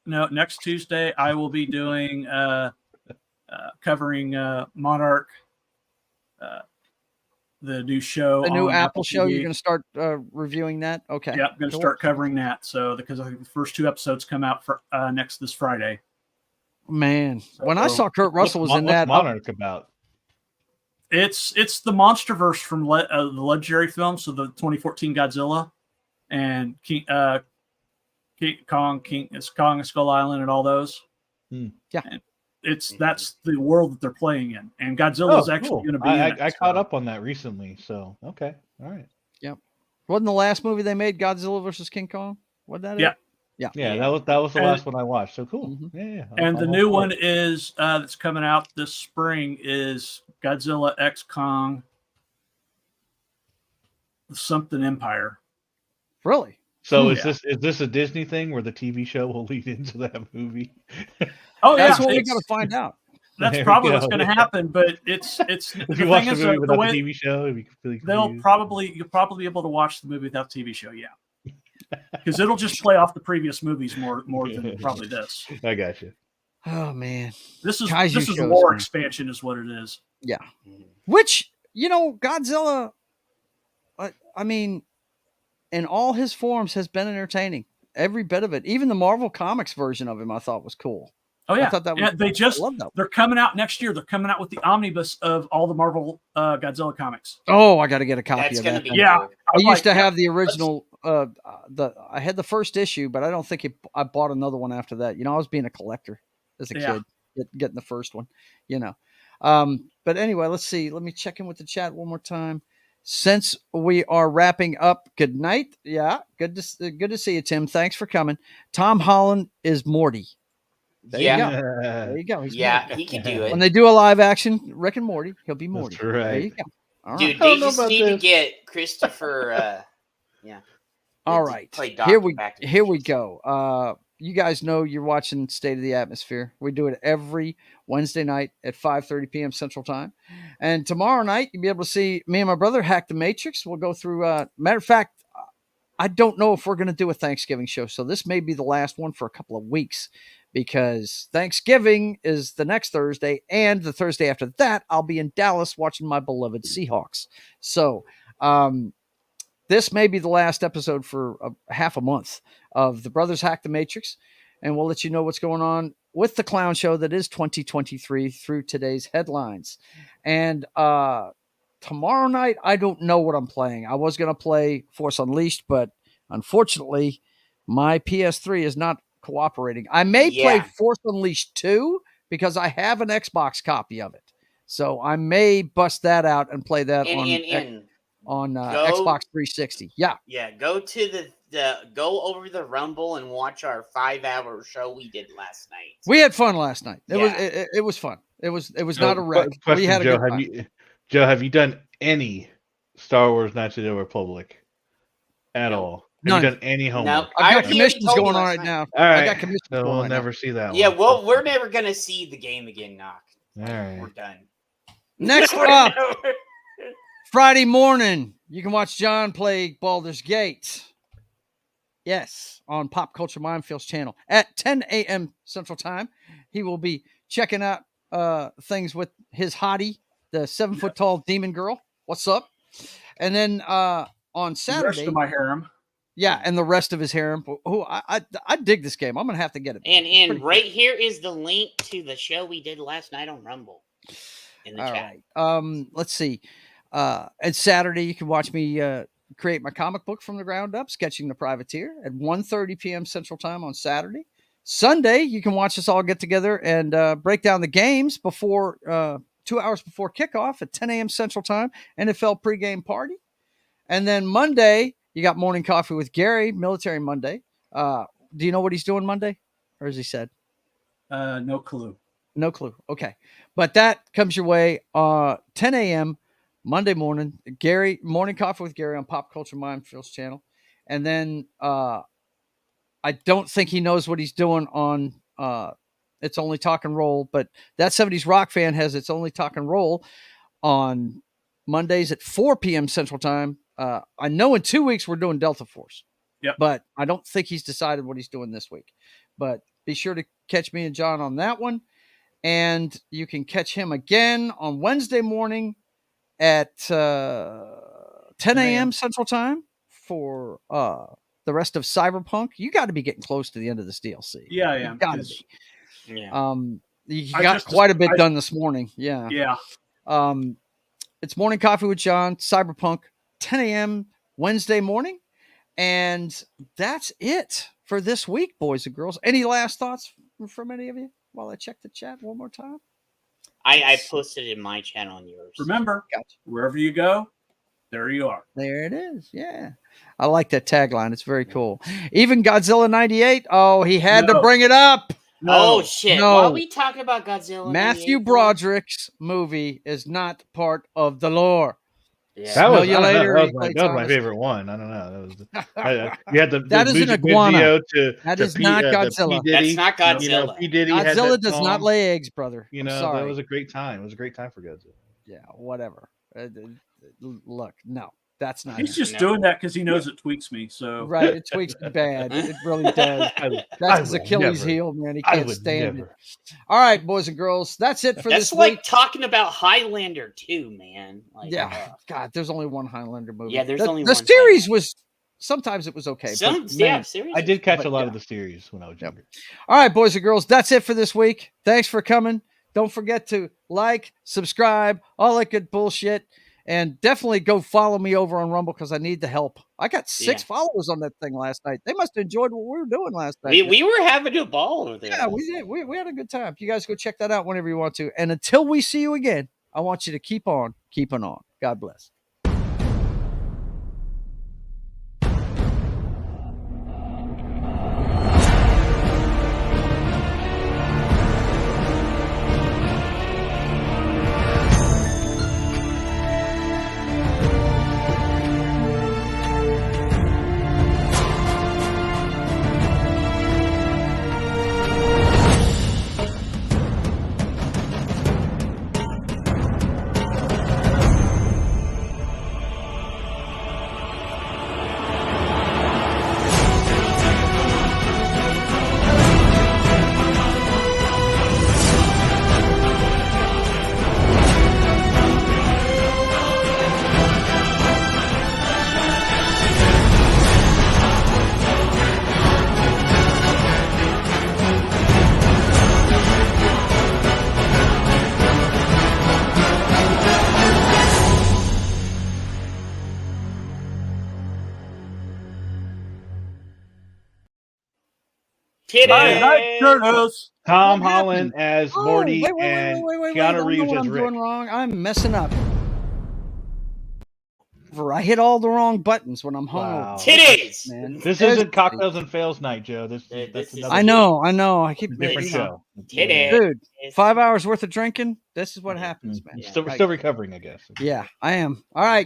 No, next Tuesday I will be doing covering Monarch, the new show. The new Apple show. TV. You're going to start reviewing that? Okay. Yeah, I'm going to start covering that. So because I think the first 2 episodes come out for this Friday. Man, when I saw Kurt Russell was in that. What's Monarch about? It's the MonsterVerse from the legendary film, so the 2014 Godzilla and King Kong Skull Island and all those. Yeah, and that's the world that they're playing in, and Godzilla is actually going to be. I caught up on that recently, so okay, all right. Yep. Wasn't the last movie they made Godzilla versus King Kong? Wasn't that it? Yeah, that was the last one I watched. So cool. Mm-hmm. Yeah. And the new one is that's coming out this spring is Godzilla X Kong something Empire. Really? So is this a Disney thing where the TV show will lead into that movie? Oh yeah, that's what we got to find out. That's probably what's going to happen. But it's if you watch the movie without the TV show, it'd be completely you'll probably be able to watch the movie without the TV show. Yeah. Because it'll just play off the previous movies more than probably this. I got you. Oh man, This is Kaiju this is shows, lore man. expansion, is what it is. Yeah, which Godzilla. I mean, in all his forms, has been entertaining. Every bit of it, even the Marvel Comics version of him, I thought was cool. Oh I yeah, thought that was. and I love that. they're coming out next year. They're coming out with the omnibus of all the Marvel Godzilla comics. Oh, I got to get a copy That's of gonna that. be then. Yeah, cool. I used to have the original. I had the first issue, but I don't think I bought another one after that. I was being a collector as a kid, getting the first one. But anyway, let's see. Let me check in with the chat one more time. Since we are wrapping up, good night. Yeah, good to see you, Tim. Thanks for coming. Tom Holland is Morty. There you go. There you go. He's Morty. He can do it. When they do a live action Rick and Morty, he'll be Morty. That's right. There you go. All Dude, right. they just need to get Christopher. All right. play Doc Here Back to the we Future. go. You guys know you're watching State of the Atmosphere. We do it every Wednesday night at 5:30 p.m. Central Time. And tomorrow night, you'll be able to see me and my brother hack the Matrix. We'll go through, matter of fact, I don't know if we're going to do a Thanksgiving show. So this may be the last one for a couple of weeks because Thanksgiving is the next Thursday. And the Thursday after that, I'll be in Dallas watching my beloved Seahawks. So, this may be the last episode for half a month of the Brothers Hack the Matrix, and we'll let you know what's going on with the clown show that is 2023 through today's headlines. And tomorrow night, I don't know what I'm playing. I was going to play Force Unleashed, but unfortunately, my PS3 is not cooperating. I may play Force Unleashed 2 because I have an Xbox copy of it. So I may bust that out and play that on Xbox 360. Yeah. Go to go over the Rumble and watch our 5-hour show we did last night. We had fun last night. It was fun. It was not a wreck. Question, we had a Joe, good time. Joe, have you done any Star Wars Knights of the Republic at all? Have you done any homework? No, I've got commissions going on right now. All right. I got commissions so going we'll right never now. see that Yeah, one. well, we're never gonna see the game again, Knock. All right. We're done. Next up, Friday morning, you can watch John play Baldur's Gate. Yes, on Pop Culture Mindfield's channel at 10 a.m. Central Time. He will be checking out things with his hottie, the 7-foot-tall demon girl. What's up? And then on Saturday, The rest of my harem. Yeah, and the rest of his harem. Who I dig this game. I'm gonna have to get it. And right here is the link to the show we did last night on Rumble in the chat. Right. Let's see. And Saturday you can watch me create my comic book from the ground up, Sketching the Privateer, at 1:30 p.m. Central Time on Saturday. Sunday you can watch us all get together and break down the games before 2 hours before kickoff at 10 a.m. Central Time. NFL pregame party. And then Monday you got Morning Coffee with Gary, Military Monday. Do you know what he's doing Monday? Or has he said? No clue. No clue. Okay. But that comes your way 10 a.m. Monday morning. Gary, Morning Coffee with Gary on Pop Culture Mindfield's channel. And then I don't think he knows what he's doing on It's Only Talk and Roll, but That 70s Rock Fan has It's Only Talk and Roll on Mondays at 4 p.m. Central Time. I know in 2 weeks we're doing Delta Force. Yep. But I don't think he's decided what he's doing this week. But be sure to catch me and John on that one. And you can catch him again on Wednesday morning at 10 a.m. Central Time for the rest of Cyberpunk. You got to be getting close to the end of this DLC. Yeah, I am. Got to be. Yeah. You got quite a bit done this morning. Yeah. Yeah. It's Morning Coffee with John, Cyberpunk, 10 a.m. Wednesday morning. And that's it for this week, boys and girls. Any last thoughts from any of you while I check the chat one more time? I posted it in my channel and yours. Remember, wherever you go, there you are. There it is. Yeah. I like that tagline. It's very cool. Even Godzilla 98. Oh, he had to bring it up. Oh, shit. No. Why are we talking about Godzilla? Matthew Broderick's movie is not part of the lore. Yeah. That was, later, that was my favorite one. I don't know. That was you had the that is an music iguana. Video That is not Godzilla. That's not Godzilla. You know, P. Diddy had Godzilla that does song. not lay eggs, brother. You know, I'm sorry. that was a great time. It was a great time for Godzilla. Yeah, whatever. Look, no. That's not. He's him. just doing that because he knows it tweaks me. So Right, it tweaks me bad. It really does. That's his Achilles heel, man. He can't stand it. All right, boys and girls, that's it for That's this like week. talking about Highlander too, man. Like, Yeah, God, there's only one Highlander movie. Yeah, there's only the one series Highlander. was sometimes it was okay. But, yeah, man, seriously. I did catch But, a lot yeah. of the series when I was younger. all right, boys and girls, that's it for this week. Thanks for coming. Don't forget to like, subscribe, all that good bullshit. And definitely go follow me over on Rumble because I need the help. I got 6 followers on that thing last night. They must have enjoyed what we were doing last night. We were having a ball over there. Yeah, we did. We had a good time. You guys go check that out whenever you want to. And until we see you again, I want you to keep on keeping on. God bless. Tom Holland as Morty wait, and wait. Keanu I know Reeves what as I'm Rick. doing wrong. I'm messing up. I hit all the wrong buttons when I'm hungover. Wow. Titties! Man. This isn't Cocktails and Fails night, Joe. That's is- another I know. I keep different show. Titties. Dude, 5 hours worth of drinking. This is what happens, man. Still recovering, I guess. Yeah, I am. All right.